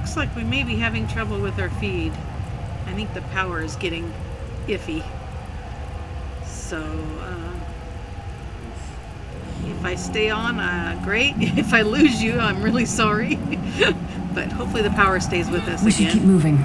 Looks like we may be having trouble with our feed. I think the power is getting iffy. So, if I stay on, great. If I lose you, I'm really sorry. But hopefully the power stays with us again. We should keep moving.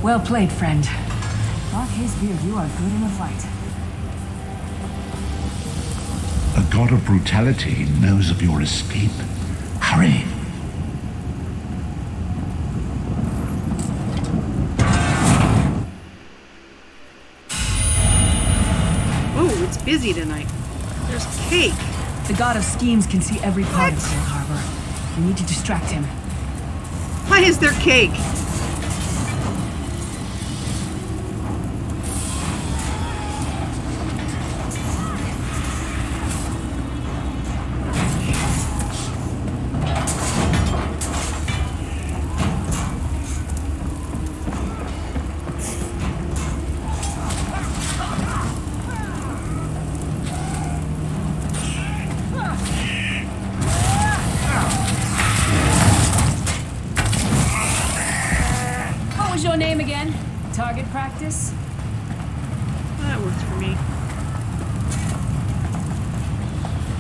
Well played, friend. Off his beard, you are good in a fight. A god of brutality knows of your escape. Hurry! Oh, it's busy tonight. There's cake. The god of schemes can see every part of Cold Harbor. We need to distract him. Why is there cake? Your name again? Target practice? That works for me.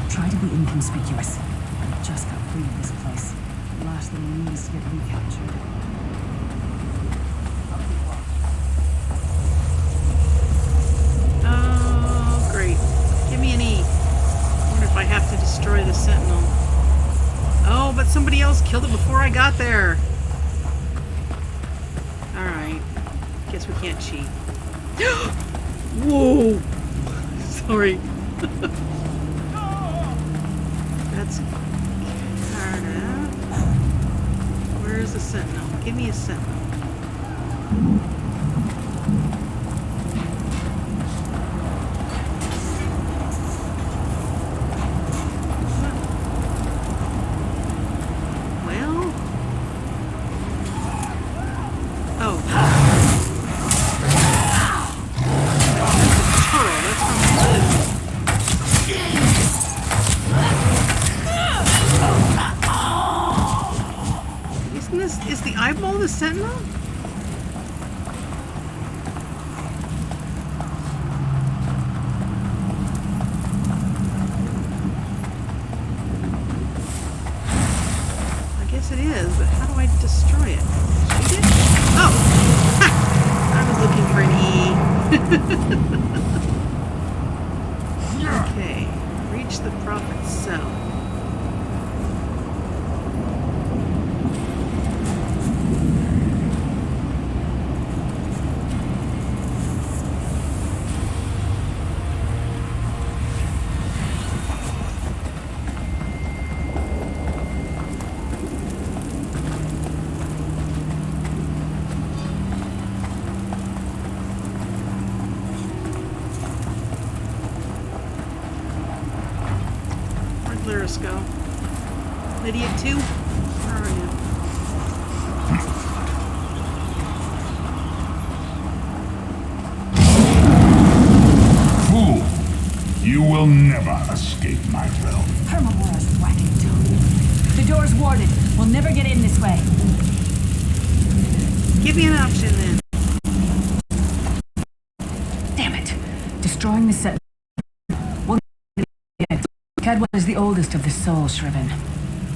Try to be inconspicuous. I just got free of this place. The last thing we need is to get recaptured. Oh, great. Give me an E. I wonder if I have to destroy the Sentinel. Oh, but somebody else killed it before I got there. Alright. Guess we can't cheat. Whoa! Sorry. That's hard enough. Where's the Sentinel? Give me a Sentinel. Is the eyeball the Sentinel? I guess it is, but how do I destroy it? Shoot it? Oh! Ha! I was looking for an E. Okay. Reach the prophet's cell. Go. Lydia 2? Where are you? Fool! You will never escape my realm. Hermabora's whacking too. The door's warded. We'll never get in this way. Give me an option then. Damn it. Destroying the set. Cadwell is the oldest of the Soul Shriven.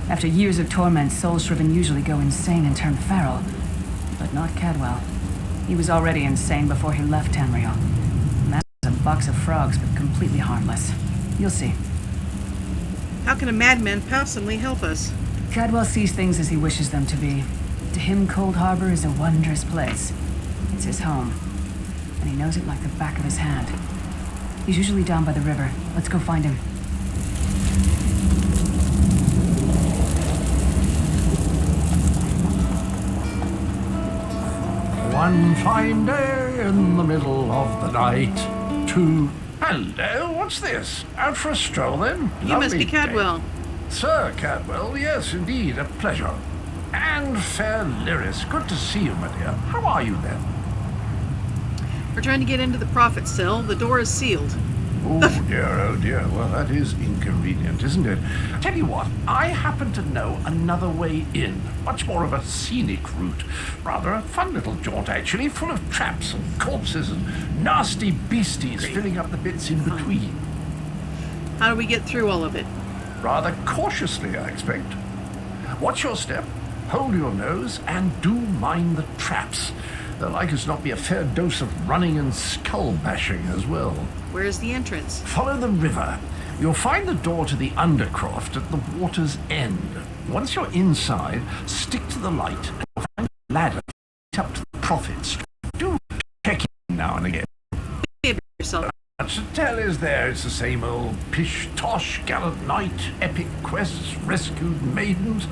After years of torment, Soul Shriven usually go insane and turn feral. But not Cadwell. He was already insane before he left Tamriel. And that was a box of frogs, but completely harmless. You'll see. How can a madman possibly help us? Cadwell sees things as he wishes them to be. To him, Cold Harbor is a wondrous place. It's his home. and he knows it like the back of his hand. He's usually down by the river. Let's go find him. One fine day in the middle of the night, two... Hello, what's this? Out for a stroll, then? You must be Lovely day. Cadwell. Sir Cadwell, yes, indeed, a pleasure. And fair Lyris, good to see you, my dear. How are you, then? We're trying to get into the prophet cell. The door is sealed. Oh dear. Well, that is inconvenient, isn't it? Tell you what, I happen to know another way in. Much more of a scenic route. Rather a fun little jaunt, actually, full of traps and corpses and nasty beasties filling up the bits in between. How do we get through all of it? Rather cautiously, I expect. Watch your step, hold your nose, and do mind the traps. There'll like as not be a fair dose of running and skull bashing as well. Where's the entrance? Follow the river. You'll find the door to the undercroft at the water's end. Once you're inside, stick to the light and you'll find a ladder up to the prophet's. Do check in now and again. Behave yourself. Much to tell is there. It's the same old pish-tosh, gallant knight, epic quests, rescued maidens.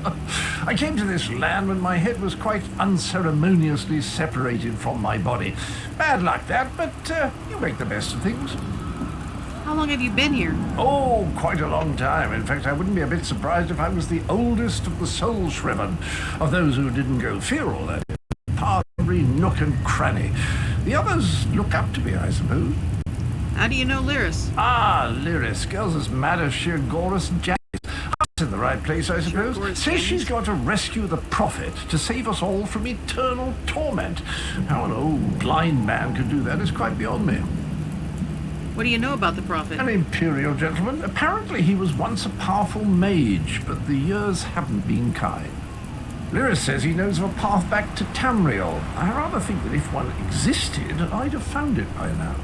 I came to this land when my head was quite unceremoniously separated from my body. Bad luck that, but you make the best of things. How long have you been here? Oh, quite a long time. In fact, I wouldn't be a bit surprised if I was the oldest of the soul shriven, of those who didn't go feral, that is. Part every nook and cranny. The others look up to me, I suppose. How do you know Lyris? Ah, Lyris. Girl's as mad as sheer Gorus Janis. That's in the right place, I suppose. Says she's got to rescue the prophet to save us all from eternal torment. How an old blind man could do that is quite beyond me. What do you know about the prophet? An imperial gentleman. Apparently he was once a powerful mage, but the years haven't been kind. Lyris says he knows of a path back to Tamriel. I rather think that if one existed, I'd have found it by now.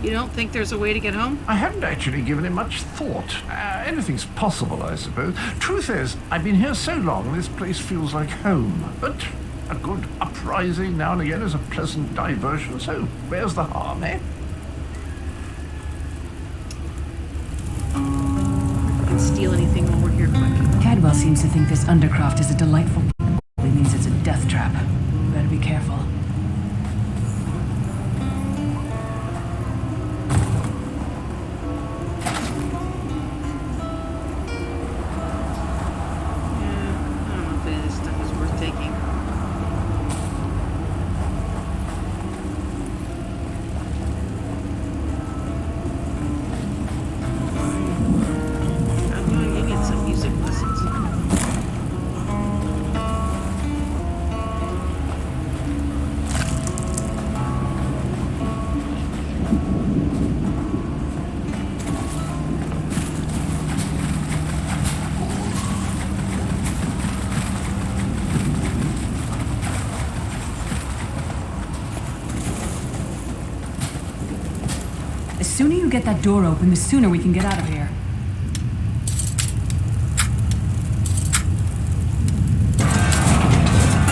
You don't think there's a way to get home? I hadn't actually given it much thought. Anything's possible, I suppose. Truth is, I've been here so long, this place feels like home. But a good uprising now and again is a pleasant diversion, so where's the harm, eh? We can steal anything while we're here quick. Cadwell seems to think this undercroft is a delightful... It means it's a death trap. Better be careful. The sooner you get that door open, the sooner we can get out of here.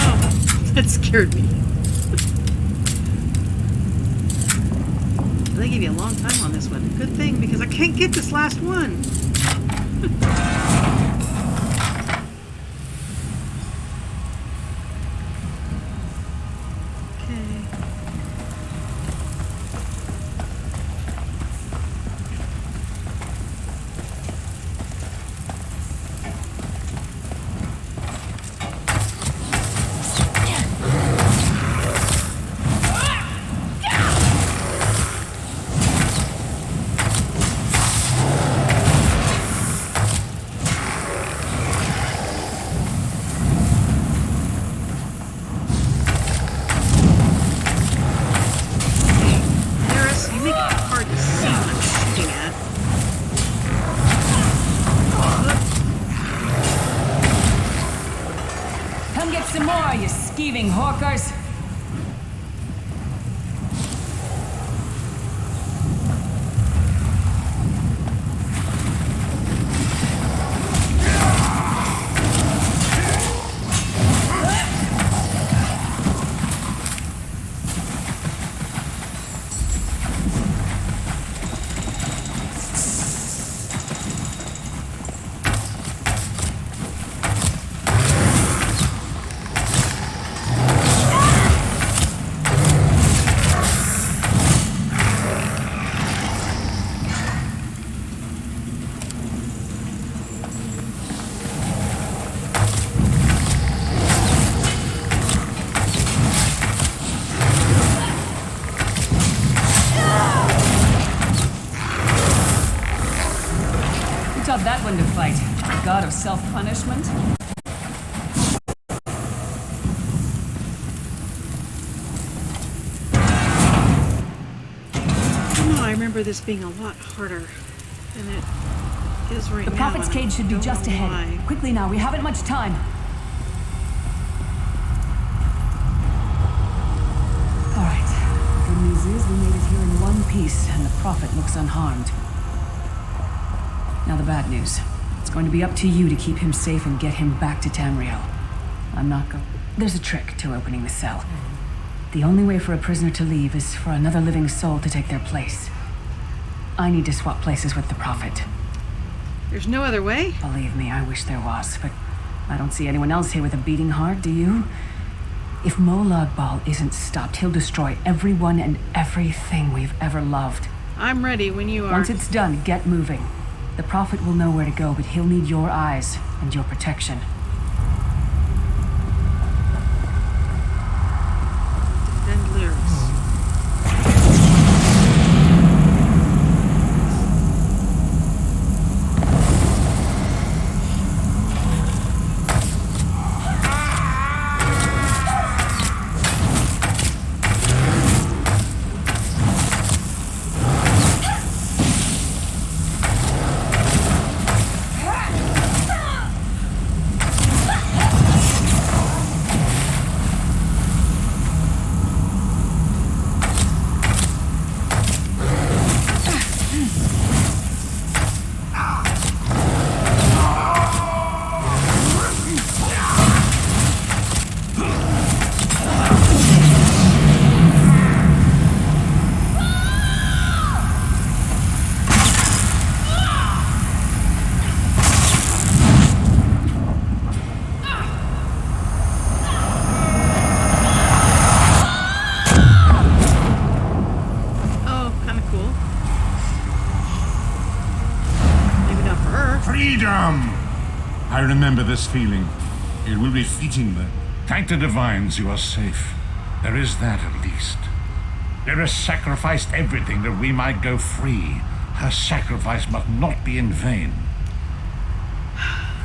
Oh, that scared me. They gave you a long time on this one. Good thing, because I can't get this last one. Some more, you skeeving hawkers. that one to fight? The god of self-punishment? I remember this being a lot harder than it is right now. The Prophet's and I cage should be don't just know ahead. why. Quickly now, we haven't much time. Alright. Good news is we made it here in one piece, and the Prophet looks unharmed. Now the bad news. It's going to be up to you to keep him safe and get him back to Tamriel. I'm not going... There's a trick to opening the cell. The only way for a prisoner to leave is for another living soul to take their place. I need to swap places with the Prophet. There's no other way? Believe me, I wish there was, but I don't see anyone else here with a beating heart, do you? If Molag Bal isn't stopped, he'll destroy everyone and everything we've ever loved. I'm ready when you are. Once it's done, get moving. The Prophet will know where to go, but he'll need your eyes and your protection. Defend Lyris. Freedom! I remember this feeling. It will be fleeting, but thank the divines you are safe. There is that at least. Lyris sacrificed everything that we might go free. Her sacrifice must not be in vain.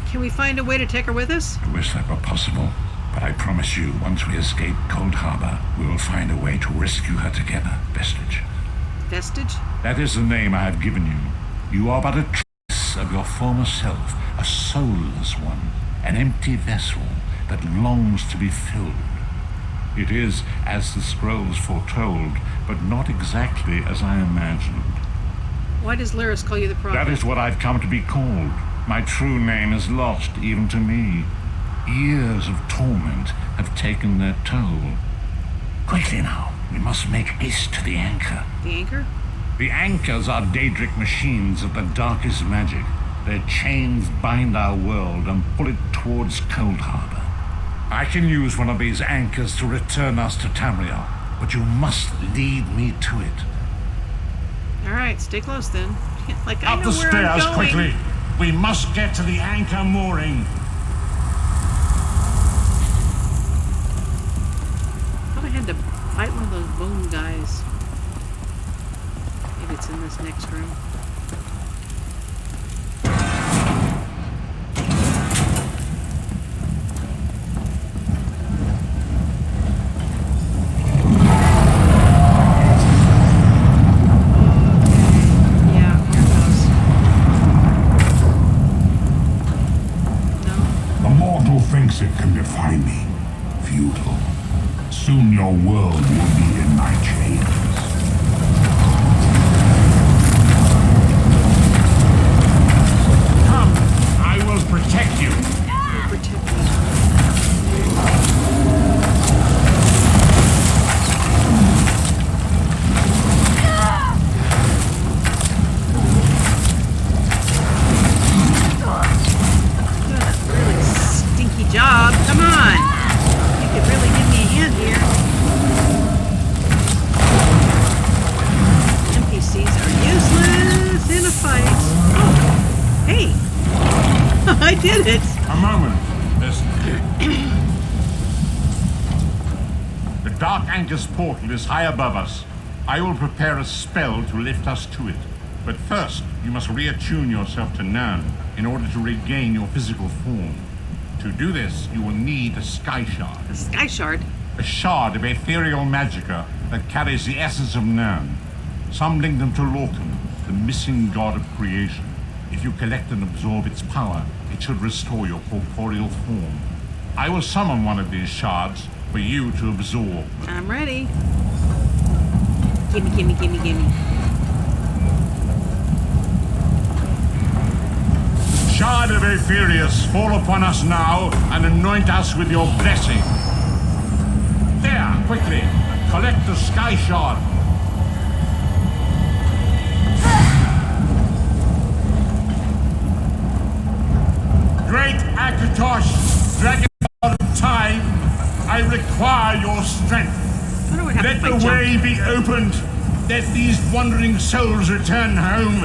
Can we find a way to take her with us? I wish that were possible, but I promise you, once we escape Cold Harbor, we will find a way to rescue her together, Vestige. Vestige? That is the name I have given you. You are but a trace of your former self, a soulless one, an empty vessel that longs to be filled. It is as the scrolls foretold, but not exactly as I imagined. Why does Lyris call you the Prophet? That is what I've come to be called. My true name is lost even to me. Years of torment have taken their toll. Quickly now, we must make haste to the anchor. The anchor? The anchors are Daedric machines of the darkest magic. Their chains bind our world and pull it towards Cold Harbor. I can use one of these anchors to return us to Tamriel, but you must lead me to it. All right, stay close then. Like I Up know the where I'm stairs, going. quickly! We must get to the anchor mooring. I thought I had to fight one of those bone guys. Maybe it's in this next room. Yeah, here it goes. No? The mortal thinks it can defy me. Futile. Soon your world will be in my chains. Come, I will protect you. Protect me. Doing a really stinky job. Come on. You could really give me a hand here. NPCs are useless in a fight. Oh, hey. I did it. A moment. The Dark Anchor's portal is high above us. I will prepare a spell to lift us to it. But first, you must reattune yourself to Nern in order to regain your physical form. To do this, you will need a sky shard. A sky shard? A shard of ethereal magicka that carries the essence of Nern. Some link them to Lorcan, the missing god of creation. If you collect and absorb its power, it should restore your corporeal form. I will summon one of these shards for you to absorb. I'm ready. Gimme, gimme, gimme, gimme. Shard of Aetherius, fall upon us now and anoint us with your blessing. There, quickly, collect the sky shard. Great Akatosh, dragon of time, I require your strength. I wonder what happened Let if I the way jump. be opened. Let these wandering souls return home.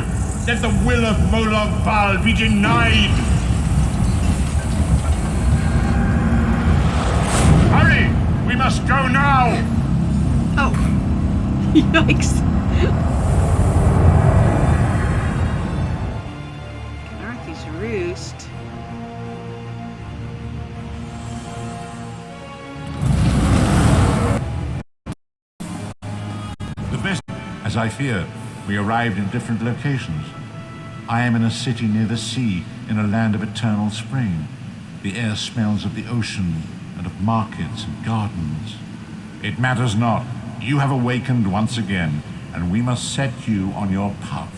Let the will of Molag Bal be denied. Hurry! We must go now! Oh. Yikes. Canarthy's Roost. The best, as I feared, we arrived in different locations. I am in a city near the sea, in a land of eternal spring. The air smells of the ocean and of markets and gardens. It matters not. You have awakened once again, and we must set you on your path.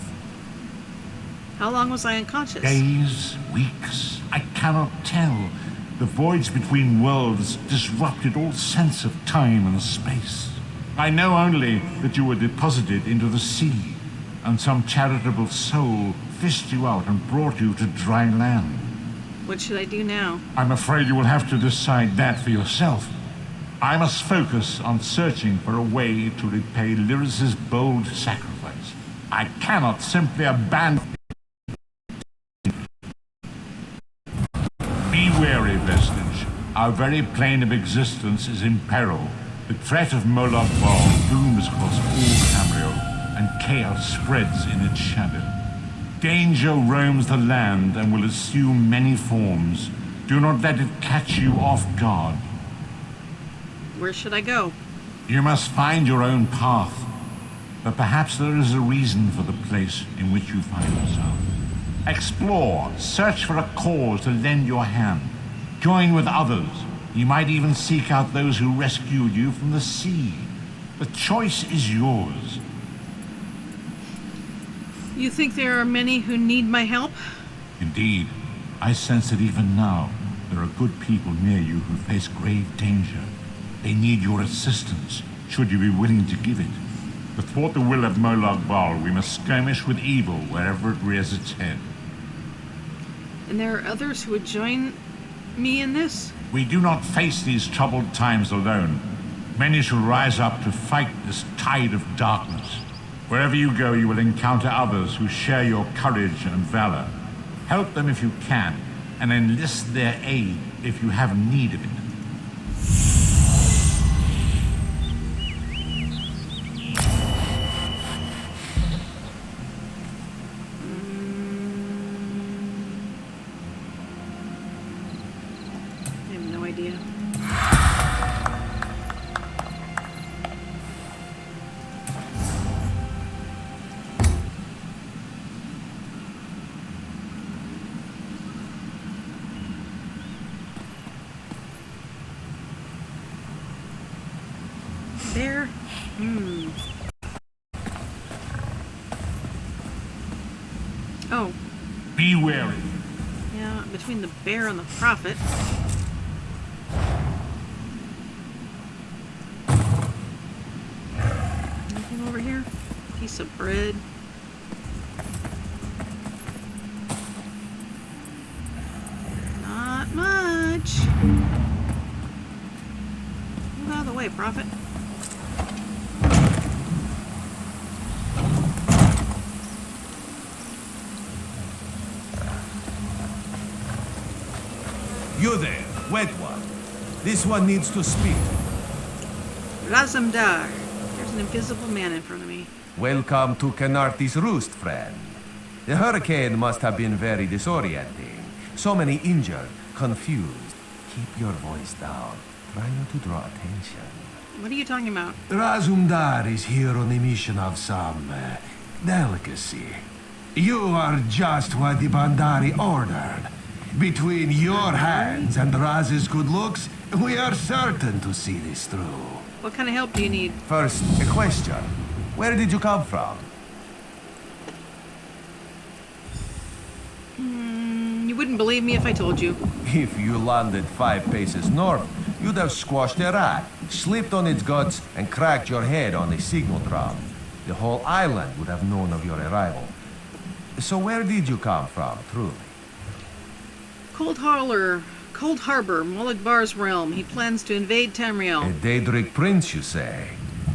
How long was I unconscious? Days, weeks, I cannot tell. The voids between worlds disrupted all sense of time and space. I know only that you were deposited into the sea, and some charitable soul fished you out and brought you to dry land. What should I do now? I'm afraid you will have to decide that for yourself. I must focus on searching for a way to repay Lyris's bold sacrifice. I cannot simply abandon. Be wary, Vestige. Our very plane of existence is in peril. The threat of Molag Bal looms across all Tamriel, and chaos spreads in its shadow. Danger roams the land and will assume many forms. Do not let it catch you off guard. Where should I go? You must find your own path. But perhaps there is a reason for the place in which you find yourself. Explore, search for a cause to lend your hand. Join with others. You might even seek out those who rescued you from the sea. The choice is yours. You think there are many who need my help? Indeed, I sense that even now, there are good people near you who face grave danger. They need your assistance, should you be willing to give it. To thwart the will of Molag Bal, we must skirmish with evil wherever it rears its head. And there are others who would join me in this? We do not face these troubled times alone. Many shall rise up to fight this tide of darkness. Wherever you go, you will encounter others who share your courage and valor. Help them if you can, and enlist their aid if you have need of it. I have no idea. There? Oh, Be wary. yeah, between the bear and the prophet. Anything over here? Piece of bread. Not much. Move out of the way, prophet. You there, wet one. This one needs to speak. Razamdar. There's an invisible man in front of me. Welcome to Canartis Roost, friend. The hurricane must have been very disorienting. So many injured, confused. Keep your voice down. Try not to draw attention. What are you talking about? Razumdar is here on a mission of some delicacy. You are just what the Bandari ordered. Between your hands and Raz's good looks, we are certain to see this through. What kind of help do you need? First, a question. Where did you come from? You wouldn't believe me if I told you. If you landed 5 paces north, you'd have squashed a rat, slipped on its guts, and cracked your head on a signal drum. The whole island would have known of your arrival. So where did you come from, truly? Cold Harbor, Molagbar's realm. He plans to invade A Tamriel. Daedric prince, you say?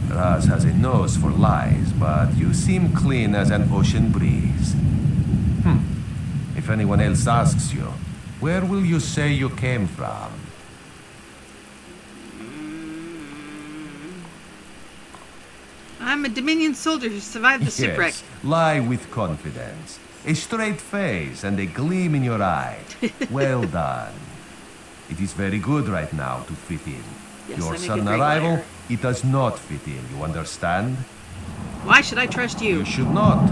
Raz has a nose for lies, but you seem clean as an ocean breeze. If anyone else asks you, where will you say you came from? I'm a Dominion soldier who survived the shipwreck. Yes, lie with confidence. A straight face and a gleam in your eye. Well done. It is very good right now to fit in. Yes, Your I make a sudden great arrival, liar. it does not fit in, you understand? Why should I trust you? You should not.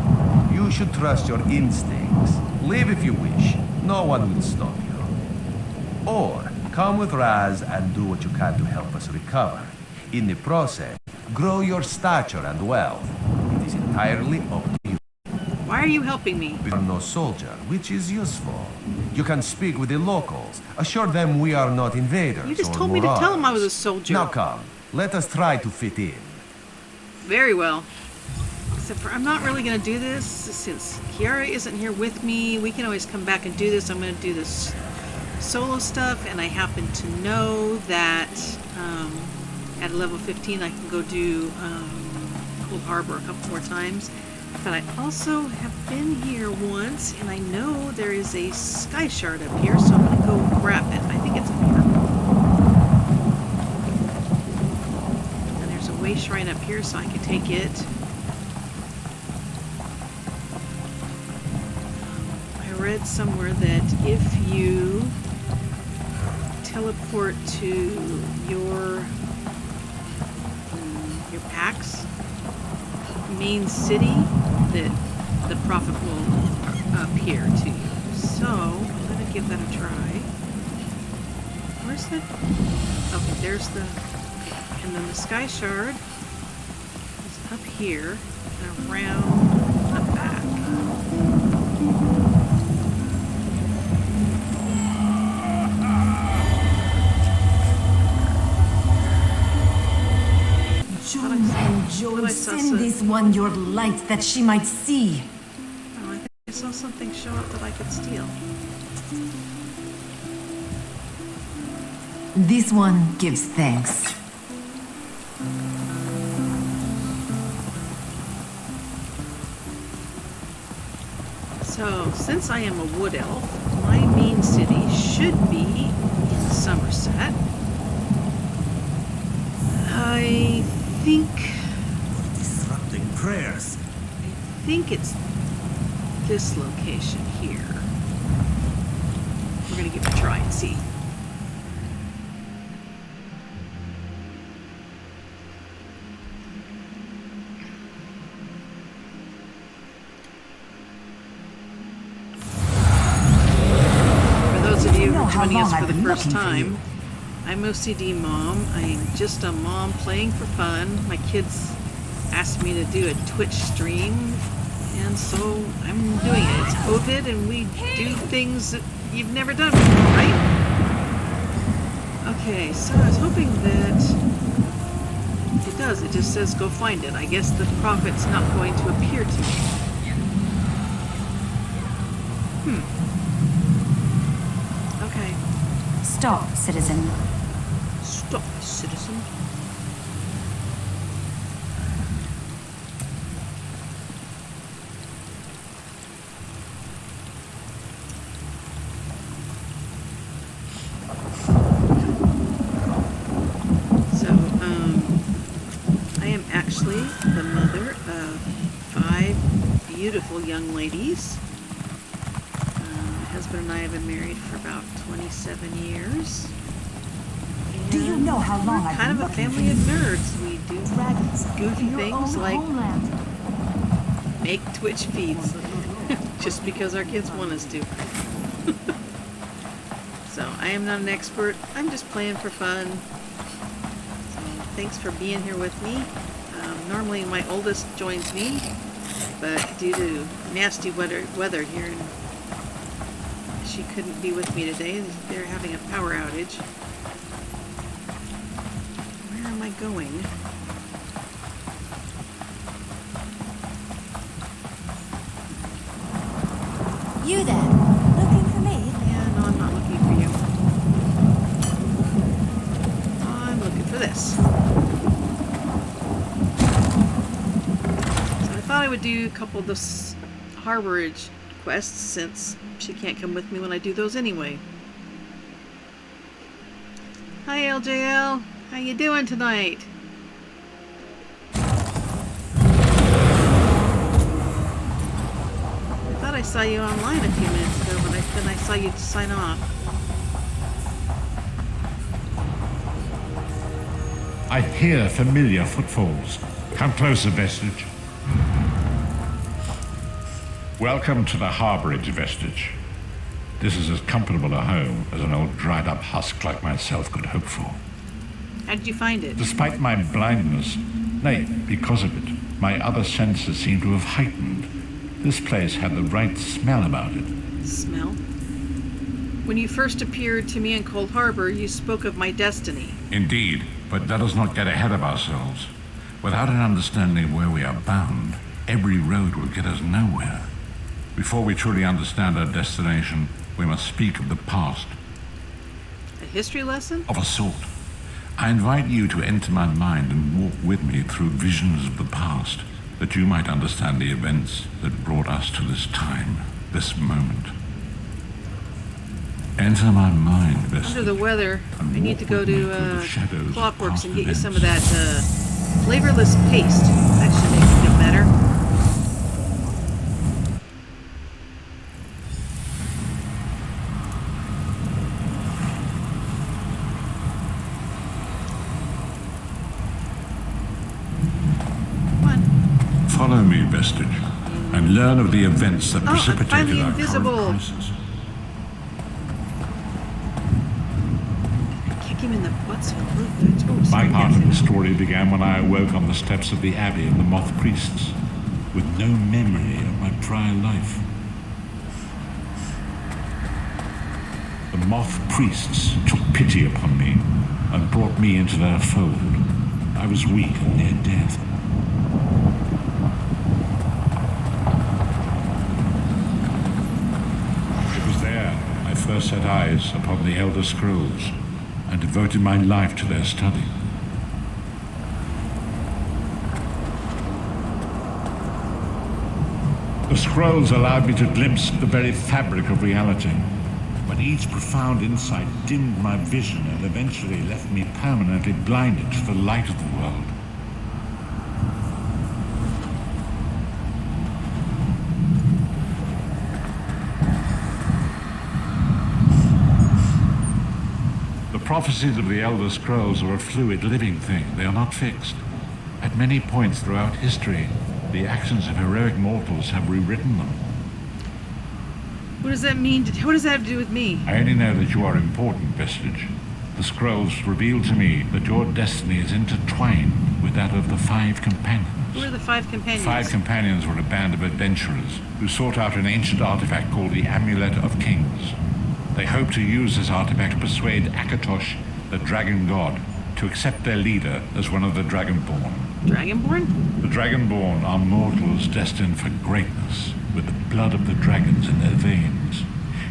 You should trust your instincts. Leave if you wish. No one will stop you. Or come with Raz and do what you can to help us recover. In the process, grow your stature and wealth. It is entirely up to you. Why are you helping me? We are no soldier, which is useful. You can speak with the locals. Assure them we are not invaders. You just or told me to tell them I was a marauders. soldier. Now come. Let us try to fit in. Very well. Except for I'm not really going to do this since Kiara isn't here with me. We can always come back and do this. I'm going to do this solo stuff, and I happen to know that at level 15 I can go do Cold Harbor a couple more times. But I also have been here once, and I know there is a sky shard up here, so I'm going to go grab it. I think it's up here. And there's a way shrine up here, so I can take it. I read somewhere that if you teleport to your packs, main city, that the prophet will appear to you. So I'm gonna give that a try. Where's the? Okay, there's the. And then the sky shard is up here and around the back. June and Joel, send this one your light that she might see. Oh, I think I saw something show up that I could steal. This one gives thanks. So, since I am a wood elf, my main city should be in Somerset. I think Disrupting prayers. it's this location here. We're gonna give it a try and see. For those of you who are joining us for the first time, I'm OCD Mom. I'm just a mom playing for fun. My kids asked me to do a Twitch stream, and so I'm doing it. It's COVID, and we do things that you've never done before, right? Okay, so I was hoping that it does. It just says go find it. I guess the prophet's not going to appear to me. Okay. Stop, citizen. Stop, citizen. So, I am actually the mother of 5 beautiful young ladies. My husband and I have been married for about 27 years. Do you know how long We're I've kind been of a looking family of for you? nerds. We do Dragons, goofy your things own like homeland. make Twitch feeds just because our kids want us to. So I am not an expert. I'm just playing for fun. So thanks for being here with me. Normally my oldest joins me, but due to nasty weather here, and she couldn't be with me today. They're having a power outage. Where am I going? You there? Looking for me? Yeah, no, I'm not looking for you. I'm looking for this. So I thought I would do a couple of those harborage quests since she can't come with me when I do those anyway. Hi LJL, how you doing tonight? I thought I saw you online a few minutes ago, but then I saw you sign off. I hear familiar footfalls. Come closer, Vestige. Welcome to the Harborage, Vestige. This is as comfortable a home as an old dried-up husk like myself could hope for. How did you find it? Despite my blindness, nay, because of it, my other senses seem to have heightened. This place had the right smell about it. Smell? When you first appeared to me in Cold Harbor, you spoke of my destiny. Indeed, but let us not get ahead of ourselves. Without an understanding of where we are bound, every road will get us nowhere. Before we truly understand our destination, we must speak of the past. A history lesson? Of a sort. I invite you to enter my mind and walk with me through visions of the past, that you might understand the events that brought us to this time, this moment. Enter my mind, Vestige. Under the weather, and I need to walk go with me to through the shadows of Clockworks past and get you some of events. that flavorless paste. That should make you feel better. Come on. Follow me, Vestige, and learn of the events that Oh, I'm precipitated finally our invisible. current crisis. Kick him in the butts with a loop. My part of the story began when I awoke on the steps of the Abbey of the Moth Priests, with no memory of my prior life. The Moth Priests took pity upon me and brought me into their fold. I was weak and near death. It was there I first set eyes upon the Elder Scrolls and devoted my life to their study. The scrolls allowed me to glimpse the very fabric of reality, but each profound insight dimmed my vision and eventually left me permanently blinded to the light of the world. The prophecies of the Elder Scrolls are a fluid, living thing. They are not fixed. At many points throughout history, the actions of heroic mortals have rewritten them. What does that mean? What does that have to do with me? I only know that you are important, Vestige. The scrolls reveal to me that your destiny is intertwined with that of the 5 companions. Who are the 5 companions? 5 companions were a band of adventurers who sought out an ancient artifact called the Amulet of Kings. They hoped to use this artifact to persuade Akatosh, the dragon god, to accept their leader as one of the Dragonborn. Dragonborn? The Dragonborn are mortals destined for greatness, with the blood of the dragons in their veins.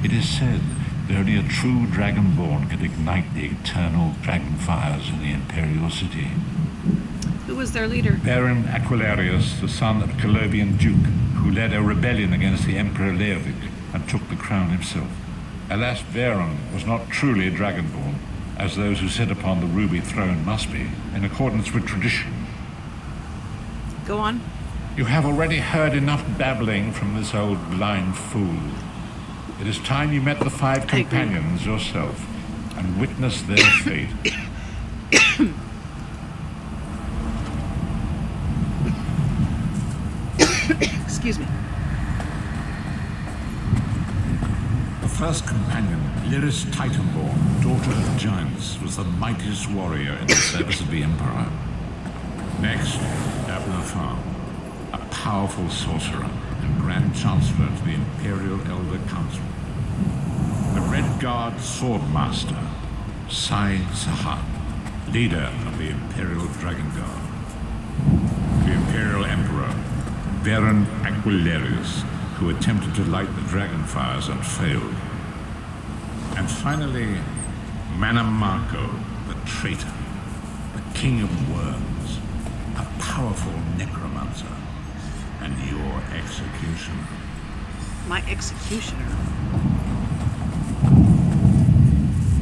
It is said that only a true Dragonborn can ignite the eternal dragon fires in the Imperial City. Who was their leader? Baron Aquilarius, the son of Colovian Duke, who led a rebellion against the Emperor Leovic and took the crown himself. Alas, Baron was not truly a Dragonborn, as those who sit upon the ruby throne must be, in accordance with tradition. Go on. You have already heard enough babbling from this old blind fool. It is time you met the 5 companions yourself and witnessed their fate. Excuse me. The first companion, Lyris Titanborn, daughter of giants, was the mightiest warrior in the service of the Emperor. Next, Abner Farm, a powerful sorcerer and Grand Chancellor to the Imperial Elder Council. The Red Guard Swordmaster, Sai Sahat, leader of the Imperial Dragon Guard. The Imperial Emperor, Varen Aquilarius, who attempted to light the dragon fires and failed. And finally, Manamarco, the traitor, the king of worms, a powerful necromancer, and your executioner. My executioner?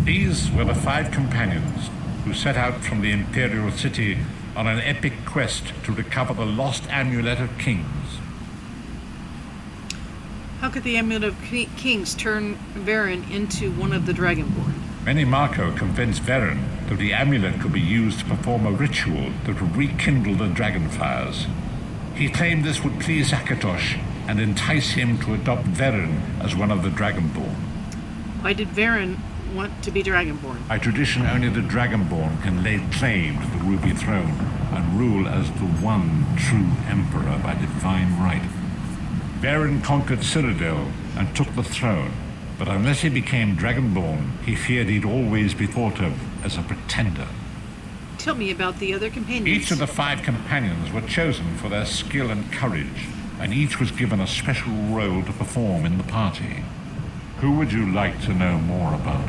These were the 5 companions who set out from the Imperial City on an epic quest to recover the lost Amulet of Kings. How could the Amulet of Kings turn Varen into one of the Dragonborn? Menimarco convinced Varen that the amulet could be used to perform a ritual that would rekindle the dragon fires. He claimed this would please Akatosh and entice him to adopt Varen as one of the Dragonborn. Why did Varen want to be Dragonborn? By tradition, only the Dragonborn can lay claim to the Ruby Throne and rule as the one true Emperor by divine right. Varen conquered Cyrodiil and took the throne, but unless he became Dragonborn, he feared he'd always be thought of as a pretender. Tell me about the other companions. Each of the 5 companions were chosen for their skill and courage, and each was given a special role to perform in the party. Who would you like to know more about?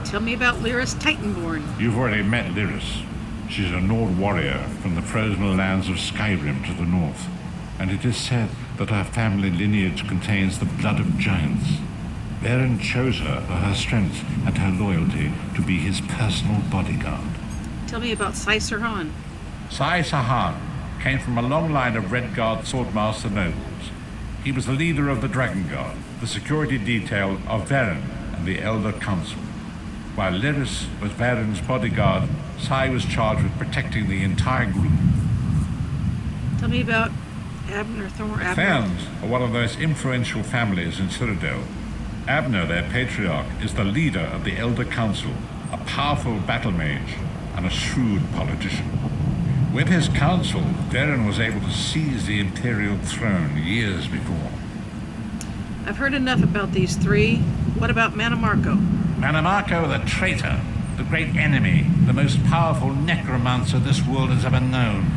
Tell me about Lyris Titanborn. You've already met Lyris. She's a Nord warrior from the frozen lands of Skyrim to the north, and it is said that her family lineage contains the blood of giants. Varen chose her for her strength and her loyalty to be his personal bodyguard. Tell me about Sai Serhan. Sai Sahan came from a long line of Red Guard Swordmaster nobles. He was the leader of the Dragon Guard, the security detail of Varen and the Elder Council. While Lyris was Varen's bodyguard, Sai was charged with protecting the entire group. Tell me about Abner Thor. Therns are one of the most influential families in Cyrodiil. Abner, their patriarch, is the leader of the Elder Council, a powerful battle mage and a shrewd politician. With his council, Varen was able to seize the Imperial throne years before. I've heard enough about these 3. What about Manamarco? Manamarco, the traitor, the great enemy, the most powerful necromancer this world has ever known.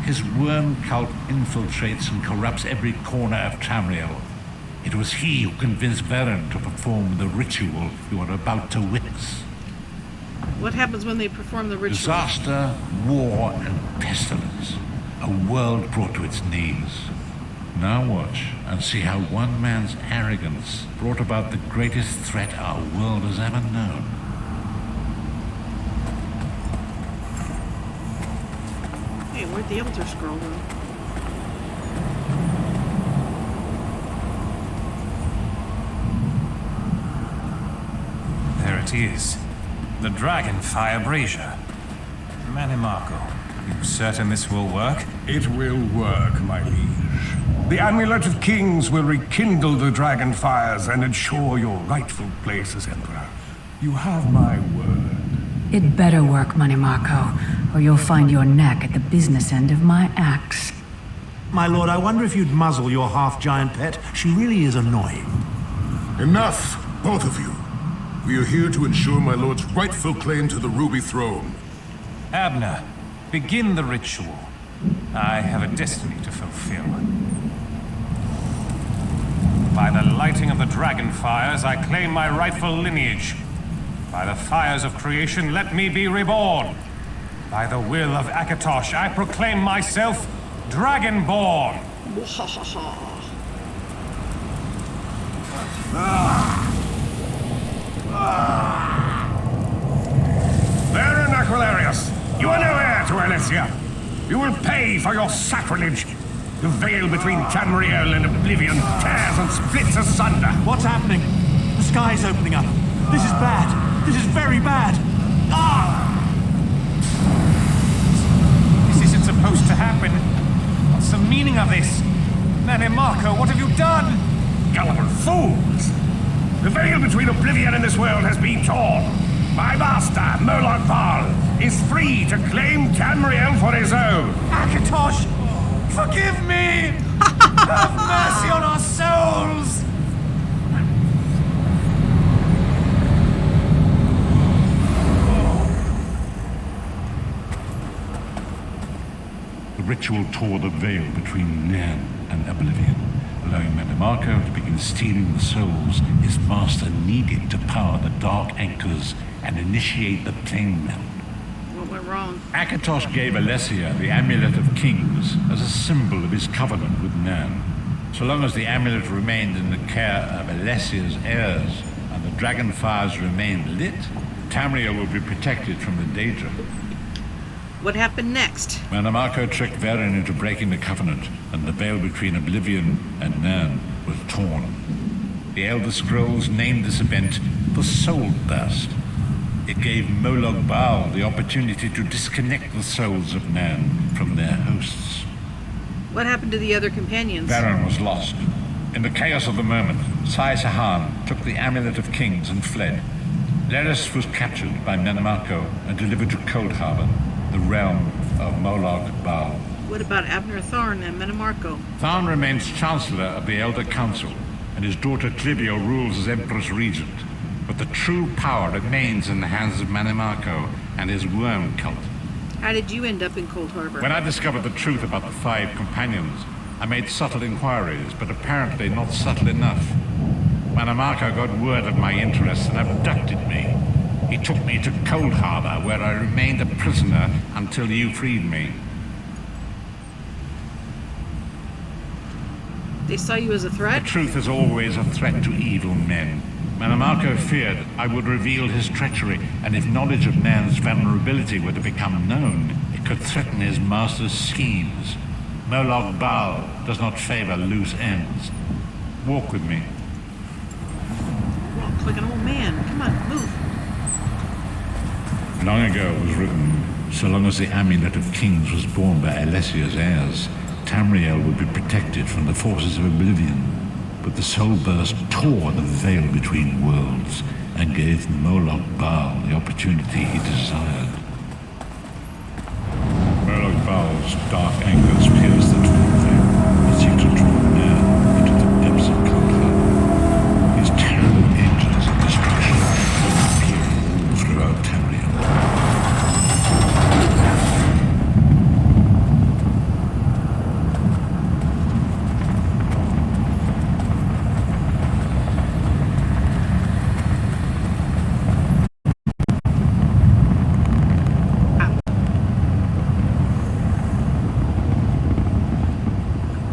His worm cult infiltrates and corrupts every corner of Tamriel. It was he who convinced Varen to perform the ritual you are about to witness. What happens when they perform the ritual? Disaster, war, and pestilence. A world brought to its knees. Now watch and see how one man's arrogance brought about the greatest threat our world has ever known. Hey, where'd the Elder Scroll go? There it is. The Dragonfire Brazier. Manamarco, you certain this will work? It will work, my liege. The Amulet of Kings will rekindle the dragon fires and ensure your rightful place as Emperor. You have my word. It better work, Manamarco, or you'll find your neck at the business end of my axe. My lord, I wonder if you'd muzzle your half-giant pet. She really is annoying. Enough, both of you. We are here to ensure my lord's rightful claim to the Ruby Throne. Abner, begin the ritual. I have a destiny to fulfill. By the lighting of the dragon fires, I claim my rightful lineage. By the fires of creation, let me be reborn. By the will of Akatosh, I proclaim myself Dragonborn. Varen Aquilarius, you are no heir to Elysia. You will pay for your sacrilege. The veil between Tamriel and Oblivion tears and splits asunder. What's happening? The sky's opening up. This is bad. This is very bad. Ah! This isn't supposed to happen. What's the meaning of this? Nana Marco, what have you done? Gullible fools! The veil between Oblivion and this world has been torn. My master, Moloch Baal, is free to claim Tamriel for his own. Akatosh! Forgive me! Have mercy on our souls! The ritual tore the veil between Nan and Oblivion, allowing Manimarco to begin stealing the souls his master needed to power the dark anchors and initiate the plane melt. What went wrong? Akatosh gave Alessia the Amulet of Kings as a symbol of his covenant with Nan. So long as the amulet remained in the care of Alessia's heirs and the dragon fires remained lit, Tamriel would be protected from the Daedra. What happened next? Manimarco tricked Varen into breaking the covenant, and the veil between Oblivion and Nan was torn. The Elder Scrolls named this event the Soul Burst. It gave Moloch Baal the opportunity to disconnect the souls of Nan from their hosts. What happened to the other companions? Varen was lost. In the chaos of the moment, Sai Sahan took the Amulet of Kings and fled. Leris was captured by Manimarco and delivered to Cold Harbor, the realm of Moloch Baal. What about Abner Thorn and Manimarco? Tharn remains Chancellor of the Elder Council, and his daughter Clivio rules as Empress Regent. But the true power remains in the hands of Manimarco and his worm cult. How did you end up in Cold Harbor? When I discovered the truth about the 5 companions, I made subtle inquiries, but apparently not subtle enough. Manimarco got word of my interests and abducted me. He took me to Cold Harbor, where I remained a prisoner until you freed me. They saw you as a The threat? truth is always a threat to evil men. Manimarco feared I would reveal his treachery, and if knowledge of Nan's vulnerability were to become known, it could threaten his master's schemes. Moloch Baal does not favor loose ends. Walk with me. Walk like an old man. Come on, move. Long ago it was written, so long as the Amulet of Kings was borne by Alessia's heirs, Tamriel would be protected from the forces of Oblivion. But the Soul Burst tore the veil between worlds and gave Moloch Baal the opportunity he desired. Moloch Baal's dark anchors pierced the torn veil and seemed to draw Nan into the depths of Cold Harbor. His terrible engines of destruction appeared throughout Tamriel.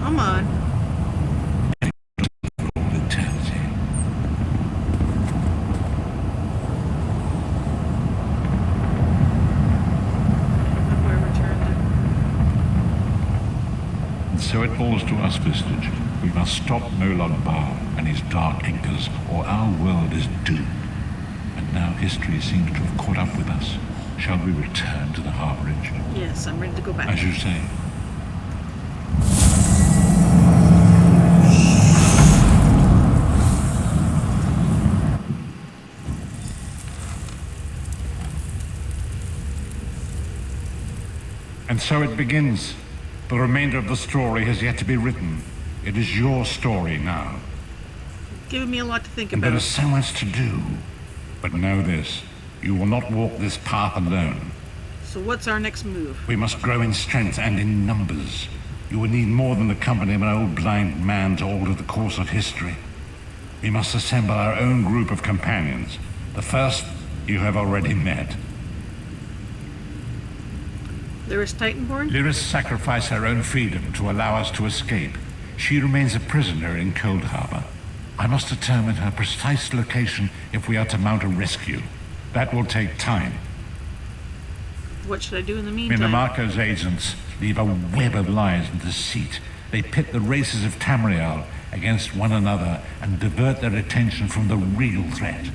Come on. Have I returned it? So it falls to us, Vistage. We must stop Moloch Baal and his dark anchors, or our world is doomed. And now history seems to have caught up with us. Shall we return to the harborage? Yes, I'm ready to go back. As you say. And so it begins. The remainder of the story has yet to be written. It is your story now. Giving me a lot to think And there about. is so much to do. But know this, you will not walk this path alone. So what's our next move? We must grow in strength and in numbers. You will need more than the company of an old blind man to alter the course of history. We must assemble our own group of companions. The first you have already met. Lyris Titanborn? Lyris sacrificed her own freedom to allow us to escape. She remains a prisoner in Cold Harbor. I must determine her precise location if we are to mount a rescue. That will take time. What should I do in the meantime? Manimarco's agents weave a web of lies and deceit. They pit the races of Tamriel against one another and divert their attention from the real threat.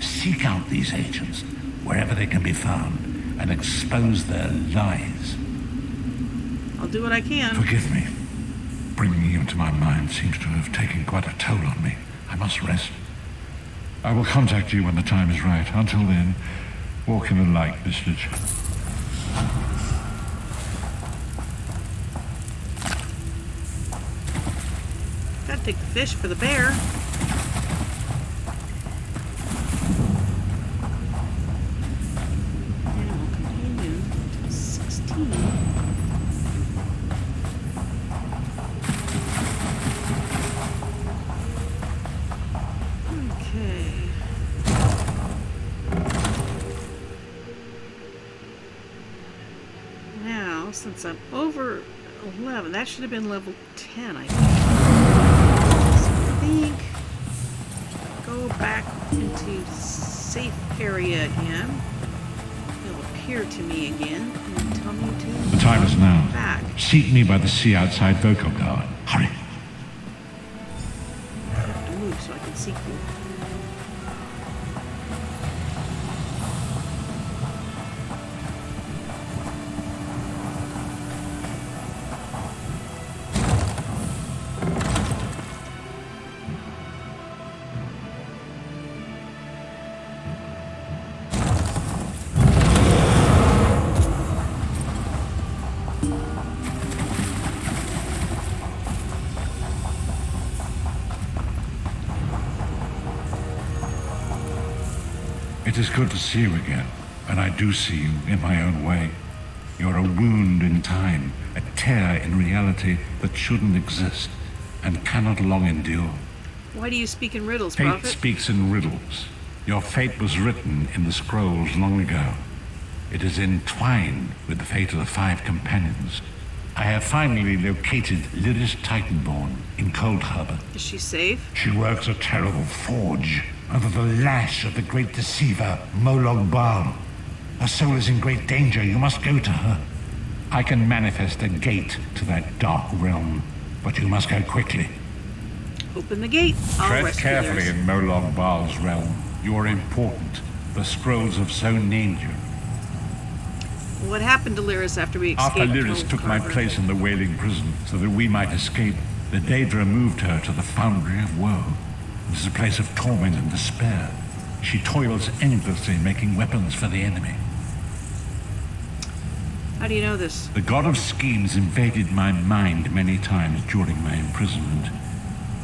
Seek out these agents wherever they can be found and expose their lies. I'll do what I can. Forgive me. Bringing you into my mind seems to have taken quite a toll on me. I must rest. I will contact you when the time is right. Until then, walk in the light, Vistage. Gotta take the fish for the bear. Animal companion 16. Okay. Now, since I'm over 11, that should have been level 10, I think. Go back into safe area again. It'll appear to me again and tell me to The time is now. back. Seek me by the sea outside Vokogard. Hurry. I have to move so I can seek you. It is good to see you again, and I do see you in my own way. You're a wound in time, a tear in reality that shouldn't exist and cannot long endure. Why do you speak in riddles, Fate Prophet? speaks in riddles. Your fate was written in the scrolls long ago. It is entwined with the fate of the 5 companions. I have finally located Lyris Titanborn in Cold Harbor. Is she safe? She works a terrible forge under the lash of the great deceiver, Molog Baal. Her soul is in great danger. You must go to her. I can manifest a gate to that dark realm, but you must go quickly. Open the gate. I'll Tread rescue carefully Lyris. in Molog Baal's realm. You are important. The scrolls have so named you. What happened to Lyris after we escaped? After Lyris Cold took my Harbor? place in the Wailing Prison so that we might escape, the Daedra moved her to the Foundry of Woe. It is a place of torment and despair. She toils endlessly making weapons for the enemy. How do you know this? The god of schemes invaded my mind many times during my imprisonment.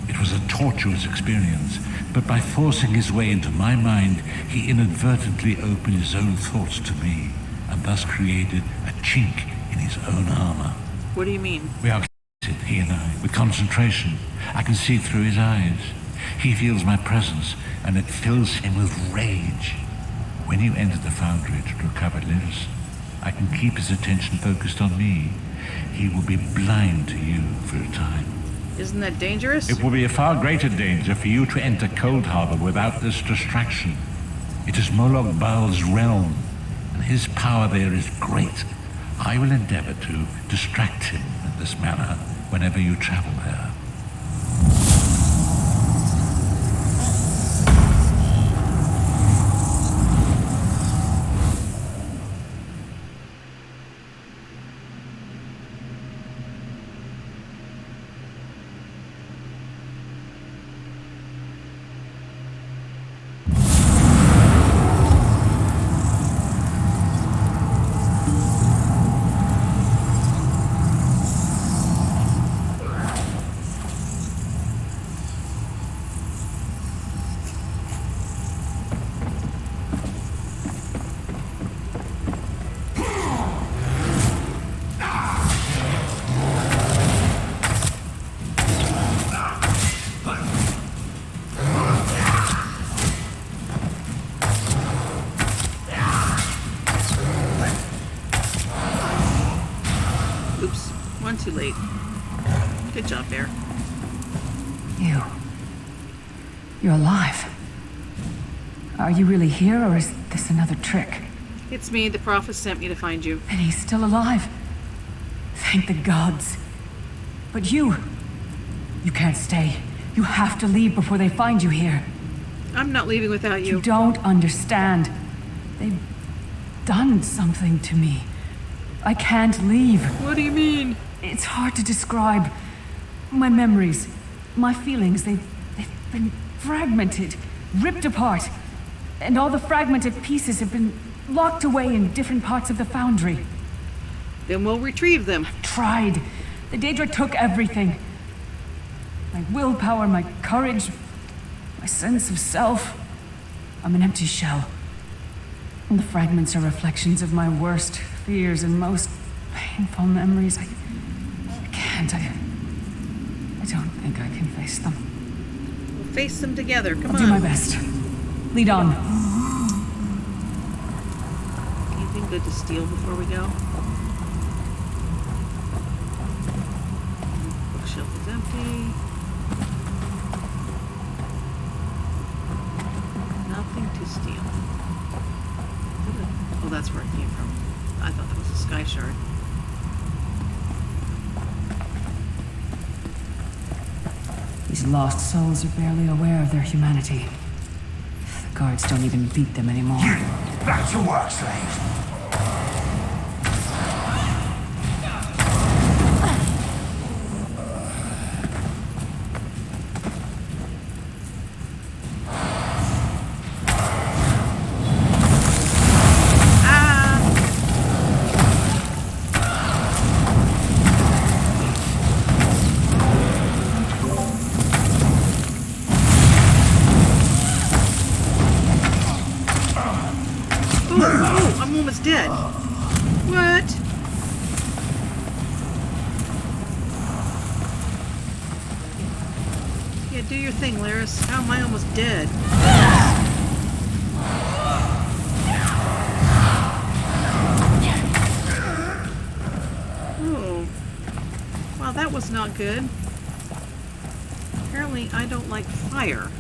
It was a tortuous experience, but by forcing his way into my mind, he inadvertently opened his own thoughts to me, and thus created a chink in his own armor. What do you mean? We are connected, he and I, with concentration. I can see through his eyes. He feels my presence, and it fills him with rage. When you enter the foundry to recover Lyris, I can keep his attention focused on me. He will be blind to you for a time. Isn't that dangerous? It will be a far greater danger for you to enter Cold Harbor without this distraction. It is Molog Baal's realm, and his power there is great. I will endeavor to distract him in this manner whenever you travel there. Oops, one too late. Good job, Bear. You're alive. Are you really here, or is this another trick? It's me. The prophet sent me to find you. And he's still alive. Thank the gods. But you can't stay. You have to leave before they find you here. I'm not leaving without you. You don't understand. They've done something to me. I can't leave. What do you mean? It's hard to describe. My memories, my feelings, they've been fragmented, ripped apart. And all the fragmented pieces have been locked away in different parts of the foundry. Then we'll retrieve them. Tried. The Daedra took everything. My willpower, my courage, my sense of self. I'm an empty shell. And the fragments are reflections of my worst fears and most painful memories. I can't. I don't think I can face them. We'll face them together. Come on. I'll do my best. Lead on. Anything good to steal before we go? Bookshelf is empty. Nothing to steal. Oh, that's where it came from. I thought that was a sky shard. These lost souls are barely aware of their humanity. The guards don't even beat them anymore. Back to work, slave. Dead. What? Yeah, do your thing, Lyris. How am I almost dead? Oh. Wow, that was not good. Apparently, I don't like fire.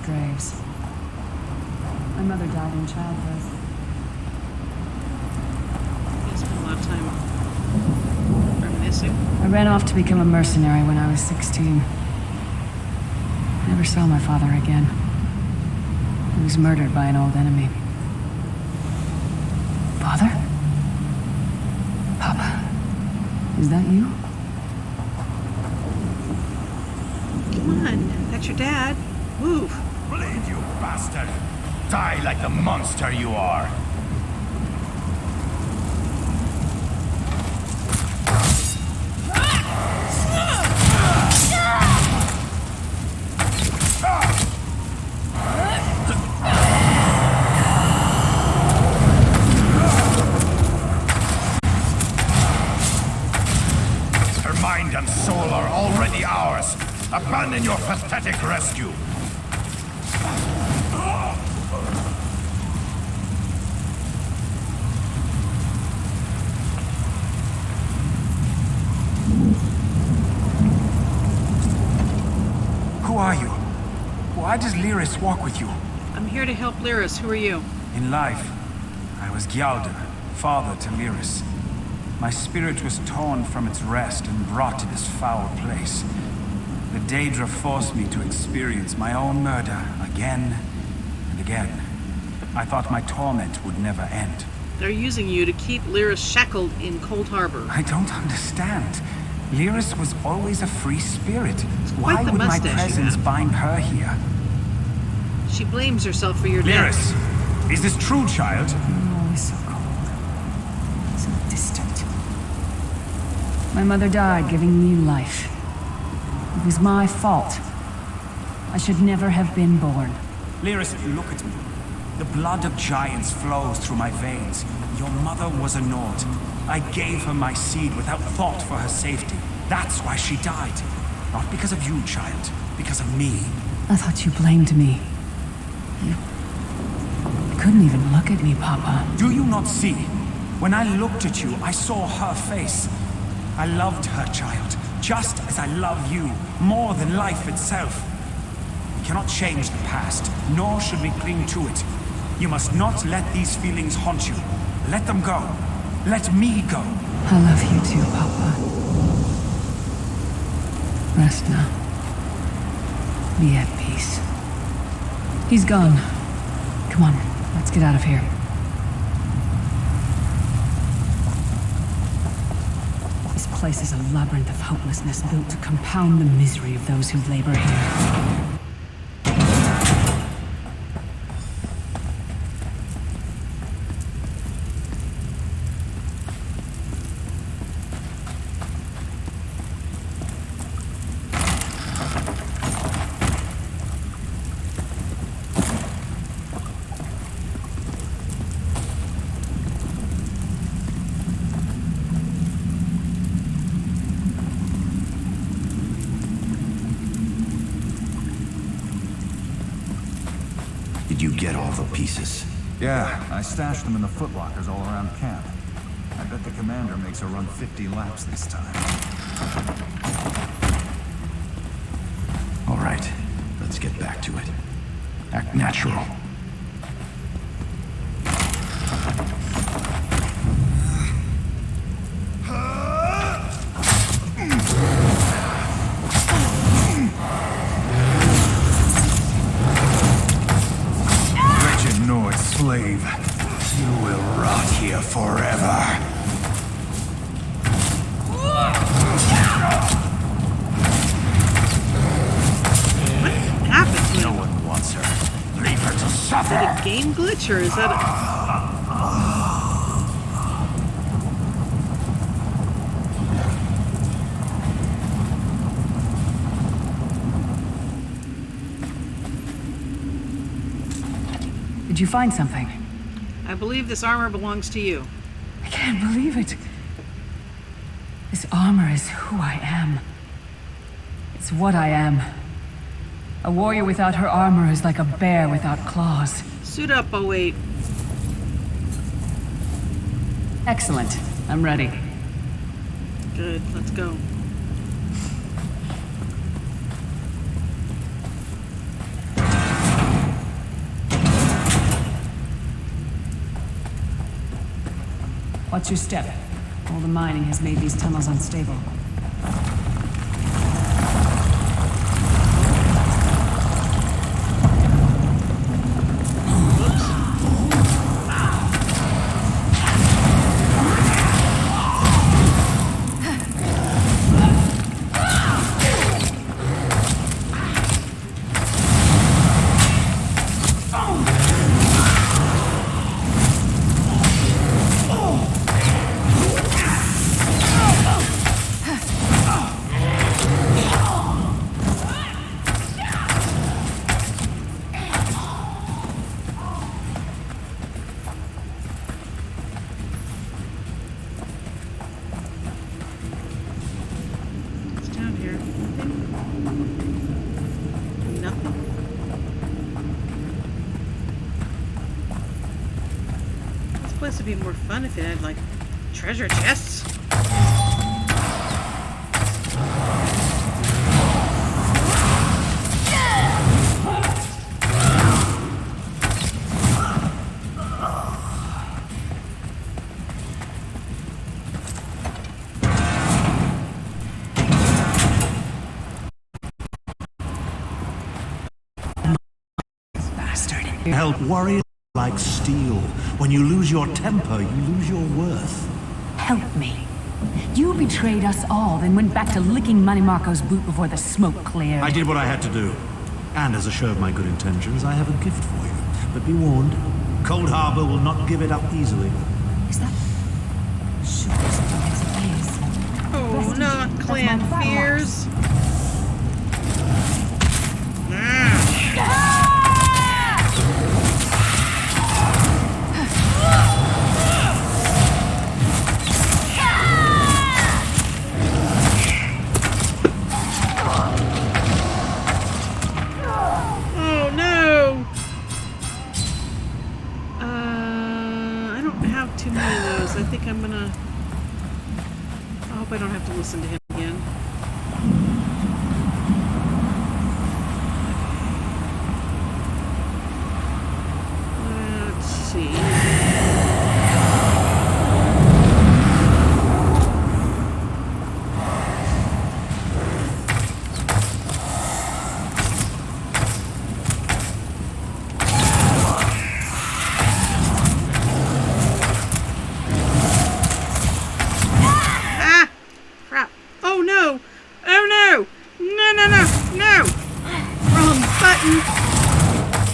Graves. My mother died in childbirth. You spent a lot of time reminiscing. I ran off to become a mercenary when I was 16. I never saw my father again. He was murdered by an old enemy. Father? Papa? Is that you? Come on, that's your dad. Move. Bleed, you bastard! Die like the monster you are! Her mind and soul are already ours. Abandon your pathetic rescue. Who are you? Why does Lyris walk with you? I'm here to help Lyris. Who are you? In life, I was Gyalda, father to Lyris. My spirit was torn from its rest and brought to this foul place. The Daedra forced me to experience my own murder again and again. I thought my torment would never end. They're using you to keep Lyris shackled in Cold Harbor. I don't understand. Lyris was always a free spirit. Why the would my mustache you presence have. bind her here? She blames herself for your Lyris, death. is this true, child? Oh, so cold. So distant. My mother died giving me life. It was my fault. I should never have been born. Lyris, look at me. The blood of giants flows through my veins. Your mother was a Nord. I gave her my seed without thought for her safety. That's why she died. Not because of you, child. Because of me. I thought you blamed me. You couldn't even look at me, Papa. Do you not see? When I looked at you, I saw her face. I loved her, child, just as I love you, more than life itself. We cannot change the past, nor should we cling to it. You must not let these feelings haunt you. Let them go. Let me go. I love you too, Papa. Rest now. Be at peace. He's gone. Come on, let's get out of here. This place is a labyrinth of hopelessness built to compound the misery of those who labor here. Did you get all the pieces? Yeah, I stashed them in the footlockers all around camp. I bet the commander makes her run 50 laps this time. All right, let's get back to it. Act natural. Slave, you will rot here forever. What happened to No him? one wants her. Leave her to Is suffer. that a game glitch or is that Did you find something? I believe this armor belongs to you. I can't believe it. This armor is who I am. It's what I am. A warrior without her armor is like a bear without claws. Suit up, I'll wait. Excellent. I'm ready. Good, let's go. Watch your step. All the mining has made these tunnels unstable. What's down here? Nothing? This place would be more fun if it had, like, treasure chests. Help warriors like steel. When you lose your temper, you lose your worth. Help me. You betrayed us all, then went back to licking Manny Marco's boot before the smoke cleared. I did what I had to do. And as a show of my good intentions, I have a gift for you. But be warned, Cold Harbor will not give it up easily. Is that... Sure, it is. Oh, not Clan Fears. hope I don't have to listen to him again. Let's see.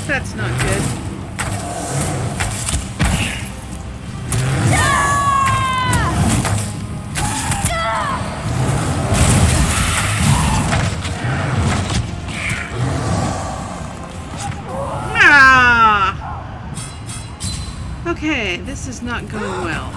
That's not good. Ah! Okay, this is not going well.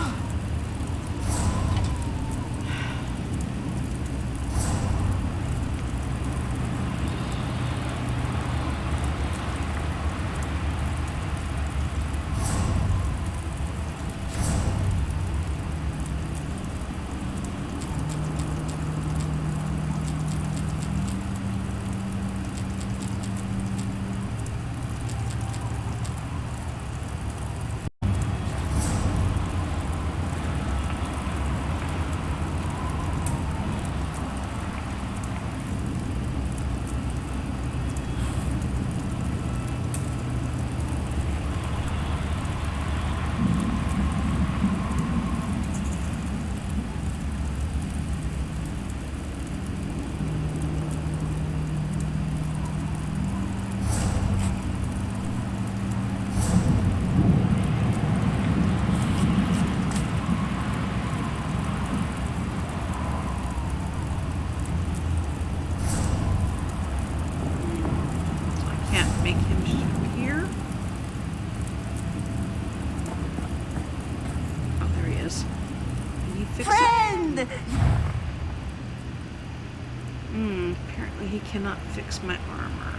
Apparently he cannot fix my armor.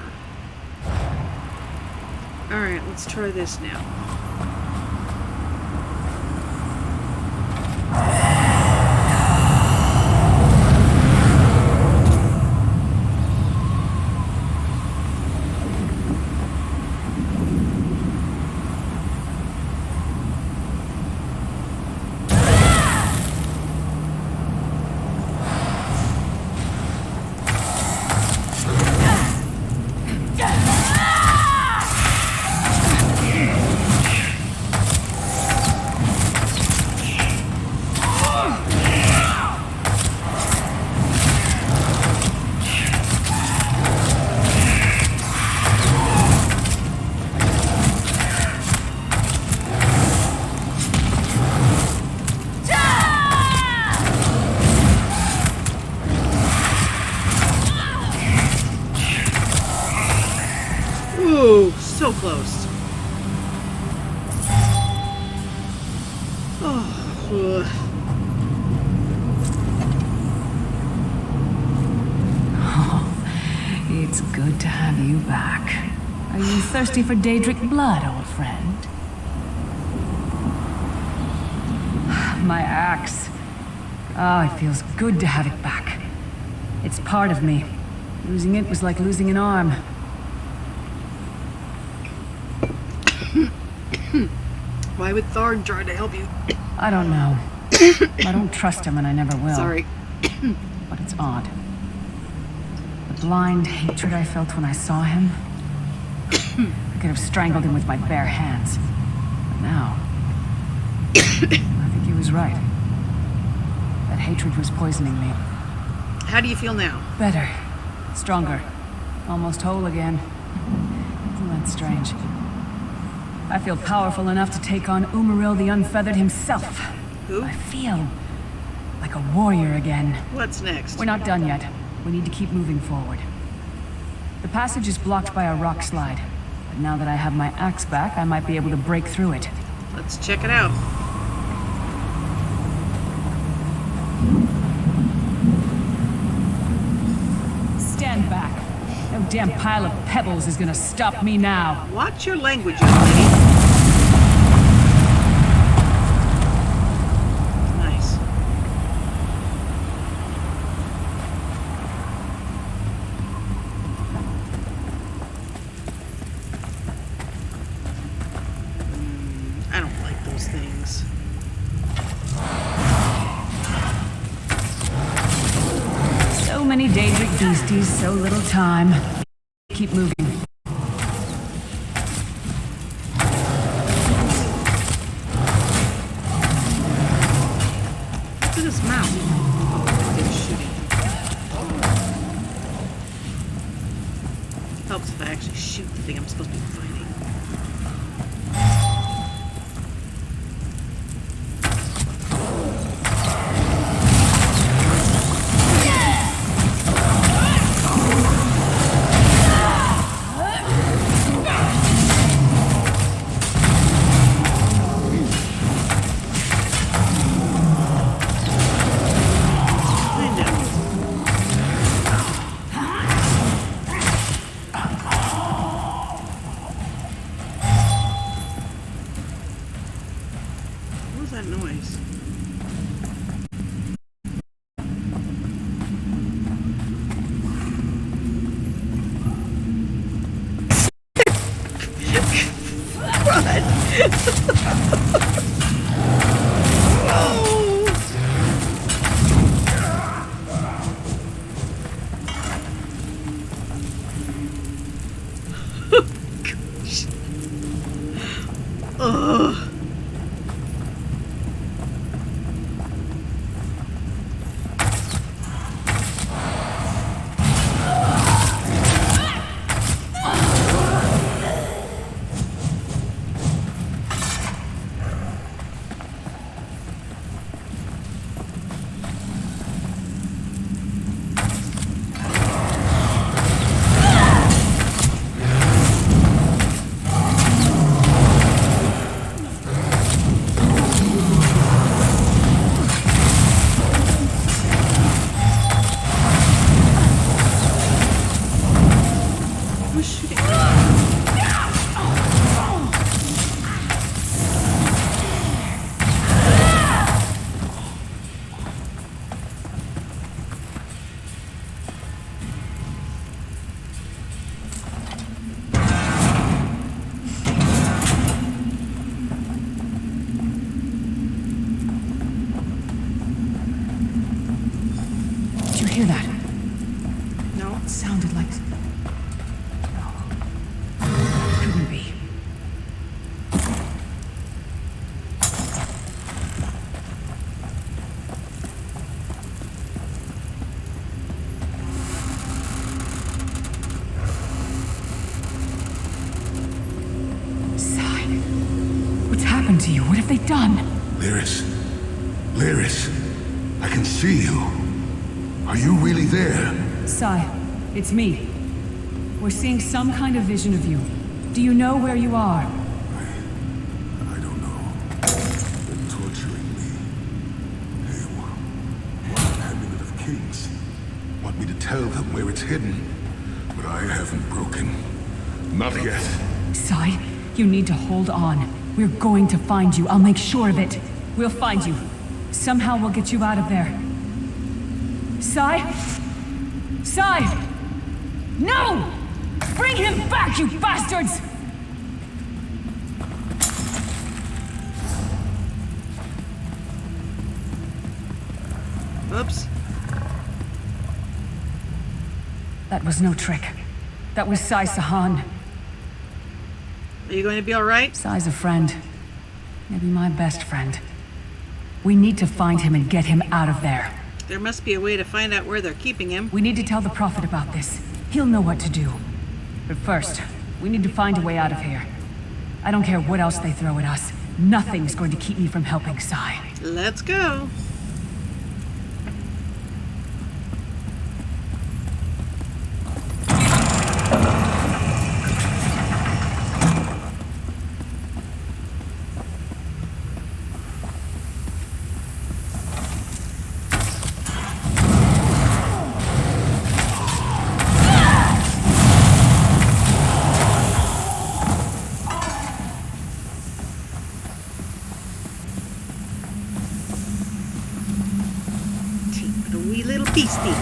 Alright, let's try this now. Ooh, so close. Oh, it's good to have you back. Are you thirsty for Daedric blood, old friend? My axe. Oh, it feels good to have it back. It's part of me. Losing it was like losing an arm. Why would Thorn try to help you? I don't know. I don't trust him and I never will. Sorry. But it's odd. The blind hatred I felt when I saw him. I could have strangled him with my bare hands. But now, I think he was right. That hatred was poisoning me. How do you feel now? Better. Stronger. Almost whole again. Isn't that strange? I feel powerful enough to take on Umaril the Unfeathered himself. Who? I feel like a warrior again. What's next? We're not done yet. We need to keep moving forward. The passage is blocked by a rock slide. But now that I have my axe back, I might be able to break through it. Let's check it out. Stand back. No damn pile of pebbles is gonna stop me now. Watch your language, young lady. Nice. many Daedric beasties, so little time. Keep moving. Look at his mouth. Oh, they're shooting. Helps if I actually shoot the thing I'm supposed to be fighting. Hear that? No. It sounded like... No. Couldn't be. Sai, what's happened to you? What have they done? Lyris. Lyris. I can see you. Are you really there? Sai, it's me. We're seeing some kind of vision of you. Do you know where you are? I don't know. They're torturing me. They want an amulet of kings. Want me to tell them where it's hidden. But I haven't broken. Not yet. Sai, you need to hold on. We're going to find you. I'll make sure of it. We'll find you. Somehow we'll get you out of there. Sai? Sai! No! Bring him back, you bastards! Oops. That was no trick. That was Sai Sahan. Are you going to be alright? Sai's a friend. Maybe my best friend. We need to find him and get him out of there. There must be a way to find out where they're keeping him. We need to tell the Prophet about this. He'll know what to do. But first, we need to find a way out of here. I don't care what else they throw at us. Nothing's going to keep me from helping Sai. Let's go. Beastie.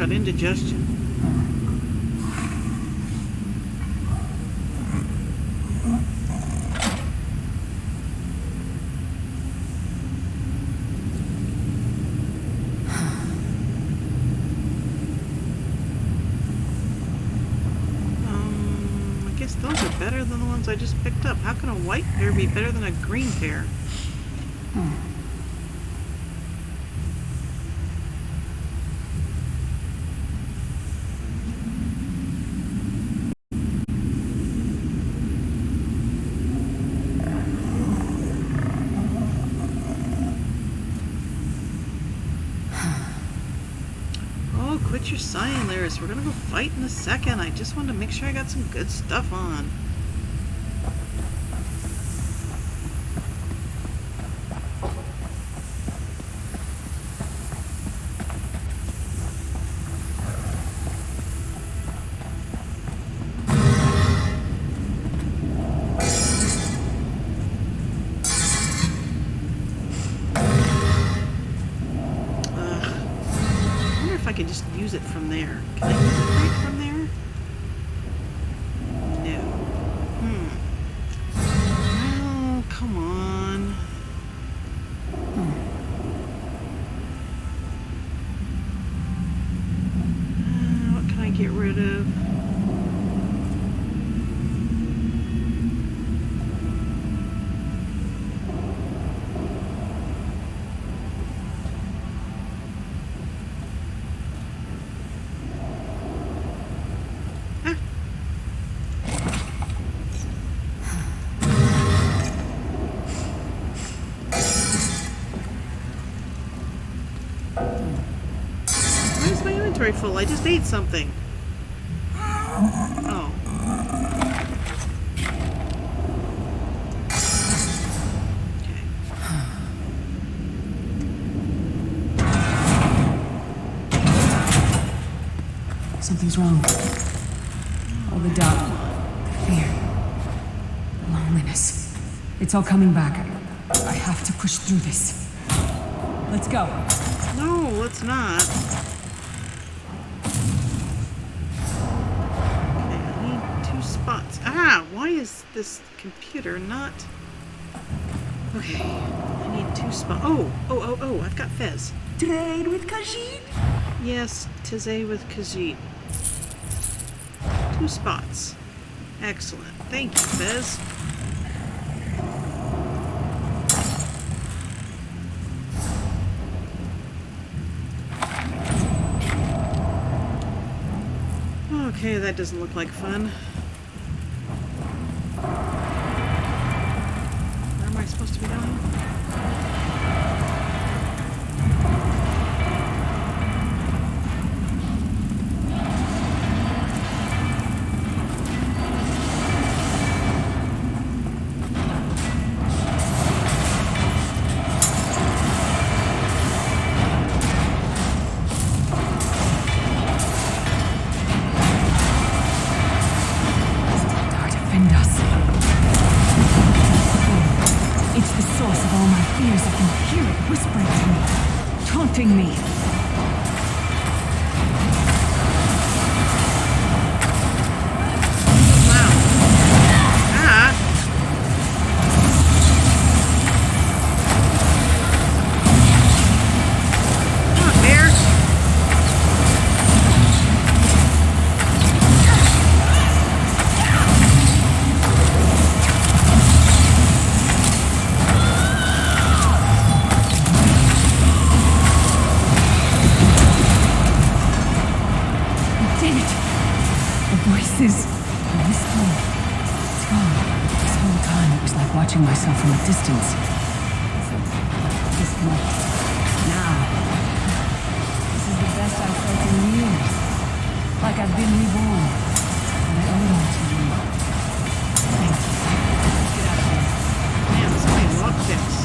got indigestion. I guess those are better than the ones I just picked up. How can a white pair be better than a green pair? Oh, quit your sighing, Lyris. We're gonna go fight in a second. I just wanted to make sure I got some good stuff on. I could just use it from there. Can I use it right from there? No. Oh, come on. What can I get rid of? Why is my inventory full? I just ate something. Oh. Something's wrong. All the doubt, the fear, the loneliness. It's all coming back. I have to push through this. Let's go. No, let's not. Okay, I need 2 spots. Ah, why is this computer not... Okay, I need 2 spots. Oh, I've got Fez. Trade with Khajiit? Yes, Tizay with Khajiit. 2 spots. Excellent. Thank you, Fez. Okay, that doesn't look like fun. Where am I supposed to be going? Taunting me. Watching myself from a distance. Disconnect. Now. This is the best I've felt in years. Like I've been reborn. And I owe it all to you. Thank you. Let's get out of here. Man, so many lockpicks.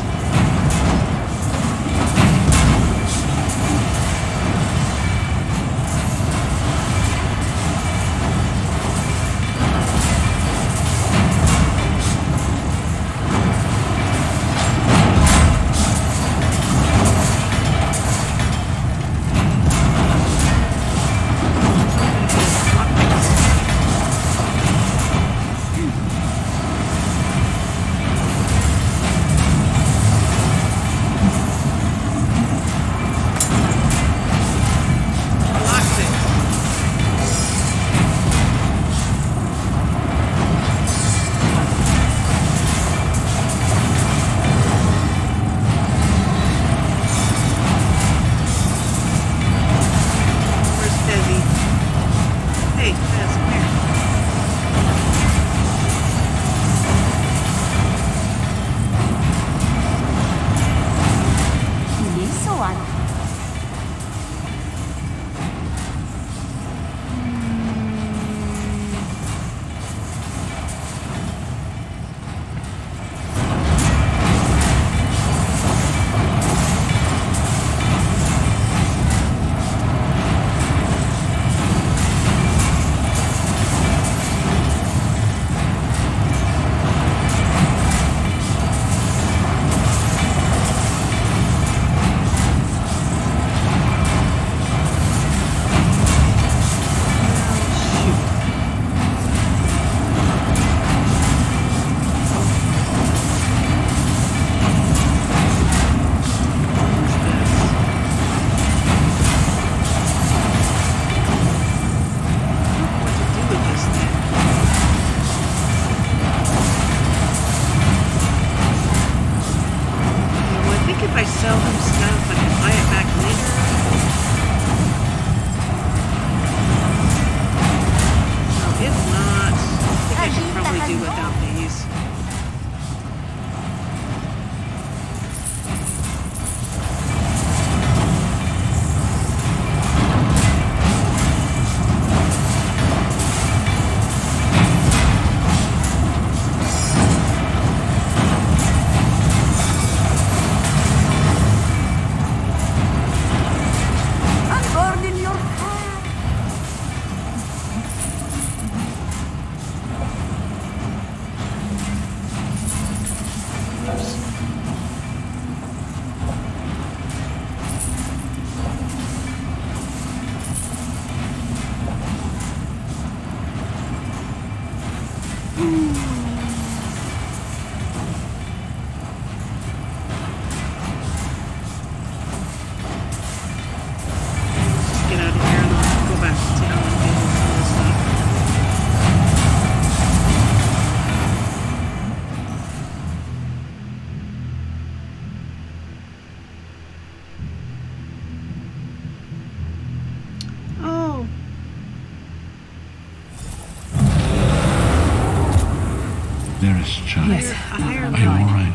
Lyris, child. Yes, Are you all right?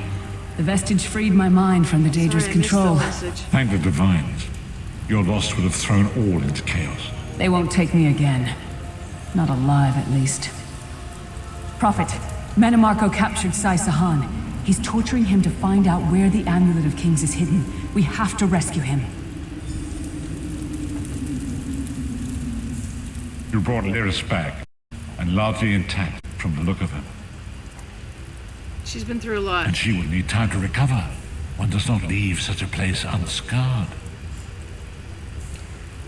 The vestige freed my mind from the Daedra's control. Thank the divines. Your loss would have thrown all into chaos. They won't take me again. Not alive, at least. Prophet, Manamarco captured Sai Sahan. He's torturing him to find out where the Amulet of Kings is hidden. We have to rescue him. You brought Lyris back, and largely intact from the look of her. She's been through a lot. And she will need time to recover. One does not leave such a place unscarred.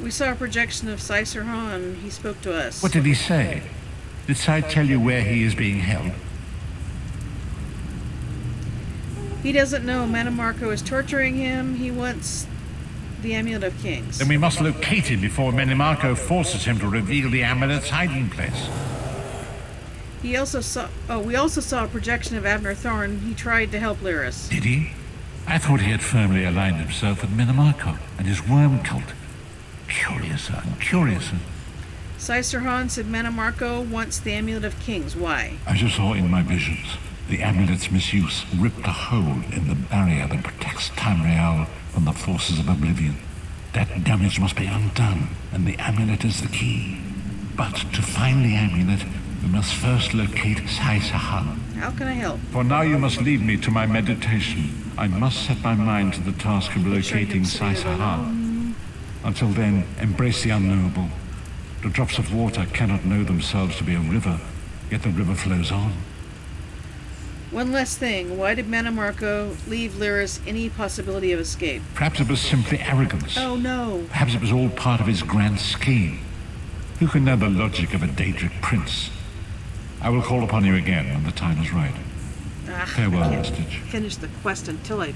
We saw a projection of Sai Sahan. He spoke to us. What did he say? Did Sai tell you where he is being held? He doesn't know. Manamarco is torturing him. He wants the Amulet of Kings. Then we must locate him before Manamarco forces him to reveal the amulet's hiding place. He also saw... Oh, we also saw a projection of Abner Thorn. He tried to help Lyris. Did he? I thought he had firmly aligned himself with Manamarco and his worm cult. Curiouser and curiouser. Sai Sahan said Manamarco wants the Amulet of Kings. Why? As you saw in my visions, the amulet's misuse ripped a hole in the barrier that protects Tamriel from the forces of oblivion. That damage must be undone, and the amulet is the key. But to find the amulet, we must first locate Sai Sahan. How can I help? For now you must lead me to my meditation. I must set my mind to the task of locating Sai Sahan. Until then, embrace the unknowable. The drops of water cannot know themselves to be a river, yet the river flows on. One last thing. Why did Manamarco leave Lyris any possibility of escape? Perhaps it was simply arrogance. Oh no. Perhaps it was all part of his grand scheme. Who can know the logic of a Daedric prince? I will call upon you again when the time is right. Farewell, I can't Vestige. finish the quest until I...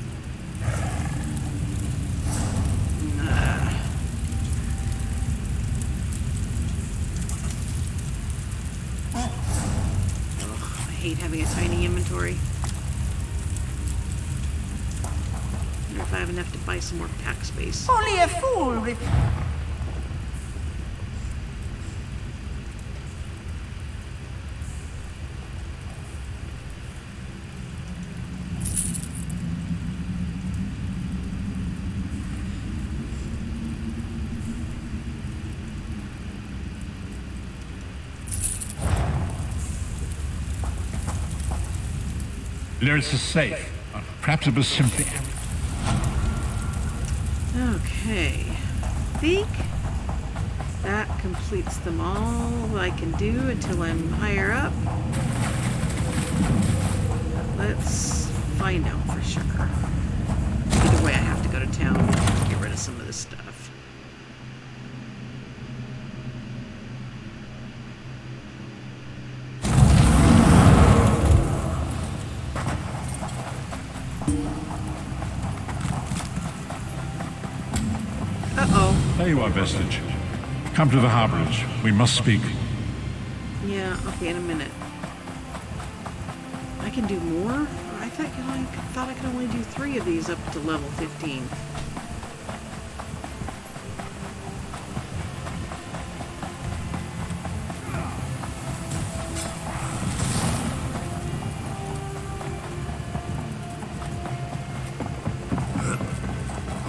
I hate having a tiny inventory. Wonder if I have enough to buy some more pack space. Only a fool with... Lyris is safe. Perhaps it was simply... Okay. I think that completes them all I can do until I'm higher up. Let's find out for sure. Either way, I have to go to town and get rid of some of this stuff. Uh-oh. There you are, Vestige. Come to the harborage. We must speak. Yeah, okay, in a minute. I can do more? I thought I could only do 3 of these up to level 15.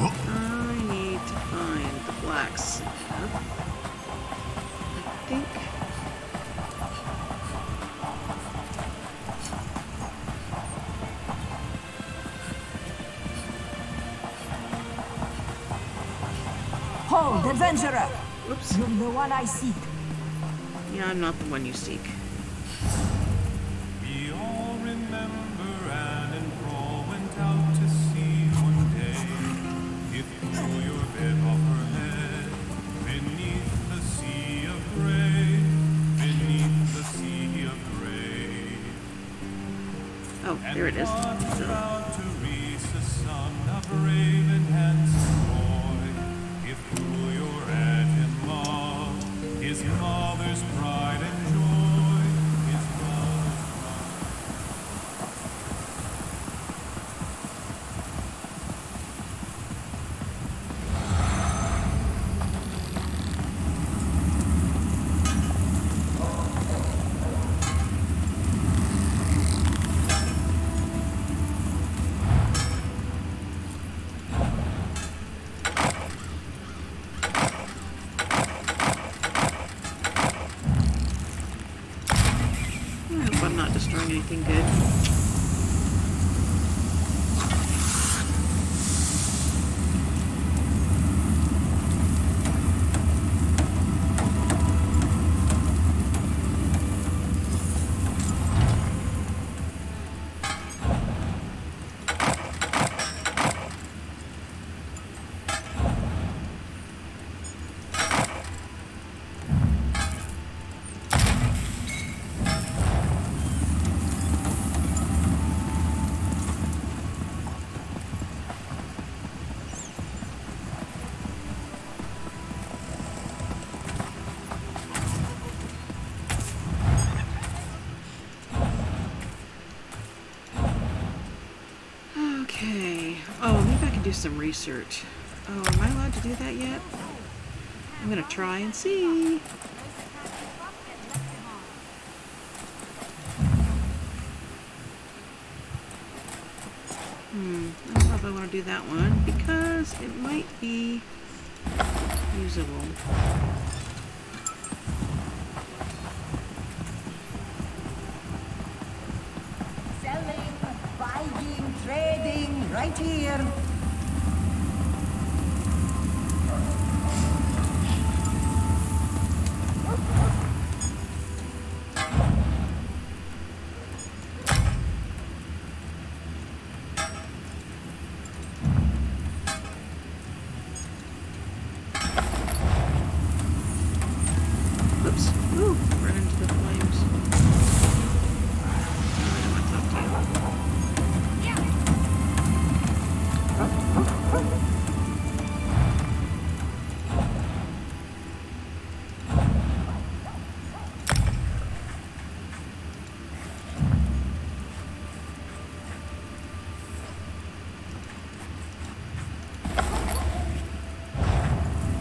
I need to find the blacksmith. I think... Hold, adventurer! Oops. You're the one I seek. Yeah, I'm not the one you seek. We all remember Anne and Paul went out to sea one day. It blew your bed off her head beneath the sea of gray, beneath the sea of gray. Oh, there it is. Proud Teresa, son of brave and handsome boy, if who you're at him love, his mother's pride and joy, his mother's bring anything good. Okay. Oh, maybe I can do some research. Oh, am I allowed to do that yet? I'm gonna try and see. I don't know if I want to do that one because it might be usable. Selling, buying, trading, right here. Oops. Ooh, run into the flames. I don't want to talk to you.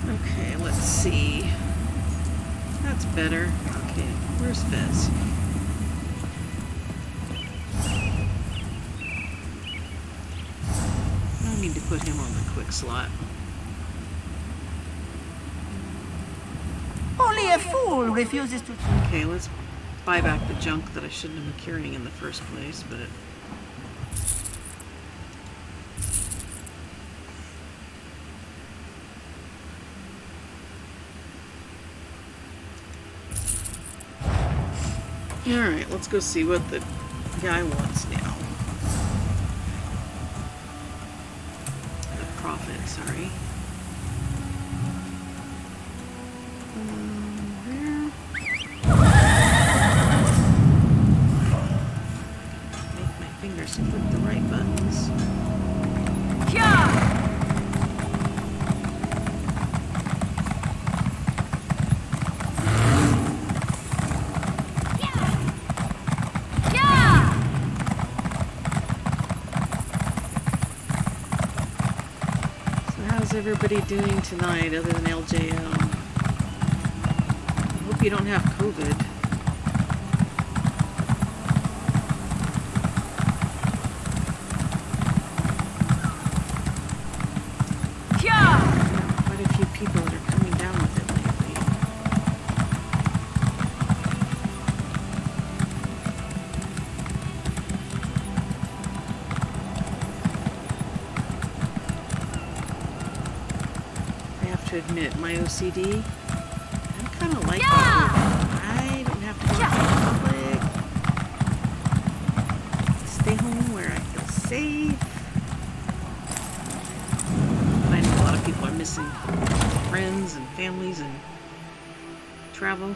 Okay, let's see. That's better. Okay, where's Fez? I need to put him on the quick slot. Only a fool refuses to. Okay, let's buy back the junk that I shouldn't have been carrying in the first place, but it... Alright, let's go see what the guy wants now. The prophet, sorry. There. Make my fingers click the right buttons. How's everybody doing tonight other than LJL? I hope you don't have COVID. Quite a few people that are coming down with it lately. I have to admit, my OCD, I'm kind of like that. I don't have to go out in public. Stay home where I feel safe. But I know a lot of people are missing friends and families and travel.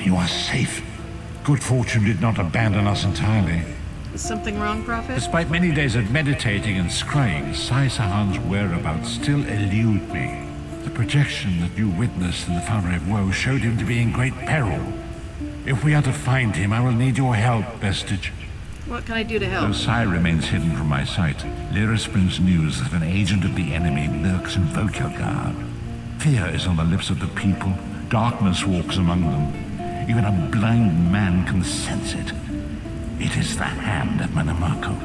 You are safe. Good fortune did not abandon us entirely. Is something wrong, Prophet? Despite many days of meditating and scrying, Sai Sahan's whereabouts still elude me. The projection that you witnessed in the Foundry of Woe showed him to be in great peril. If we are to find him, I will need your help, Vestige. What can I do to help? Though Sai remains hidden from my sight, Lyris brings news that an agent of the enemy lurks in Volkilgard. Fear is on the lips of the people, darkness walks among them. Even a blind man can sense it. It is the hand of Menamarco.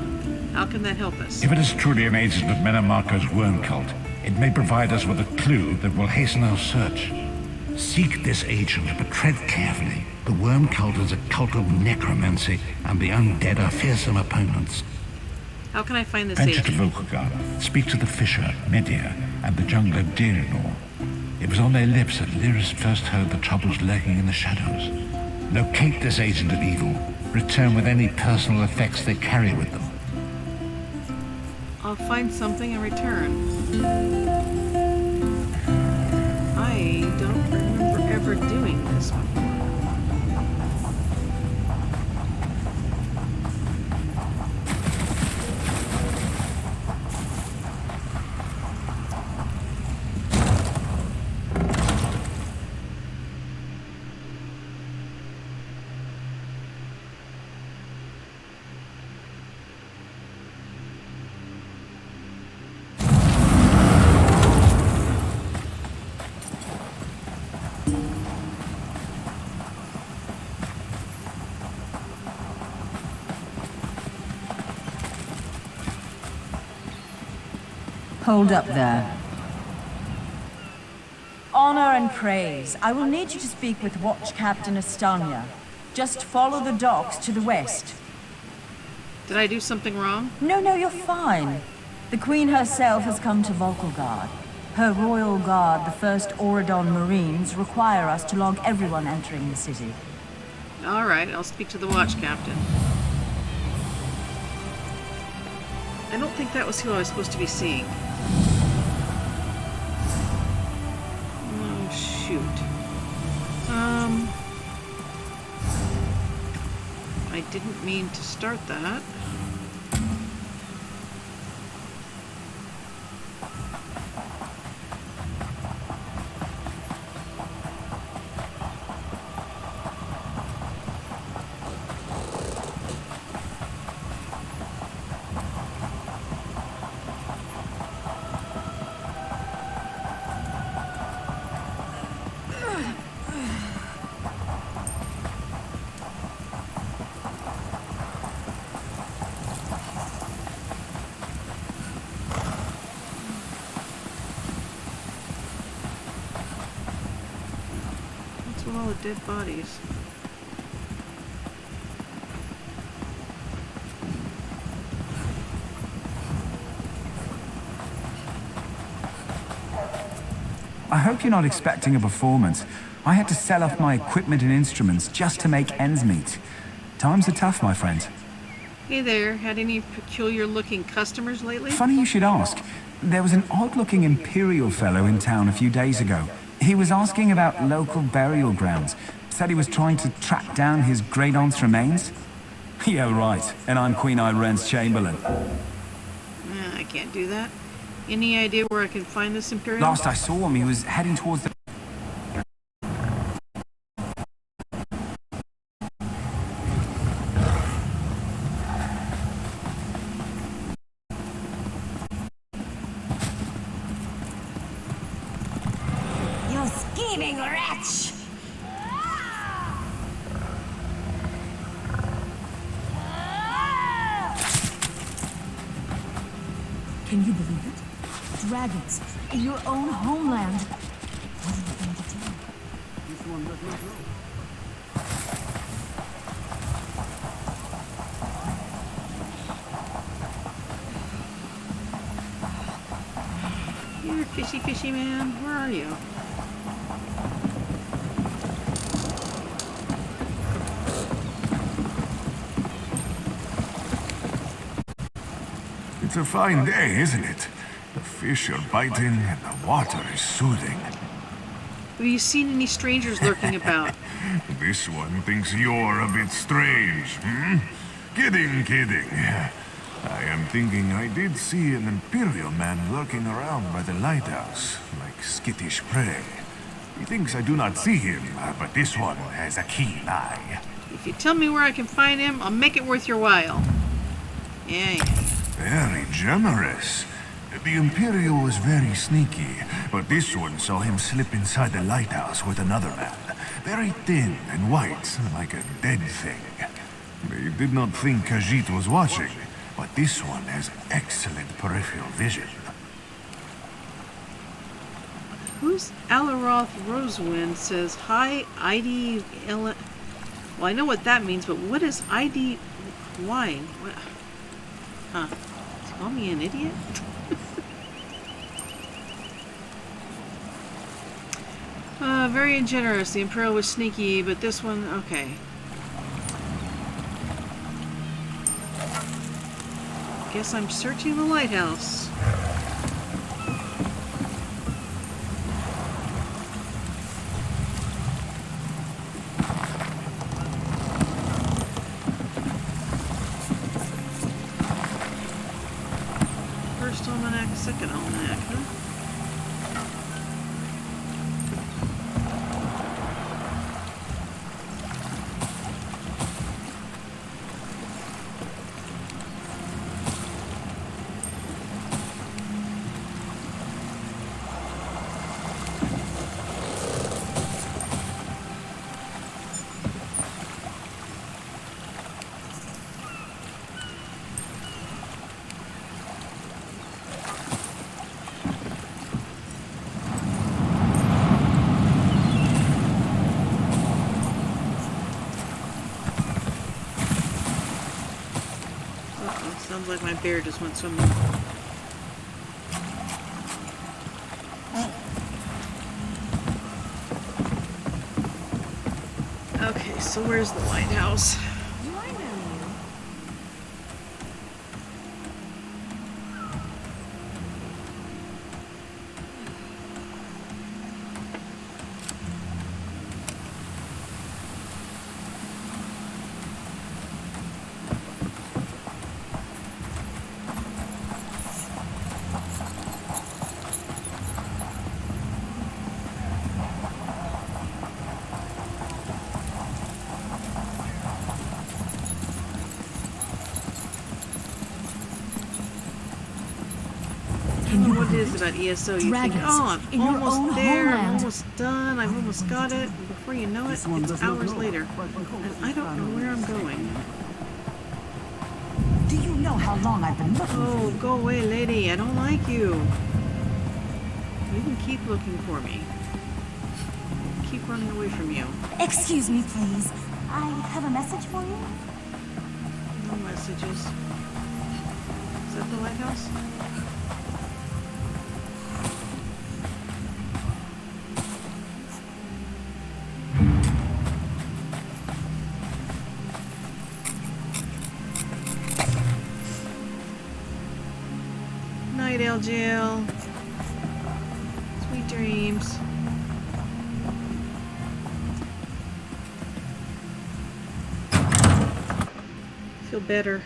How can that help us? If it is truly an agent of Menamarco's worm cult, it may provide us with a clue that will hasten our search. Seek this agent, but tread carefully. The worm cult is a cult of necromancy, and the undead are fearsome opponents. How can I find this Venture agent? to Volkilgard, speak to the fisher, Medea, and the jungler Deirinor. It was on their lips that Lyris first heard the troubles lurking in the shadows. Locate this agent of evil. Return with any personal effects they carry with them. I'll find something and return. I don't remember ever doing this before. Hold up there. Honor and praise. I will need you to speak with Watch Captain Estania. Just follow the docks to the west. Did I do something wrong? No, you're fine. The Queen herself has come to Volkilgard. Her royal guard, the 1st Auradon Marines, require us to log everyone entering the city. All right, I'll speak to the watch captain. I don't think that was who I was supposed to be seeing. Oh, shoot. I didn't mean to start that. With all the dead bodies. I hope you're not expecting a performance. I had to sell off my equipment and instruments just to make ends meet. Times are tough, my friend. Hey there, had any peculiar looking customers lately? Funny you should ask. There was an odd-looking Imperial fellow in town a few days ago. He was asking about local burial grounds. Said he was trying to track down his great-aunt's remains. Yeah, right. And I'm Queen Irene's Chamberlain. I can't do that. Any idea where I can find this Imperial? Last I saw him, he was heading towards the... You scheming wretch! Can you believe it? Dragons in your own homeland. What are you going to do? This one does not know. Here, fishy man, where are you? It's a fine day, isn't it? The fish are biting and the water is soothing. Have you seen any strangers lurking about? This one thinks you're a bit strange, hmm? Kidding. I am thinking I did see an Imperial man lurking around by the lighthouse, like skittish prey. He thinks I do not see him, but this one has a keen eye. If you tell me where I can find him, I'll make it worth your while. Yeah. Very generous. The Imperial was very sneaky, but this one saw him slip inside the lighthouse with another man. Very thin and white, like a dead thing. They did not think Khajiit was watching, but this one has excellent peripheral vision. Who's Alaroth Rosewind says, hi, ID... Well, I know what that means, but what is ID... Why? What? Huh. Call me an idiot? Very generous. The Imperial was sneaky, but this one... Okay. Guess I'm searching the lighthouse. First almanac, second almanac, huh? Sounds like my bear just went swimming. Okay, so where's the lighthouse? Do I know you? What is it about ESO? You think, oh, I'm almost there, I'm almost done, I've almost got it. And before you know it, it's hours later. And I don't know where I'm going. Do you know how long I've been looking for you? Go away, lady. I don't like you. You can keep looking for me. Keep running away from you. Excuse me, please. I have a message for you. No messages. Is that the lighthouse? Night, LGL. Sweet dreams. Feel better.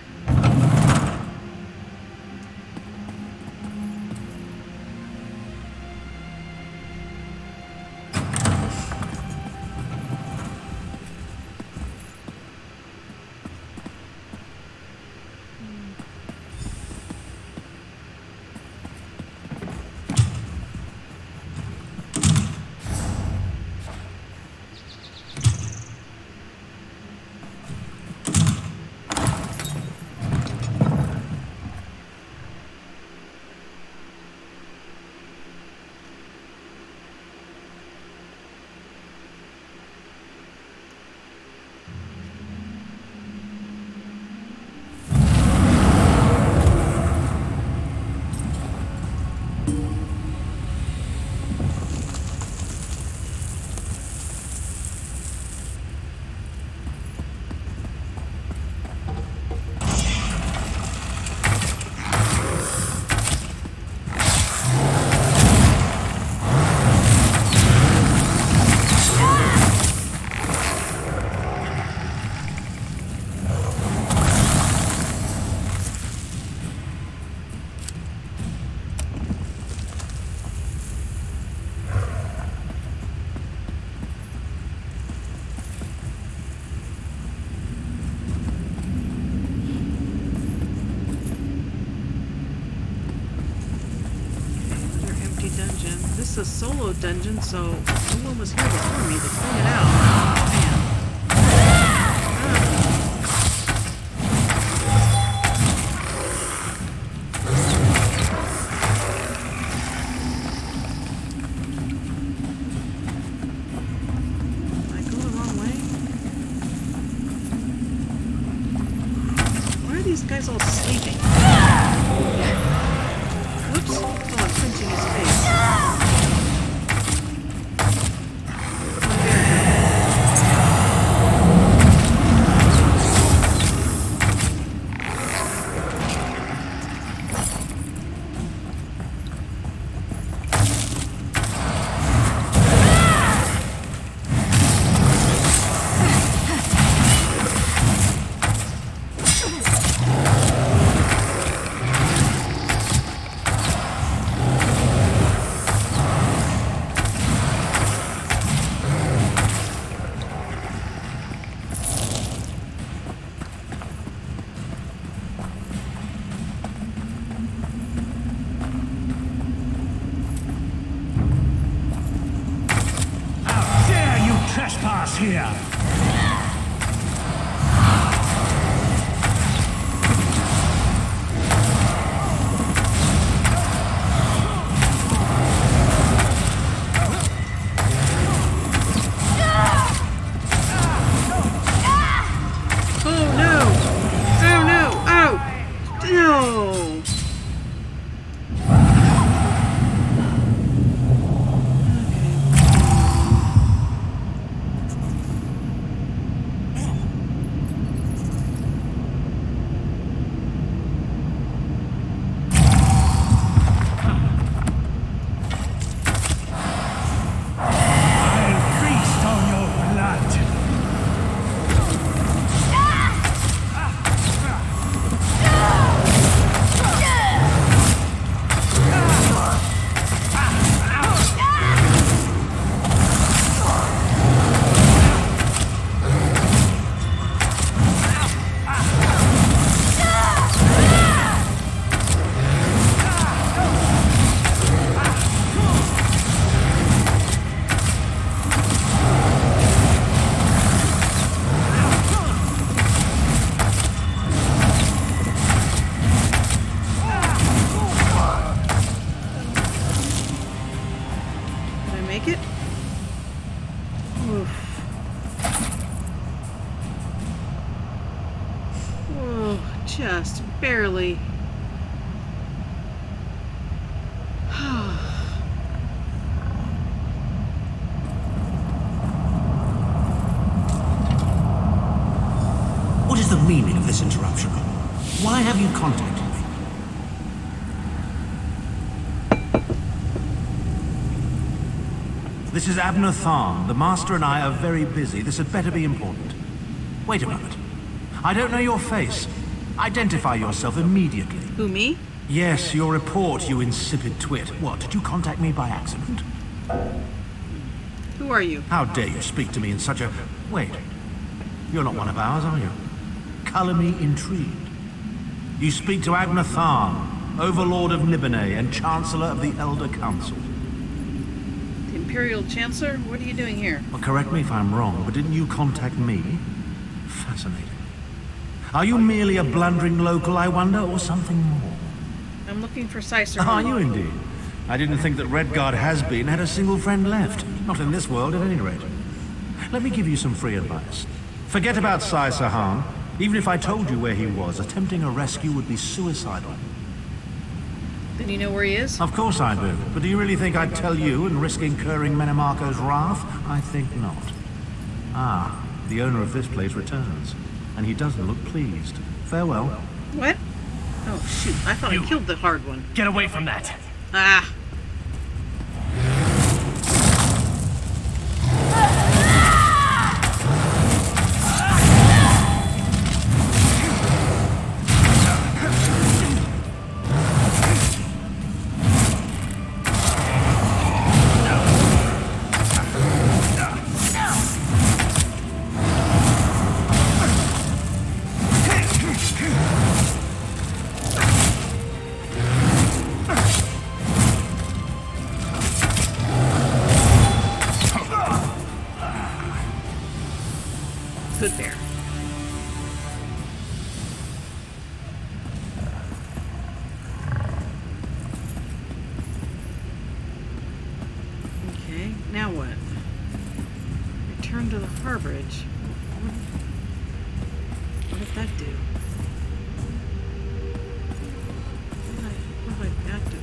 is a solo dungeon, so no one was here before me to clean it out. Man. Did I go the wrong way? Why are these guys all sleeping? Whoops. Oh, I'm pinching his face. Trespass here! Oh no! Oh no! Oh! No! Make it? Oof. Whoa, just barely. What is the meaning of this interruption? Why have you contacted me? This is Abner Tharn. The Master and I are very busy. This had better be important. Wait a moment. I don't know your face. Identify yourself immediately. Who, me? Yes, your report, you insipid twit. What, did you contact me by accident? Who are you? How dare you speak to me in such a... Wait. You're not one of ours, are you? Color me intrigued. You speak to Abner Tharn, Overlord of Nibene and Chancellor of the Elder Council. Imperial Chancellor? What are you doing here? Well, correct me if I'm wrong, but didn't you contact me? Fascinating. Are you merely a blundering local, I wonder, or something more? I'm looking for Sicer. Are you indeed? I didn't think that Redguard has-been had a single friend left. Not in this world, at any rate. Let me give you some free advice. Forget about Sai Sahan. Even if I told you where he was, attempting a rescue would be suicidal. Then you know where he is? Of course I do. But do you really think I'd tell you and risk incurring Menemarco's wrath? I think not. Ah, the owner of this place returns. And he doesn't look pleased. Farewell. What? Oh, shoot. I thought I killed the hard one. Get away from that! Ah. to the harborage. What did that do? What did I activate?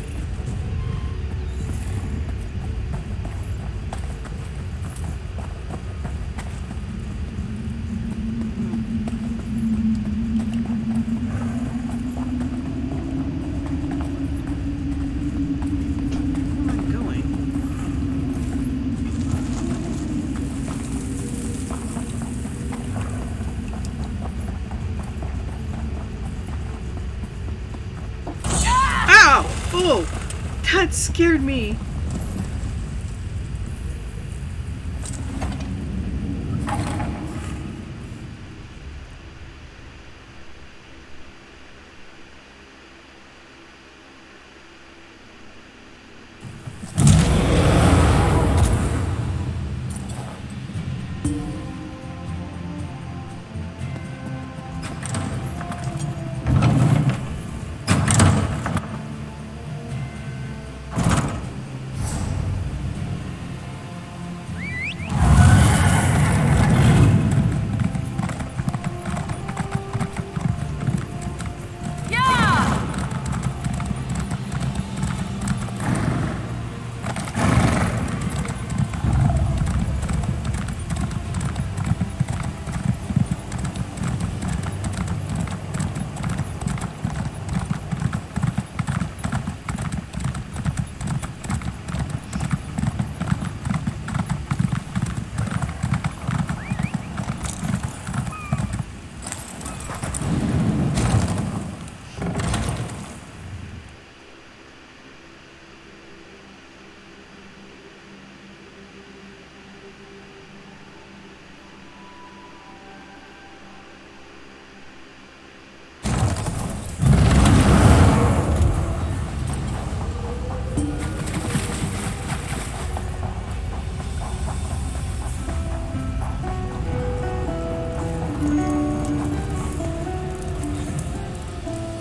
Oh, that scared me.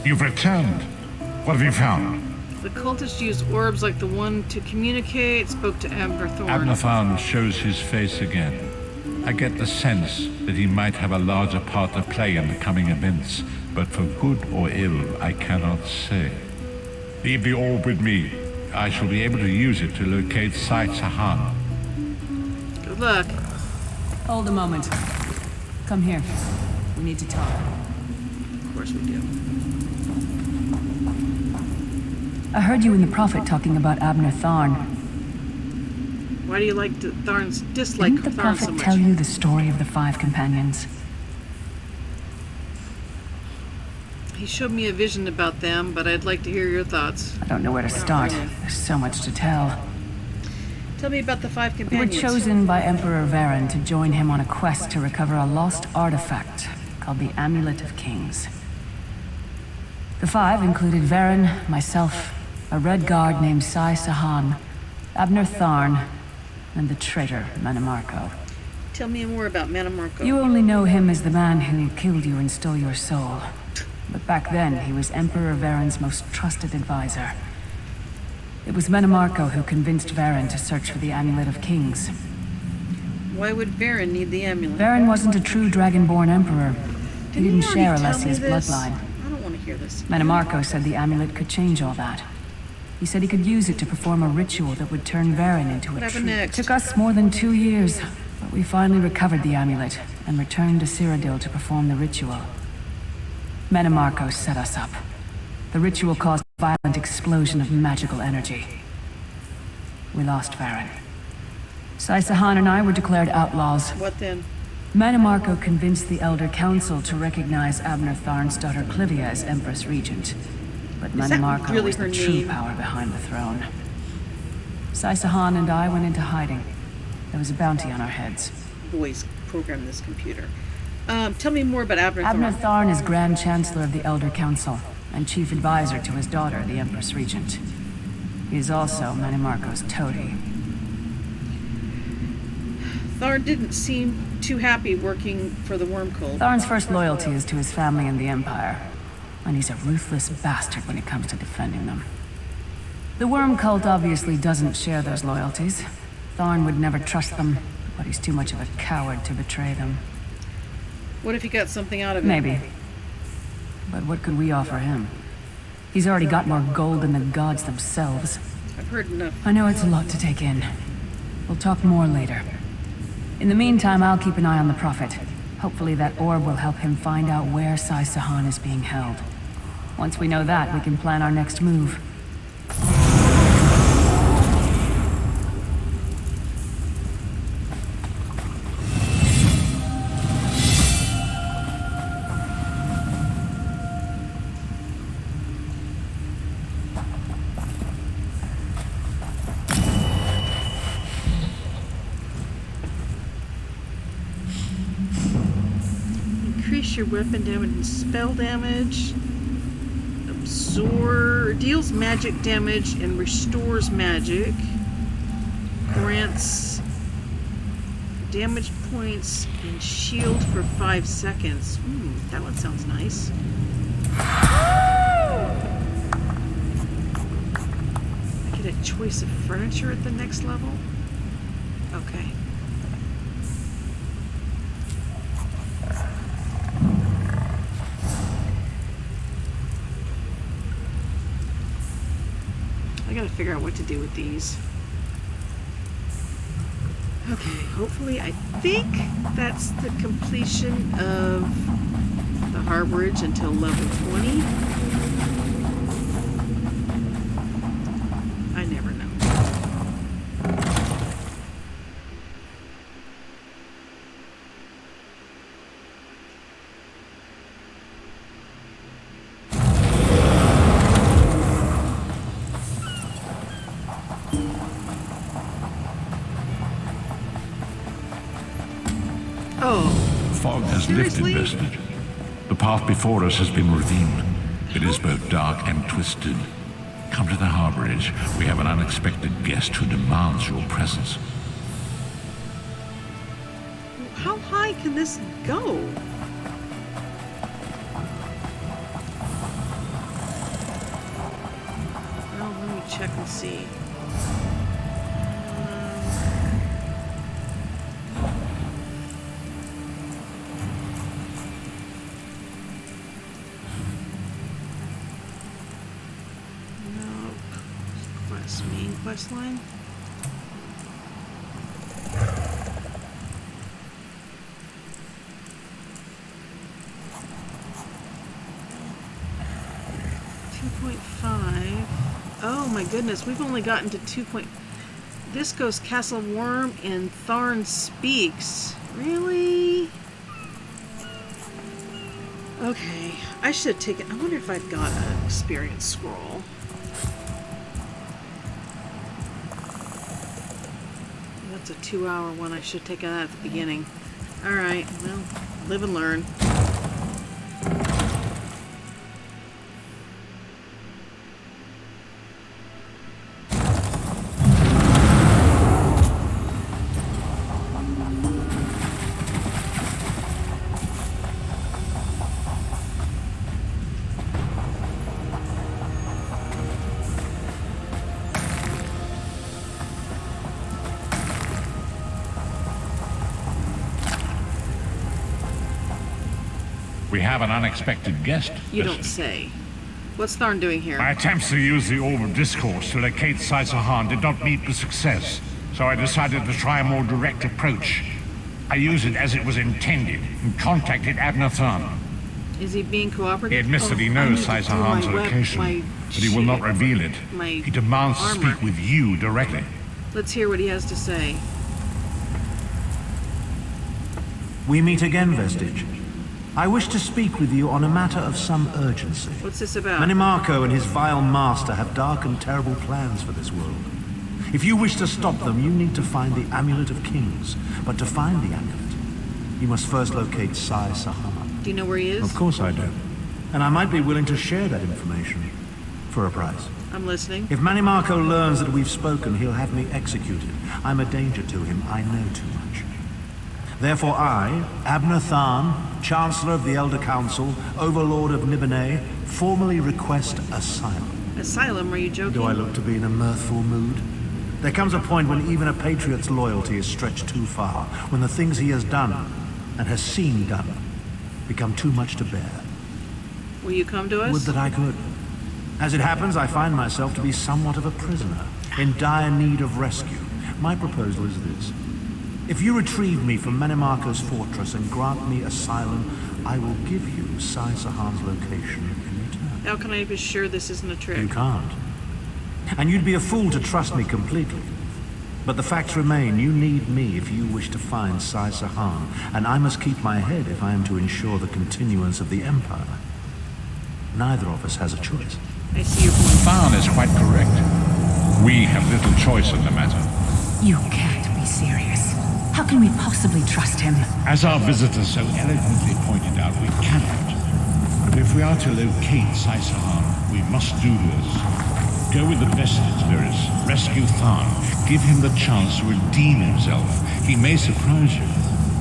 You've returned. What have you found? The cultists used orbs like the one to communicate, spoke to Abner Thorn. Abner Thorn shows his face again. I get the sense that he might have a larger part to play in the coming events, but for good or ill, I cannot say. Leave the orb with me. I shall be able to use it to locate Sai Sahan. Good luck. Hold a moment. Come here. We need to talk. Of course we do. I heard you and the Prophet talking about Abner Thorn. Why do you like Thorn's dislike Didn't the Thorn so Prophet much? tell you the story of the 5 companions? He showed me a vision about them, but I'd like to hear your thoughts. I don't know where to start. There's so much to tell. Tell me about the 5 We were companions. chosen by Emperor Varen to join him on a quest to recover a lost artifact called the Amulet of Kings. The 5 included Varen, myself, a red guard named Sai Sahan, Abner Thorn, and the traitor Manamarco. Tell me more about Manamarco. You only know him as the man who killed you and stole your soul. But back then, he was Emperor Varen's most trusted advisor. It was Manamarco who convinced Varen to search for the Amulet of Kings. Why would Varen need the amulet? Varen wasn't a true Dragonborn emperor. He didn't already share tell me Alessia's this? bloodline. I don't want to hear this. Manamarco said the amulet could change all that. He said he could use it to perform a ritual that would turn Varen into a What happened true. next? It took us more than 2 years, but we finally recovered the amulet and returned to Cyrodiil to perform the ritual. Manamarco set us up. The ritual caused a violent explosion of magical energy. We lost Varen. Sai Sahan and I were declared outlaws. What then? Manamarco convinced the Elder Council to recognize Abner Tharn's daughter Clivia as Empress Regent. But Is that Manamarco really was the her true name? power behind the throne. Sai Sahan and I went into hiding. There was a bounty on our heads. Boys programmed this computer. Tell me more about Abner Abner Thorn. Tharn is Grand Chancellor of the Elder Council and Chief Advisor to his daughter, the Empress Regent. He is also Manamarco's toady. Thorn didn't seem too happy working for the Worm Cult. Tharn's first loyalty is to his family and the Empire, and he's a ruthless bastard when it comes to defending them. The Worm Cult obviously doesn't share those loyalties. Tharn would never trust them, but he's too much of a coward to betray them. What if he got something out of it? Maybe. But what could we offer him? He's already got more gold than the gods themselves. I've heard enough. I know it's a lot to take in. We'll talk more later. In the meantime, I'll keep an eye on the Prophet. Hopefully that orb will help him find out where Sai Sahan is being held. Once we know that, we can plan our next move. Increase your weapon damage and spell damage. Deals magic damage and restores magic. Grants damage points and shield for 5 seconds. That one sounds nice. I get a choice of furniture at the next level? Okay. I gotta figure out what to do with these. Okay, hopefully, I think that's the completion of the harborage until level 20. I never know. Fog has Seriously? lifted, Vestige. The path before us has been revealed. It is both dark and twisted. Come to the harborage. We have an unexpected guest who demands your presence. How high can this go? Well, let me check and see. Main quest line. Oh my goodness, we've only gotten to 2. This goes Castle Worm and Tharn Speaks. Really? Okay, I should have taken. I wonder if I've got an experience scroll. That's a 2-hour one. I should take that at the beginning. Alright, well, live and learn. We have an unexpected guest. You don't say. What's Tharn doing here? My attempts to use the Orb of Discourse to locate Sai Sahan did not meet with success, so I decided to try a more direct approach. I used it as it was intended and contacted Abnathan. Is he being cooperative? He admits that he knows Sai Sahan's location, but he will not reveal it. He demands to speak with you directly. Let's hear what he has to say. We meet again, Vestige. I wish to speak with you on a matter of some urgency. What's this about? Manimarco and his vile master have dark and terrible plans for this world. If you wish to stop them, you need to find the Amulet of Kings. But to find the amulet, you must first locate Sai Sahan. Do you know where he is? Of course I do. And I might be willing to share that information for a price. I'm listening. If Manimarco learns that we've spoken, he'll have me executed. I'm a danger to him. I know too much. Therefore I, Abnathan, Chancellor of the Elder Council, Overlord of Nibene, formally request asylum. Asylum? Are you joking? Do I look to be in a mirthful mood? There comes a point when even a patriot's loyalty is stretched too far, when the things he has done and has seen done become too much to bear. Will you come to us? Would that I could. As it happens, I find myself to be somewhat of a prisoner, in dire need of rescue. My proposal is this. If you retrieve me from Manimarco's fortress and grant me asylum, I will give you Sai Sahan's location in return. How can I be sure this isn't a trick? You can't. And you'd be a fool to trust me completely. But the facts remain, you need me if you wish to find Sai Sahan, and I must keep my head if I am to ensure the continuance of the Empire. Neither of us has a choice. I see your point. Tharn is quite correct. We have little choice in the matter. You can't be serious. How can we possibly trust him? As our visitor so eloquently pointed out, we cannot. But if we are to locate Sai Sahan, we must do this. Go with the vestige, Lyris. Rescue Tharn. Give him the chance to redeem himself. He may surprise you.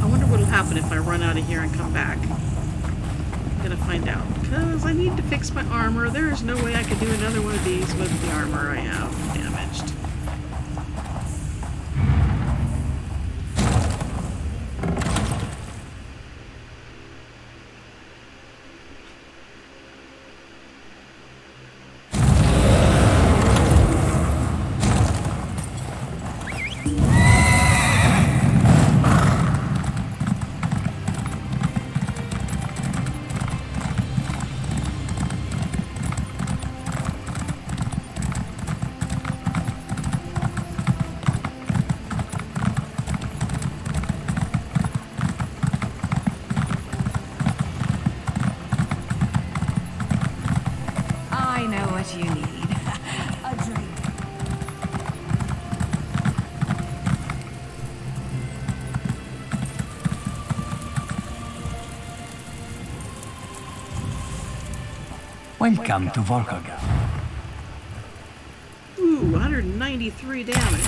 I wonder what'll happen if I run out of here and come back. I'm gonna find out. Because I need to fix my armor. There is no way I could do another one of these with the armor I have damaged. You need A drink. Welcome to Volkoga. Ooh, 193 damage.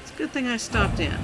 It's a good thing I stopped in.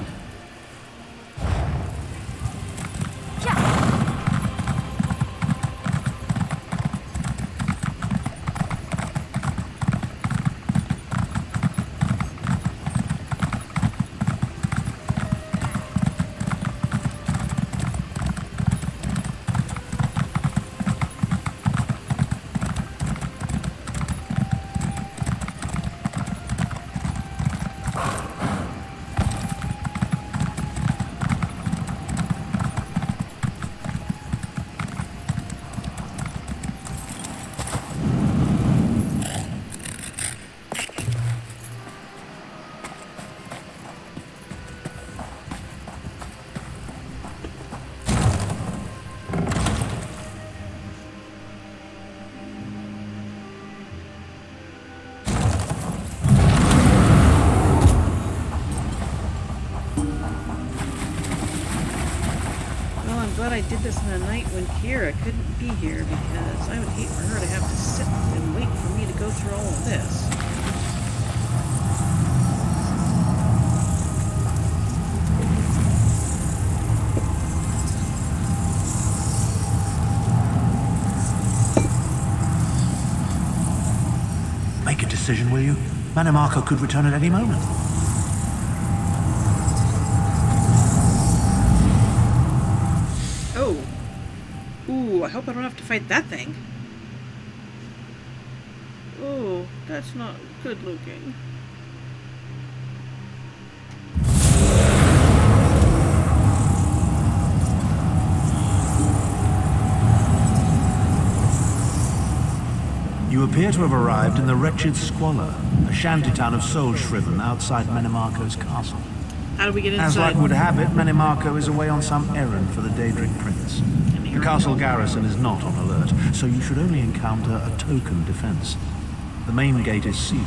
Glad I did this on a night when Kira couldn't be here, because I would hate for her to have to sit and wait for me to go through all of this. Make a decision, will you? Manimarco could return at any moment. Ooh, I hope I don't have to fight that thing. Oh, that's not good looking. You appear to have arrived in the wretched Squalor, a shantytown of soul-shriven outside Manimarco's castle. How do we get inside? As luck would have it, Manimarco is away on some errand for the Daedric Prince. The castle garrison is not on alert, so you should only encounter a token defense. The main gate is sealed,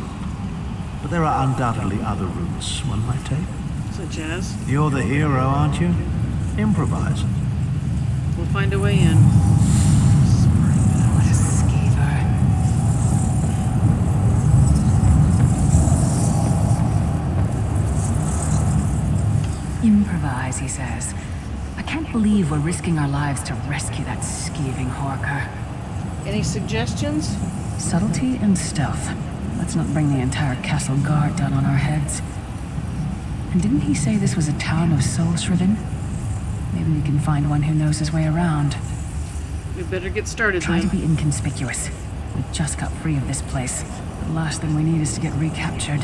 but there are undoubtedly other routes one might take. Such as? You're the hero, aren't you? Improvise. We'll find a way in. What a skeever. Improvise, he says. I can't believe we're risking our lives to rescue that skeeving horker. Any suggestions? Subtlety and stealth. Let's not bring the entire castle guard down on our heads. And didn't he say this was a town of soul-shriven? Maybe we can find one who knows his way around. We better get started Try then. to be inconspicuous. We just got free of this place. The last thing we need is to get recaptured.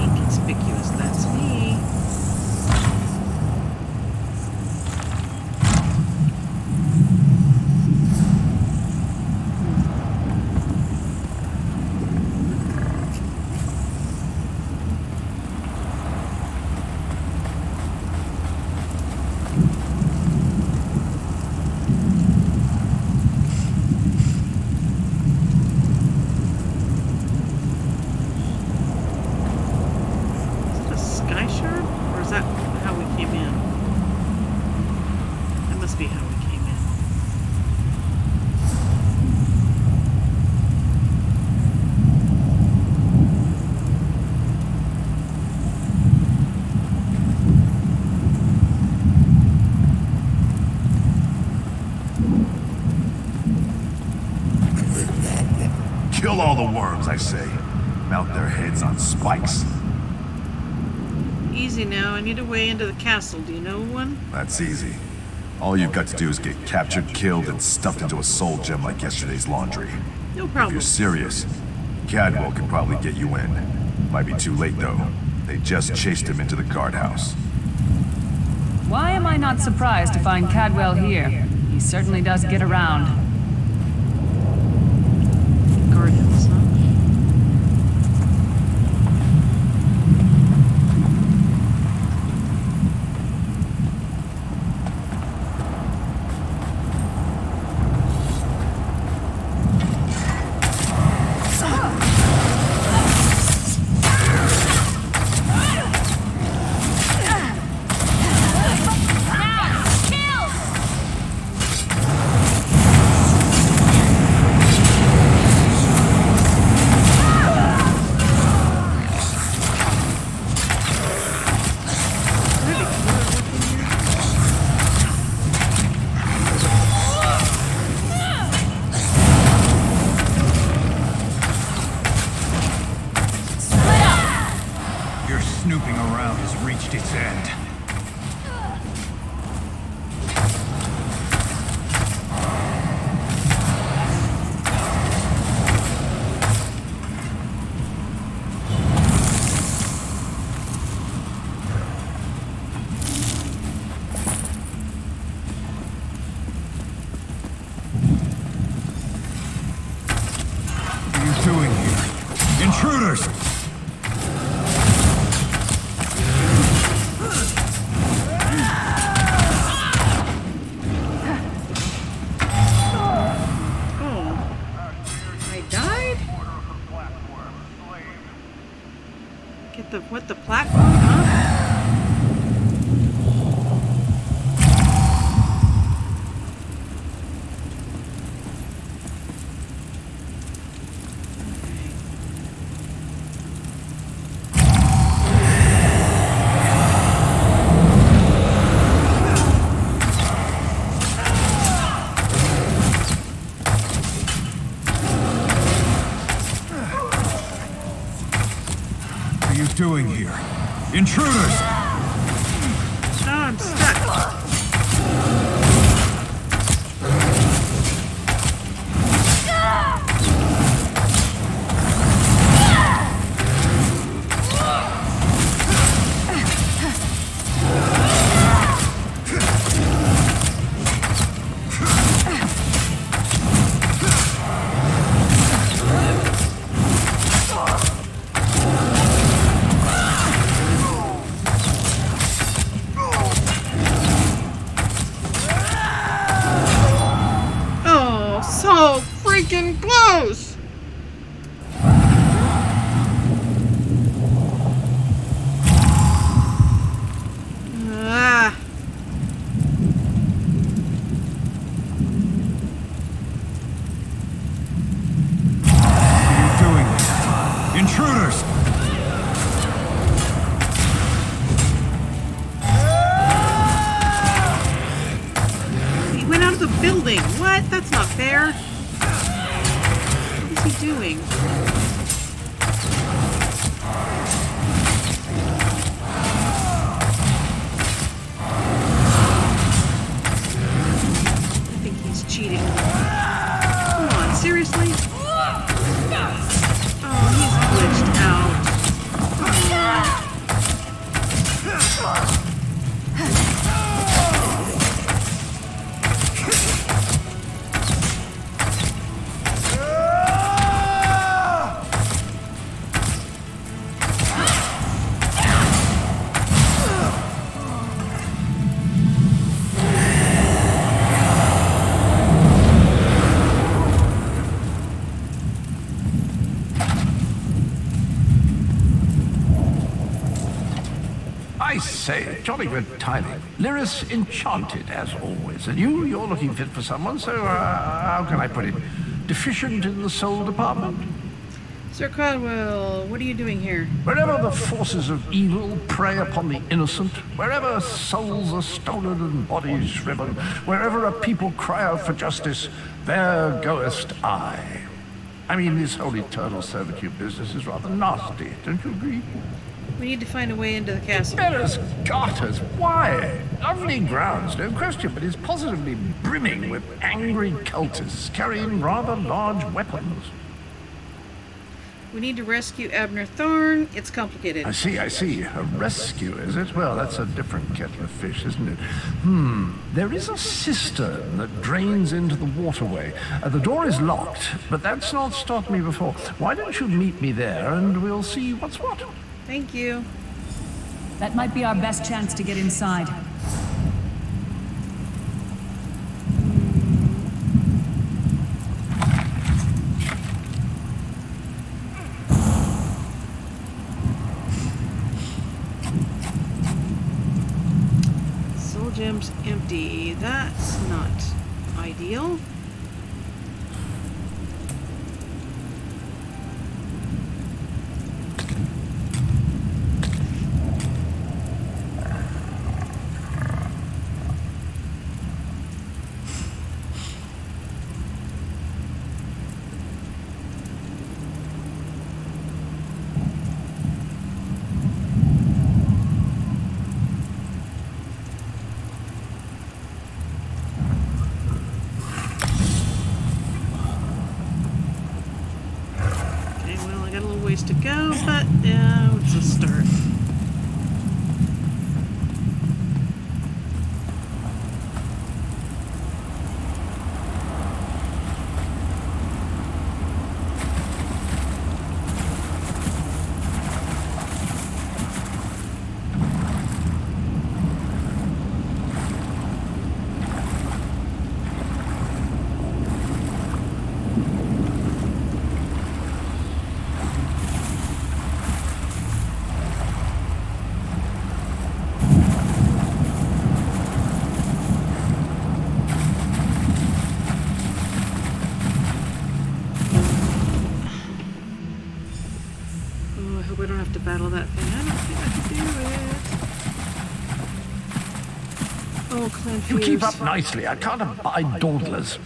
Inconspicuous, that's me. Kill all the worms, I say. Mount their heads on spikes. Easy now. I need a way into the castle. Do you know one? That's easy. All you've got to do is get captured, killed, and stuffed into a soul gem like yesterday's laundry. No If problem. you're serious, Cadwell can probably get you in. Might be too late, though. They just chased him into the guardhouse. Why am I not surprised to find Cadwell here? He certainly does get around. Guardhouse, huh? Your snooping around has reached its end. What are you doing here? Intruders! What, the platform, huh? What are you doing here? Intruders! Oh, I'm stuck. So freaking close! Ah. What are you doing? Intruders! He went out of the building. What? That's not fair. is he doing? I think he's cheating. Come on, seriously? Oh, he's glitched out. Come on. I say, jolly good timing. Lyris enchanted, as always. And you're looking fit for someone, so how can I put it? Deficient in the soul department? Sir Caldwell, what are you doing here? Wherever the forces of evil prey upon the innocent, wherever souls are stolen and bodies shriven, wherever a people cry out for justice, there goest I. I mean, this whole eternal servitude business is rather nasty, don't you agree? We need to find a way into the castle. Bella's garters, why? Lovely grounds, no question, but it's positively brimming with angry cultists carrying rather large weapons. We need to rescue Abner Thorne. It's complicated. I see. A rescue, is it? Well, that's a different kettle of fish, isn't it? There is a cistern that drains into the waterway. The door is locked, but that's not stopped me before. Why don't you meet me there and we'll see what's what? Thank you. That might be our best chance to get inside. Soul gem's empty. That's not ideal. To go, but it's a start. We don't have to battle that thing. I don't think I can do it. Oh, Clan You keep up nicely. I can't abide dawdlers.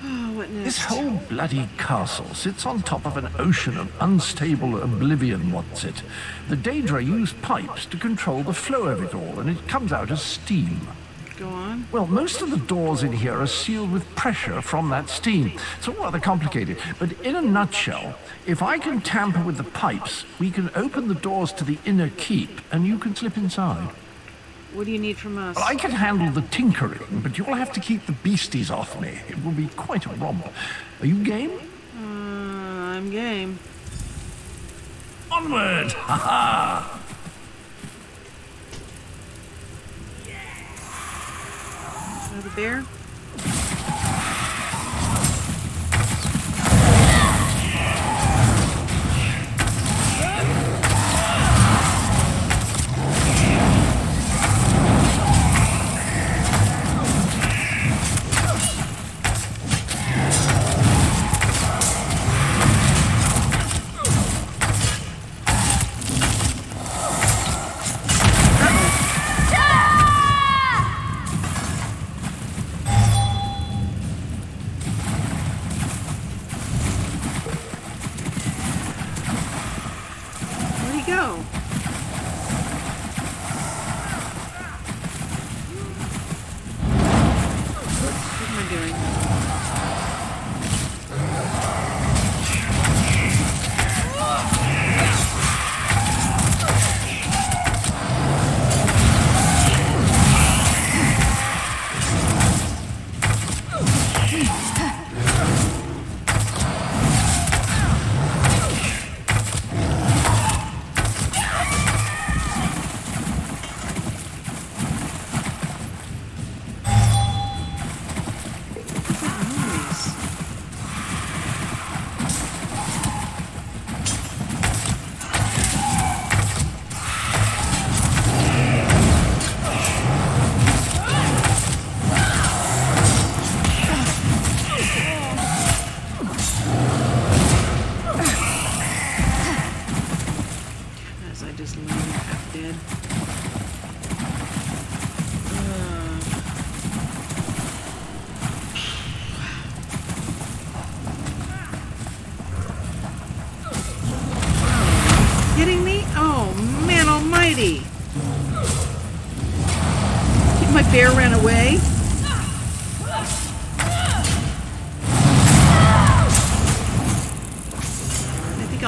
Oh, what next? This whole bloody castle sits on top of an ocean of unstable oblivion, what's it? The Daedra use pipes to control the flow of it all, and it comes out as steam. Go on. Well, most of the doors in here are sealed with pressure from that steam. It's all rather complicated, but in a nutshell, if I can tamper with the pipes, we can open the doors to the inner keep, and you can slip inside. What do you need from us? Well, I can handle the tinkering, but you'll have to keep the beasties off me. It will be quite a romp. Are you game? I'm game. Onward! Ha ha! The bear?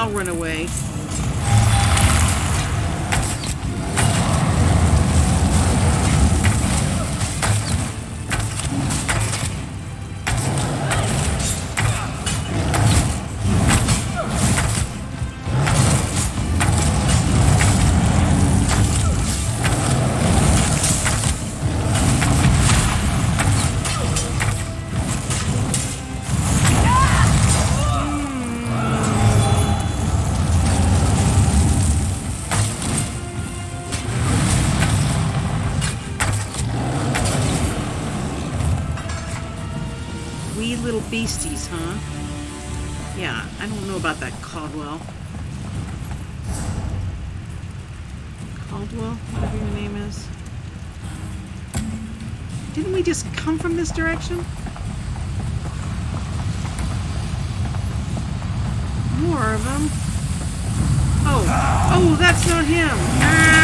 I'll run away. Little beasties, huh? Yeah, I don't know about that Caldwell. Caldwell, whatever your name is. Didn't we just come from this direction? More of them. Oh, that's not him. Ah!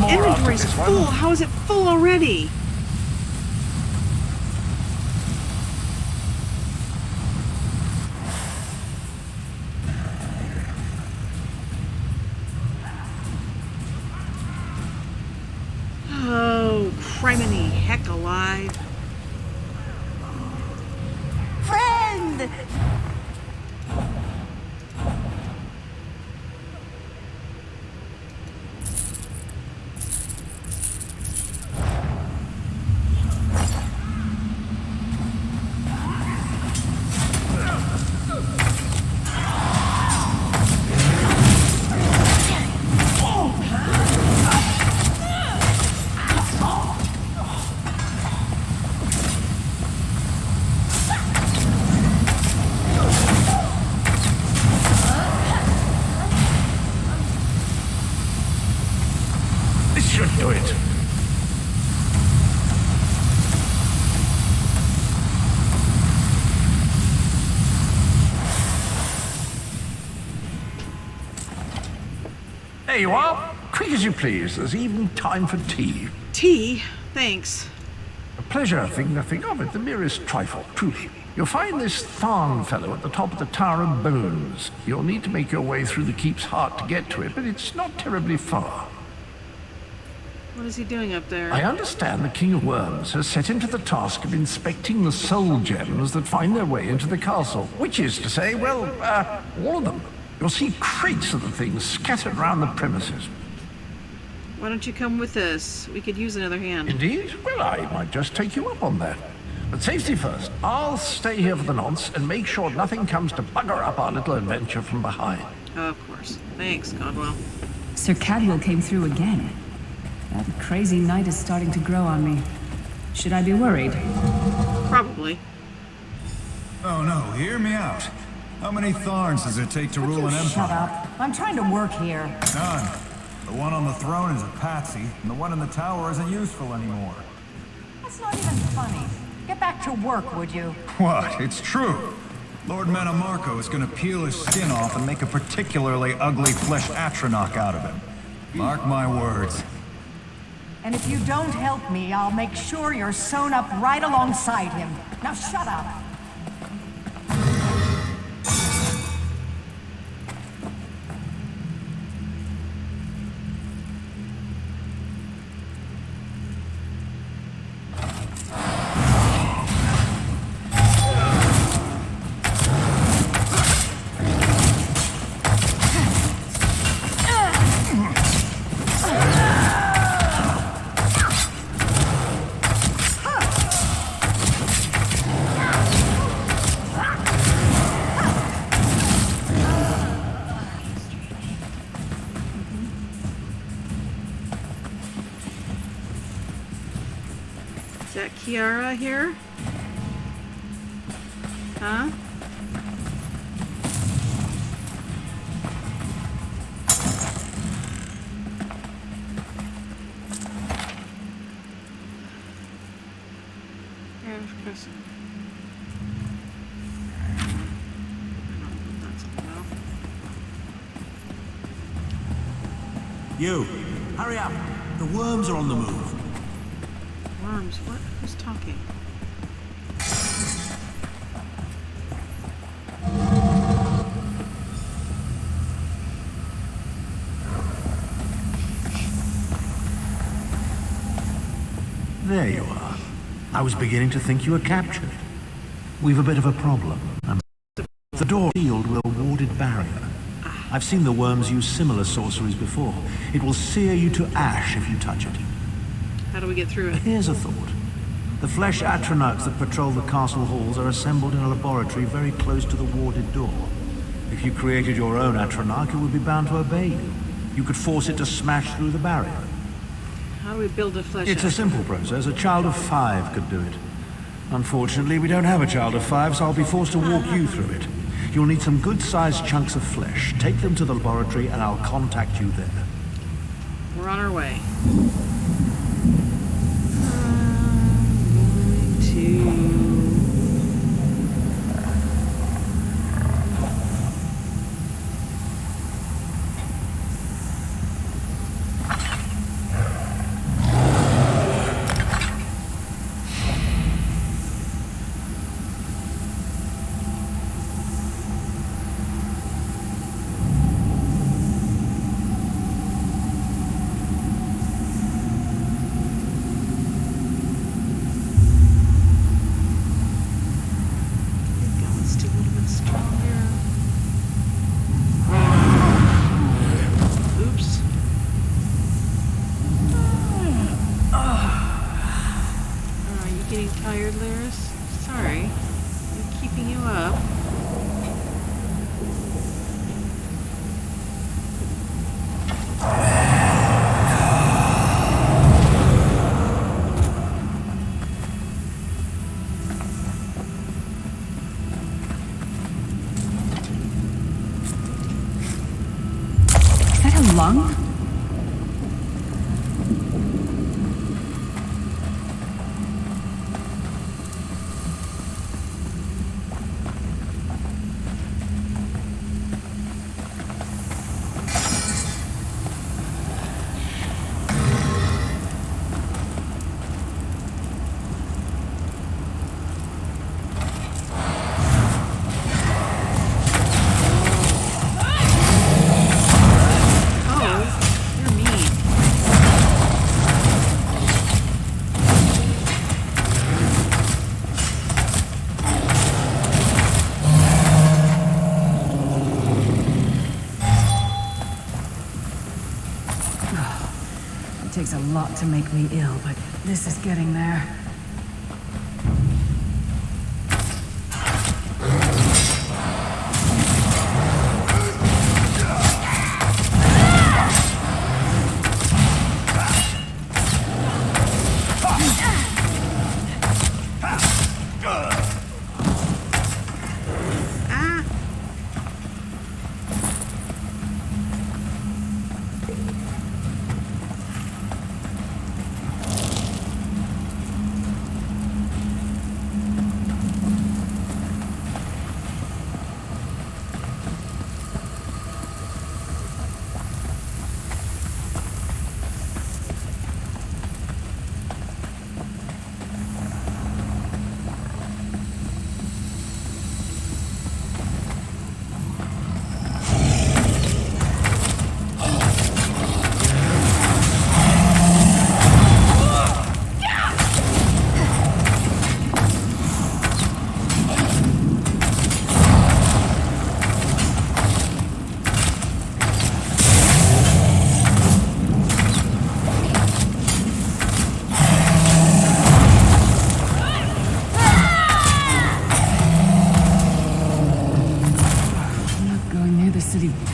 Inventory's full. How is it full already? Oh, criminy heck alive. Friend! There you are. Quick as you please. There's even time for tea. Tea? Thanks. A pleasure, think nothing of it. The merest trifle, truly. You'll find this Tharn fellow at the top of the Tower of Bones. You'll need to make your way through the keep's heart to get to it, but it's not terribly far. What is he doing up there? I understand the King of Worms has set him to the task of inspecting the soul gems that find their way into the castle. Which is to say, well, all of them. You'll see crates of the things scattered around the premises. Why don't you come with us? We could use another hand. Indeed? Well, I might just take you up on that. But safety first. I'll stay here for the nonce and make sure nothing comes to bugger up our little adventure from behind. Oh, of course. Thanks, Caldwell. Sir Cadwell came through again. That crazy night is starting to grow on me. Should I be worried? Probably. Oh no, hear me out. How many Tharns does it take to rule an empire? Shut up. I'm trying to work here. None. The one on the throne is a patsy, and the one in the tower isn't useful anymore. That's not even funny. Get back to work, would you? What? It's true. Lord Manamarco is gonna peel his skin off and make a particularly ugly flesh Atronach out of him. Mark my words. And if you don't help me, I'll make sure you're sewn up right alongside him. Now shut up. Is that Kiara here? Huh? You, hurry up. The worms are on the move. Worms? What? Who's talking? There you are. I was beginning to think you were captured. We've a bit of a problem. The door sealed with a warded barrier. I've seen the worms use similar sorceries before. It will sear you to ash if you touch it. How do we get through it? Here's a thought. The flesh atronachs that patrol the castle halls are assembled in a laboratory very close to the warded door. If you created your own atronach, it would be bound to obey you. You could force it to smash through the barrier. How do we build a flesh? It's a simple process. A child of 5 could do it. Unfortunately, we don't have a child of 5, so I'll be forced to walk you through it. You'll need some good-sized chunks of flesh. Take them to the laboratory and I'll contact you there. We're on our way. Lung? It takes a lot to make me ill, but this is getting there.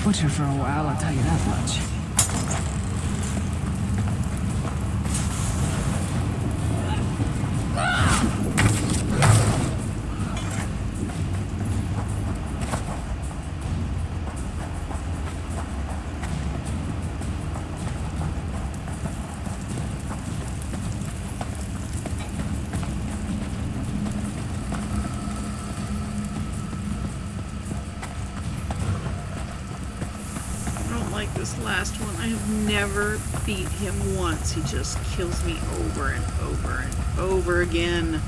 Butcher for a while, I'll tell you that much. this last one. I have never beat him once. He just kills me over and over and over again.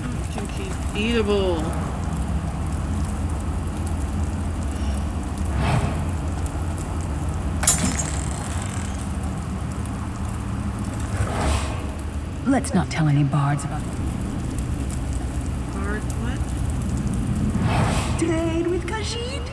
I don't think he's beatable. Let's not tell any bards about Bard, what? trade with Khajiit.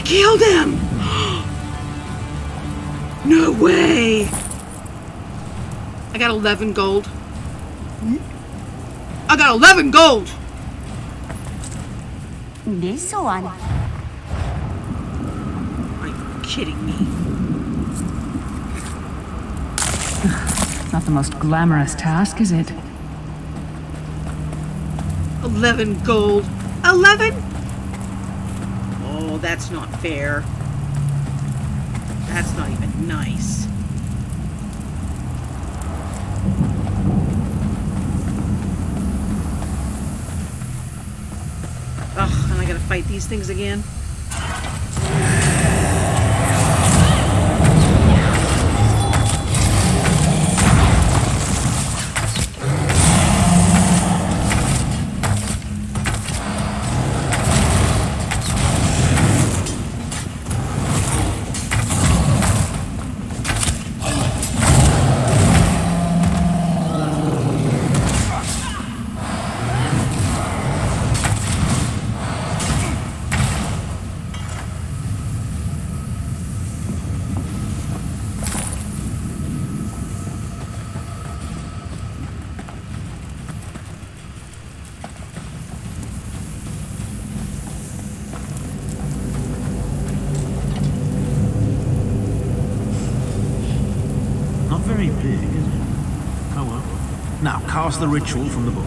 Killed him! No way! I got 11 gold. I got 11 gold! This one. Are you kidding me? Not the most glamorous task, is it? 11 gold. 11? Oh, that's not fair. That's not even nice. Ugh, and I gotta fight these things again. Very big, is it? Oh well. Now, cast the ritual from the book.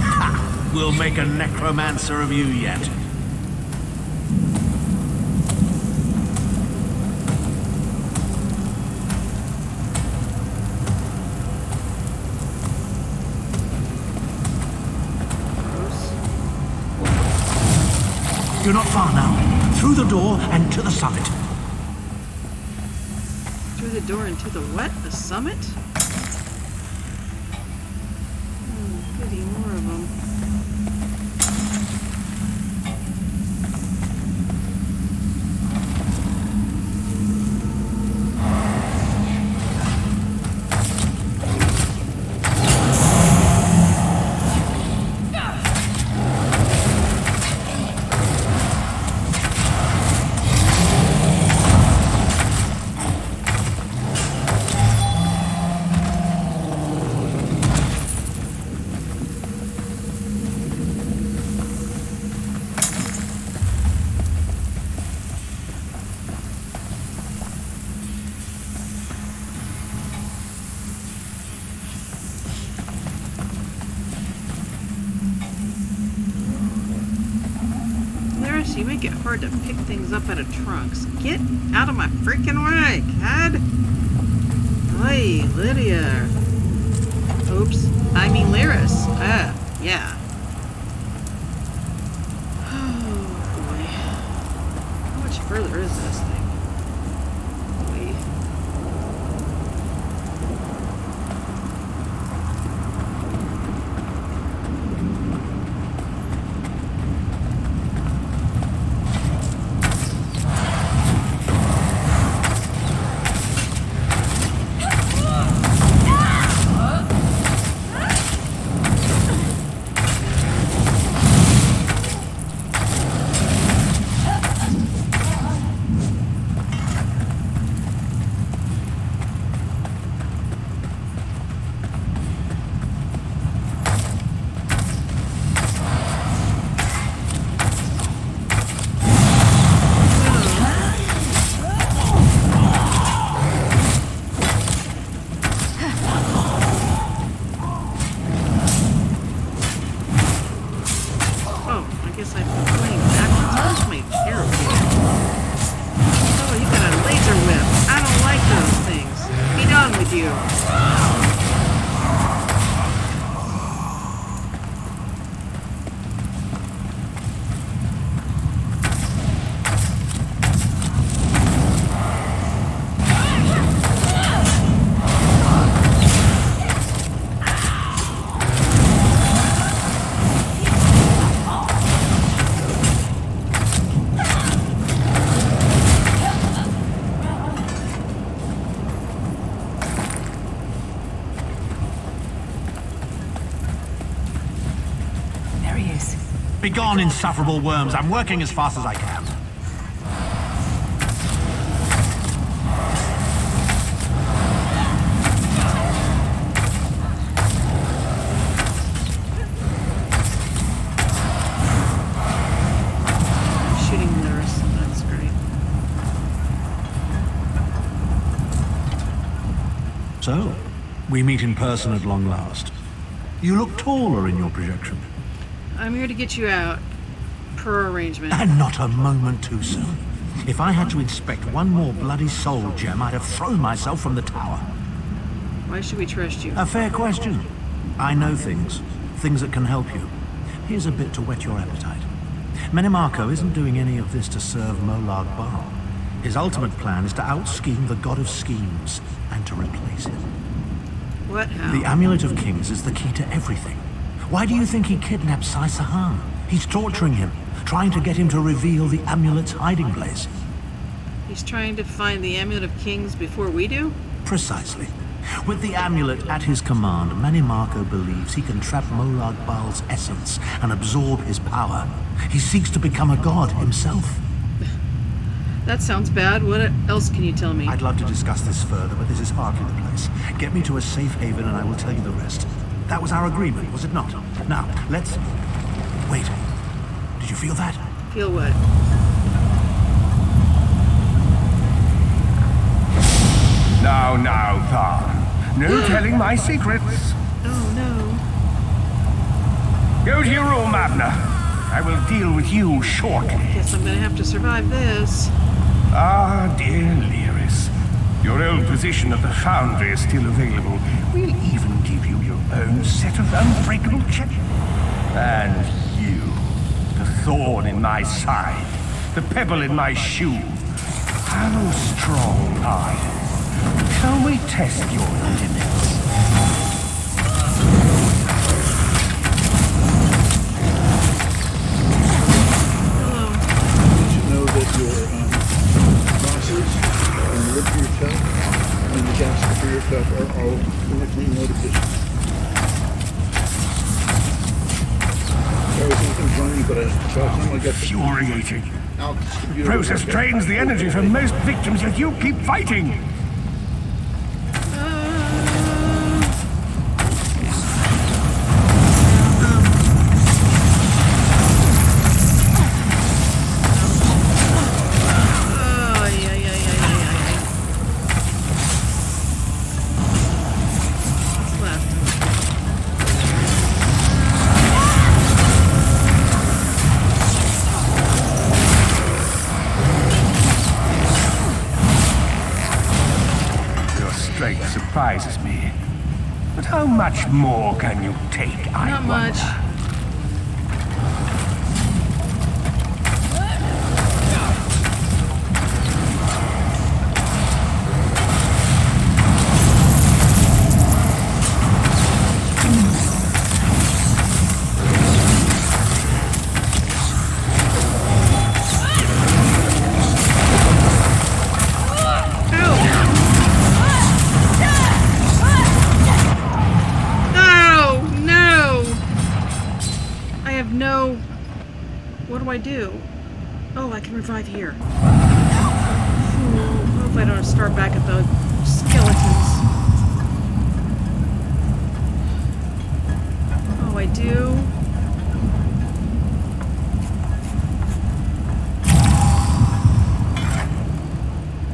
Ha! We'll make a necromancer of you yet. You're not far now. Through the door and to the summit. Through the door and to the what? The summit? Oh, goody, more of them. make it hard to pick things up out of trunks. Get out of my freaking way, Cad! Hey, Lydia. Oops. I mean Lyris. Yeah. Oh, boy. How much further is this thing? Boy. Begone, insufferable worms. I'm working as fast as I can. Shooting Lyris. That's great. So, we meet in person at long last. You look taller in your projection. I'm here to get you out, per arrangement. And not a moment too soon. If I had to inspect one more bloody soul gem, I'd have thrown myself from the tower. Why should we trust you? A fair question. I know things that can help you. Here's a bit to whet your appetite. Menimarco isn't doing any of this to serve Molag Bal. His ultimate plan is to out-scheme the god of schemes and to replace it. What? How? The Amulet of Kings is the key to everything. Why do you think he kidnapped Sai Sahan? He's torturing him, trying to get him to reveal the amulet's hiding place. He's trying to find the Amulet of Kings before we do? Precisely. With the amulet at his command, Menimarco believes he can trap Molag Bal's essence and absorb his power. He seeks to become a god himself. That sounds bad. What else can you tell me? I'd love to discuss this further, but this is hardly the place. Get me to a safe haven and I will tell you the rest. That was our agreement, was it not? Now, let's... Wait. Did you feel that? Feel what? Now, Tharn. No telling my secrets. Oh, no. Go to your room, Abner. I will deal with you shortly. Guess I'm gonna have to survive this. Ah, dear Lyris. Your old position at the Foundry is still available. We'll even give you your own set of unbreakable check. And you, the thorn in my side, the pebble in my shoe. How strong are you? Shall we test your limits? You should know that your bosses and the lip for your tongue and the gas for your cup are all clinically notifications. Sorry, something's running, but I thought someone got infuriating. Process drains the energy from most victims, yet you keep fighting. strength surprises me. But how much more can you take, Not much. What do I do? Oh, I can revive here. I hope I don't start back at the skeletons. Oh, I do.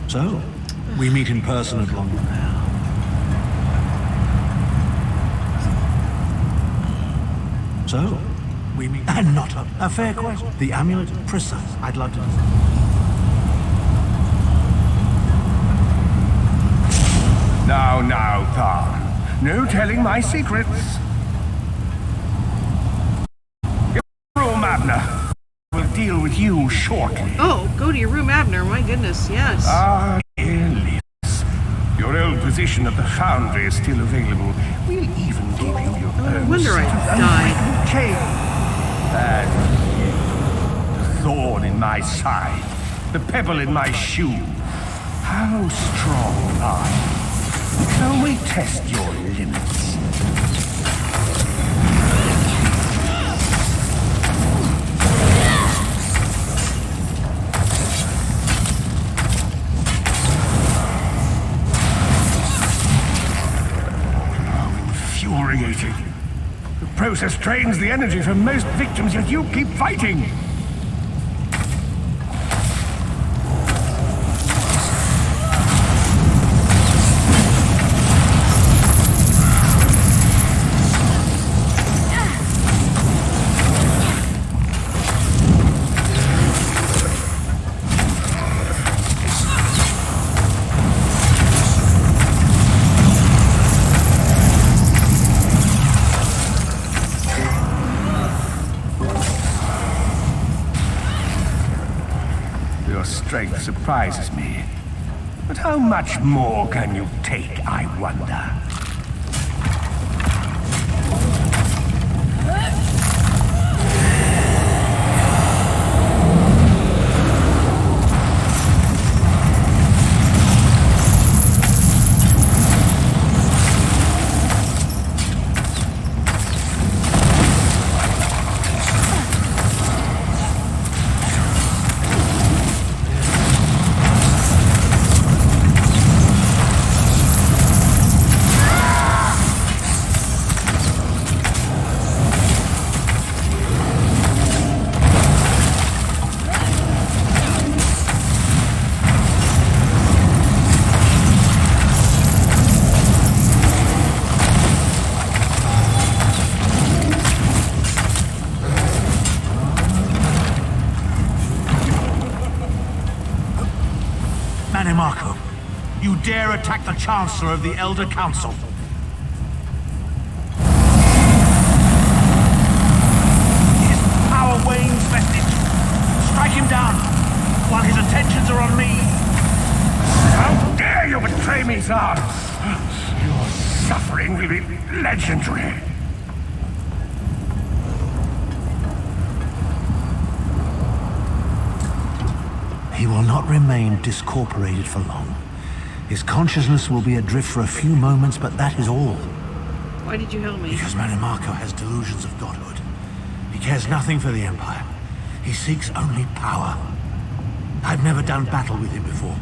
So, we meet in person at long. So, we meet. And not a fair question. The amulet, precise. I'd love to. Now, Thar. No telling my secrets. Your room, Abner. We'll deal with you shortly. Oh, go to your room, Abner. My goodness, yes. Ah, dear Liz. Your old position at the foundry is still available. We'll even give you your own. No wonder I died. Cave. And the thorn in my side, the pebble in my shoe. How strong are you? Shall we test your limits? How infuriating. The process drains the energy from most victims, yet you keep fighting! Strength surprises me. But how much more can you take, I wonder? Marco, you dare attack the Chancellor of the Elder Council. His power wanes, message. Strike him down, while his attentions are on me. How dare you betray me, Tsar! Your suffering will be legendary. He will not remain discorporated for long. His consciousness will be adrift for a few moments, but that is all. Why did you help me? Because Marco has delusions of godhood. He cares nothing for the Empire. He seeks only power. I've never done battle with him before.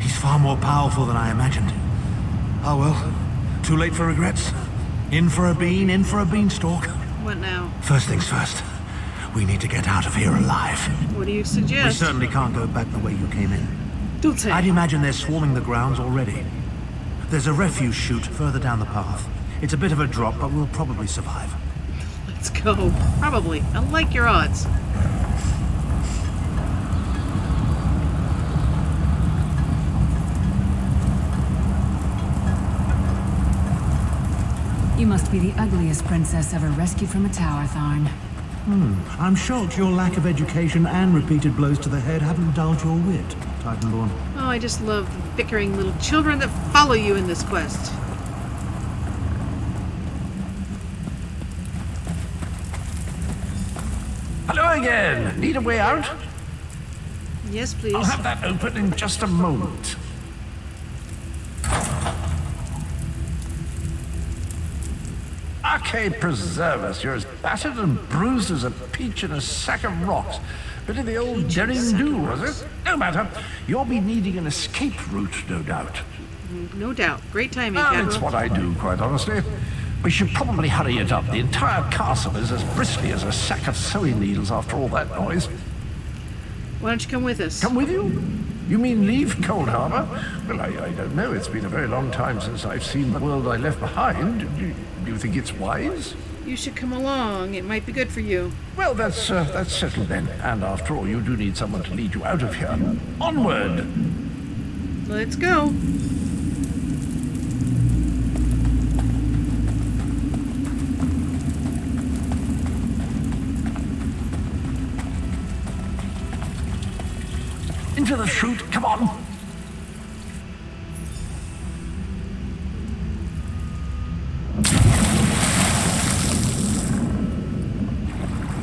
He's far more powerful than I imagined. Oh well, too late for regrets. In for a bean, in for a beanstalk. What now? First things first. We need to get out of here alive. What do you suggest? We certainly can't go back the way you came in. Don't say. I'd imagine they're swarming the grounds already. There's a refuse chute further down the path. It's a bit of a drop, but we'll probably survive. Let's go. Probably. I like your odds. You must be the ugliest princess ever rescued from a tower, Tharn. I'm shocked your lack of education and repeated blows to the head haven't dulled your wit, Titanborn. Oh, I just love the bickering little children that follow you in this quest. Hello again. Need a way out? Yes, please. I'll have that open in just a moment. Arcade preserve us. You're as battered and bruised as a peach in a sack of rocks. Bit of the old derring-do, was it? No matter. You'll be needing an escape route, no doubt. No doubt. Great timing, Well, Admiral. it's what I do, quite honestly. We should probably hurry it up. The entire castle is as bristly as a sack of sewing needles after all that noise. Why don't you come with us? Come with you? You mean leave Cold Harbor? Well, I don't know. It's been a very long time since I've seen the world I left behind. Do you think it's wise? You should come along. It might be good for you. Well, that's settled then. And after all, you do need someone to lead you out of here. Onward! Let's go. Into the chute, come on!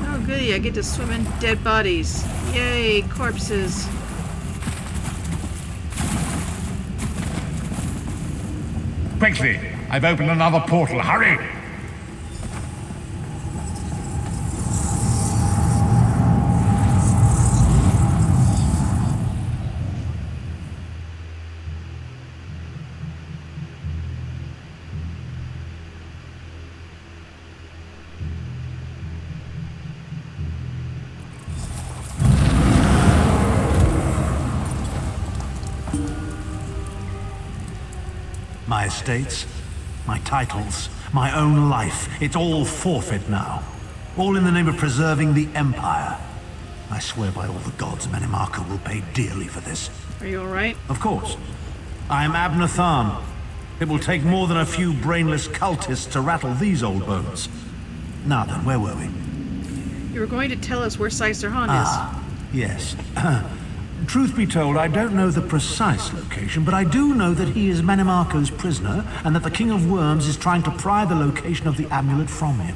Oh, goody. I get to swim in dead bodies. Yay, corpses. Quickly! I've opened another portal. Hurry! My estates, my titles, my own life, it's all forfeit now. All in the name of preserving the Empire. I swear by all the gods, Manimarco will pay dearly for this. Are you alright? Of course. I am Abner Tharn. It will take more than a few brainless cultists to rattle these old bones. Now then, where were we? You were going to tell us where Sicer Han is. Yes. Truth be told, I don't know the precise location, but I do know that he is Manimarco's prisoner, and that the King of Worms is trying to pry the location of the amulet from him.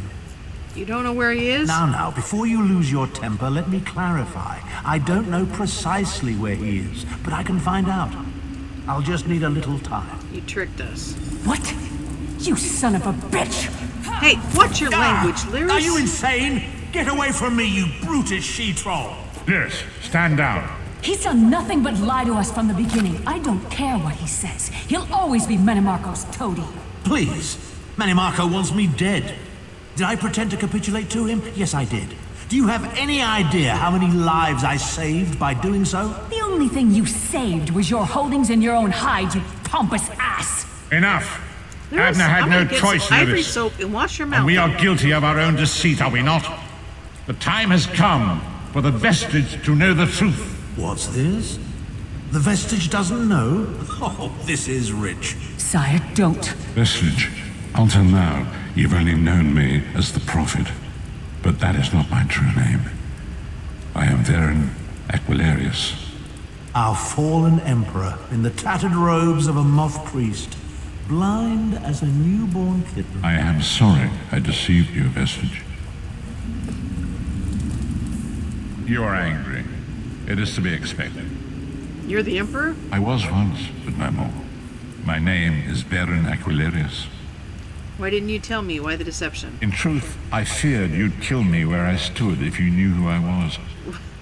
You don't know where he is? Now, before you lose your temper, let me clarify. I don't know precisely where he is, but I can find out. I'll just need a little time. You tricked us. What? You son of a bitch! Hey, watch your language, Lyris. Are you insane? Get away from me, you brutish she-troll! Lyris, stand down. He's done nothing but lie to us from the beginning. I don't care what he says. He'll always be Manimarco's toady. Please. Manimarco wants me dead. Did I pretend to capitulate to him? Yes, I did. Do you have any idea how many lives I saved by doing so? The only thing you saved was your holdings in your own hide, you pompous ass! Enough. Lyris, Abner had I'm no gonna get choice some in ivory this. soap and wash your mouth. And we are out. guilty of our own deceit, are we not? The time has come for the vestige to know the truth. What's this? The vestige doesn't know? Oh, this is rich. Sire, don't. Vestige, until now, you've only known me as the Prophet. But that is not my true name. I am Varen Aquilarius. Our fallen emperor in the tattered robes of a moth priest, blind as a newborn kitten. I am sorry I deceived you, Vestige. You are angry. It is to be expected. You're the Emperor? I was once, but no more. My name is Varen Aquilarius. Why didn't you tell me? Why the deception? In truth, I feared you'd kill me where I stood if you knew who I was.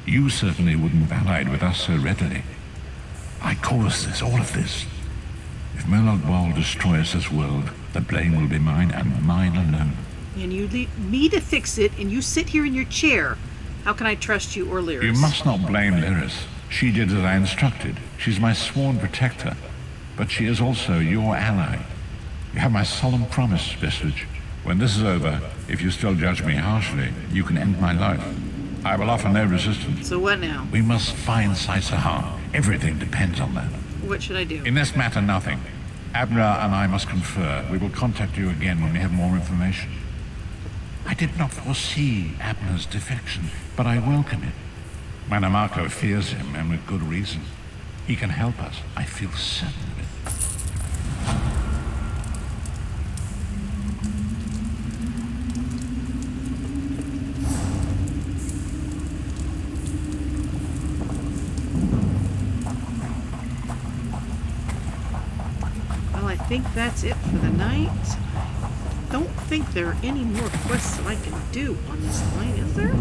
You certainly wouldn't have allied with us so readily. I caused this, all of this. If Murloc Ball destroys this world, the blame will be mine and mine alone. And you leave me to fix it, and you sit here in your chair. How can I trust you or Lyris? You must not blame Lyris. She did as I instructed. She's my sworn protector. But she is also your ally. You have my solemn promise, Vestige. When this is over, if you still judge me harshly, you can end my life. I will offer no resistance. So what now? We must find Sicer Han. Everything depends on that. What should I do? In this matter, nothing. Abner and I must confer. We will contact you again when we have more information. I did not foresee Abner's defection, but I welcome it. Manamarco fears him, and with good reason. He can help us. I feel certain of it. Well, I think that's it for the night. I don't think there are any more quests that I can do on this line, is there?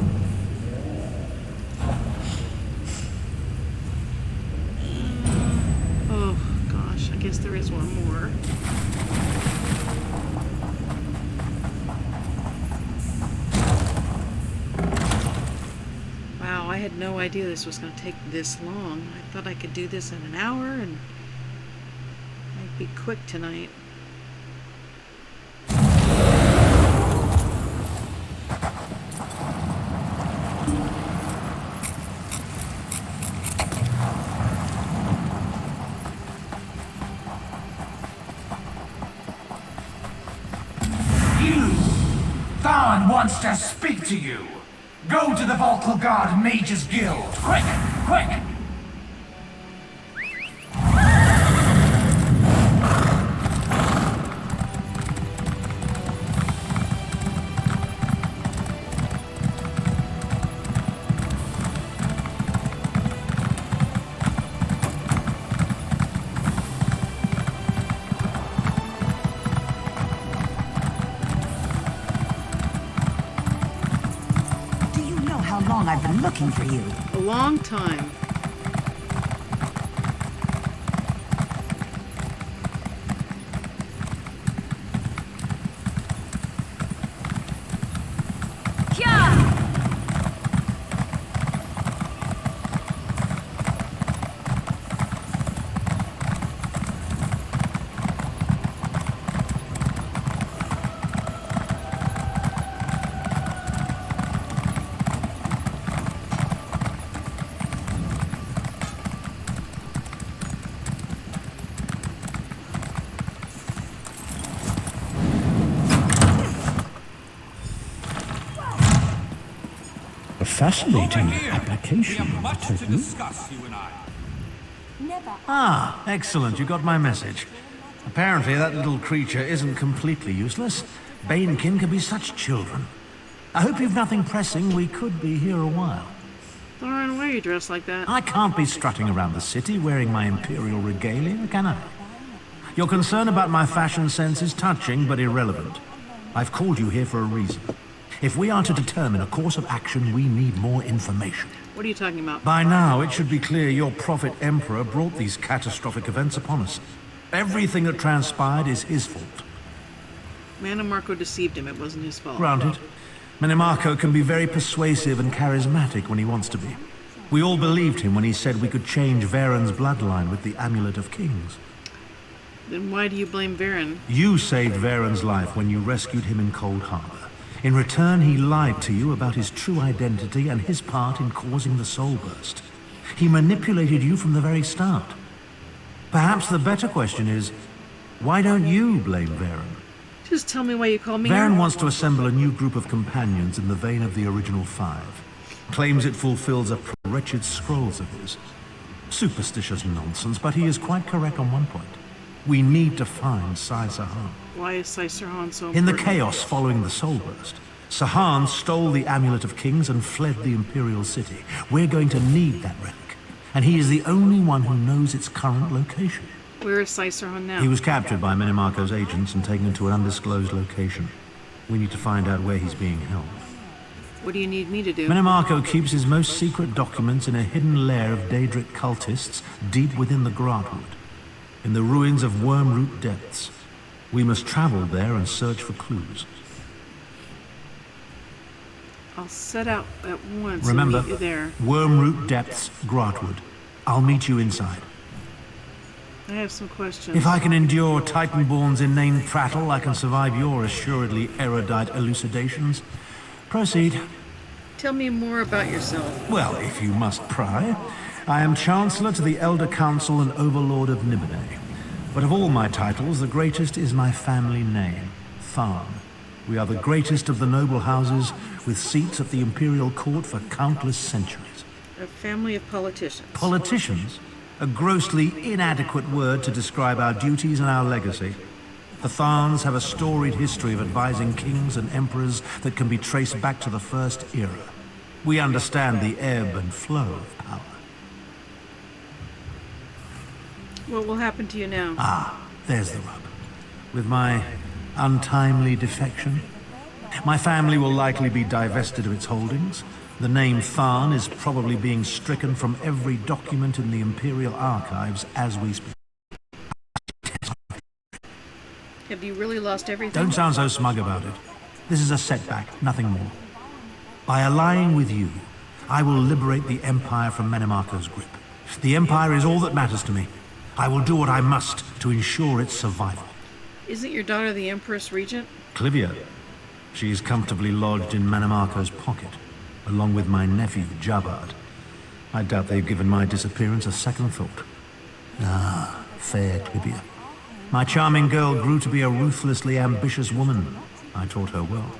Oh gosh, I guess there is one more. Wow, I had no idea this was going to take this long. I thought I could do this in an hour and I'd be quick tonight. Tharn wants to speak to you. Go to the Vocal Guard Mages Guild. Quick! Quick! I've been looking for you. A long time. Fascinating application of the technique. Ah, excellent. You got my message. Apparently that little creature isn't completely useless. Banekin can be such children. I hope you've nothing pressing. We could be here a while. Lauren, why are you dressed like that? I can't be strutting around the city wearing my imperial regalia, can I? Your concern about my fashion sense is touching but irrelevant. I've called you here for a reason. If we are to determine a course of action, we need more information. What are you talking about? By now, it should be clear your prophet emperor brought these catastrophic events upon us. Everything that transpired is his fault. Manamarco deceived him. It wasn't his fault. Granted. Manamarco can be very persuasive and charismatic when he wants to be. We all believed him when he said we could change Varen's bloodline with the Amulet of Kings. Then why do you blame Varen? You saved Varen's life when you rescued him in Cold Harbor. In return, he lied to you about his true identity and his part in causing the soul burst. He manipulated you from the very start. Perhaps the better question is, why don't you blame Varen? Just tell me why you called me. Varen wants to assemble a new group of companions in the vein of the original 5. Claims it fulfills a wretched scrolls of his. Superstitious nonsense, but he is quite correct on one point. We need to find Sai Sahan. Why is Sai Sahan so important? In the chaos following the soul burst, Sahan stole the Amulet of Kings and fled the Imperial City. We're going to need that relic, and he is the only one who knows its current location. Where is Sai Sahan now? He was captured by Manamarco's agents and taken to an undisclosed location. We need to find out where he's being held. What do you need me to do? Manamarco keeps his most secret documents in a hidden lair of Daedric cultists deep within the Gradwood, in the ruins of Wormroot Depths. We must travel there and search for clues. I'll set out at once. Remember, and meet you there. Wormroot Depths, Gradwood. I'll meet you inside. I have some questions. If I can endure Titanborn's inane prattle, I can survive your assuredly erudite elucidations. Proceed. Tell me more about yourself. Well, if you must pry, I am Chancellor to the Elder Council and Overlord of Nibene. But of all my titles, the greatest is my family name, Tharn. We are the greatest of the noble houses, with seats at the imperial court for countless centuries. A family of politicians. Politicians? A grossly inadequate word to describe our duties and our legacy. The Tharns have a storied history of advising kings and emperors that can be traced back to the First Era. We understand the ebb and flow of power. What will happen to you now? Ah, there's the rub. With my untimely defection, my family will likely be divested of its holdings. The name Tharn is probably being stricken from every document in the Imperial archives as we speak. Have you really lost everything? Don't sound so smug about it. This is a setback, nothing more. By allying with you, I will liberate the Empire from Menemarco's grip. The Empire is all that matters to me. I will do what I must to ensure its survival. Isn't your daughter the Empress Regent? Clivia. She is comfortably lodged in Menemarco's pocket, along with my nephew, Jabard. I doubt they've given my disappearance a second thought. Ah, fair Clivia. My charming girl grew to be a ruthlessly ambitious woman. I taught her well.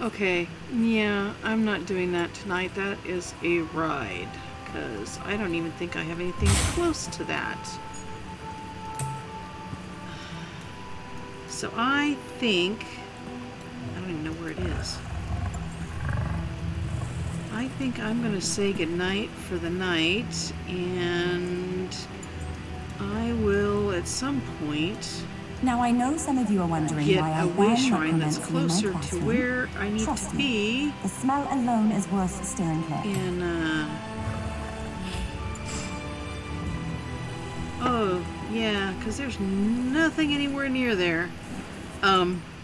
Okay, yeah, I'm not doing that tonight. That is a ride, because I don't even think I have anything close to that. So I think, I don't even know where it is. I think I'm going to say goodnight for the night, and I will at some point Now I know some of you are wondering get why I a ban way shrine that's necromancy in my closer to classroom. where I need Trust to me, be. the smell alone is worth steering clear. And oh yeah, because there's nothing anywhere near there.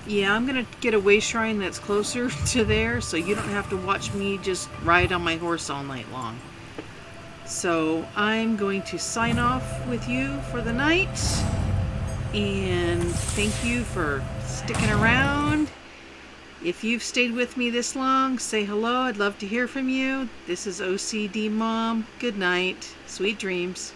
Yeah, I'm gonna get a way shrine that's closer to there, so you don't have to watch me just ride on my horse all night long. So I'm going to sign off with you for the night, and thank you for sticking around. If you've stayed with me this long, say hello. I'd love to hear from you. This is OCD Mom. Good night. Sweet dreams.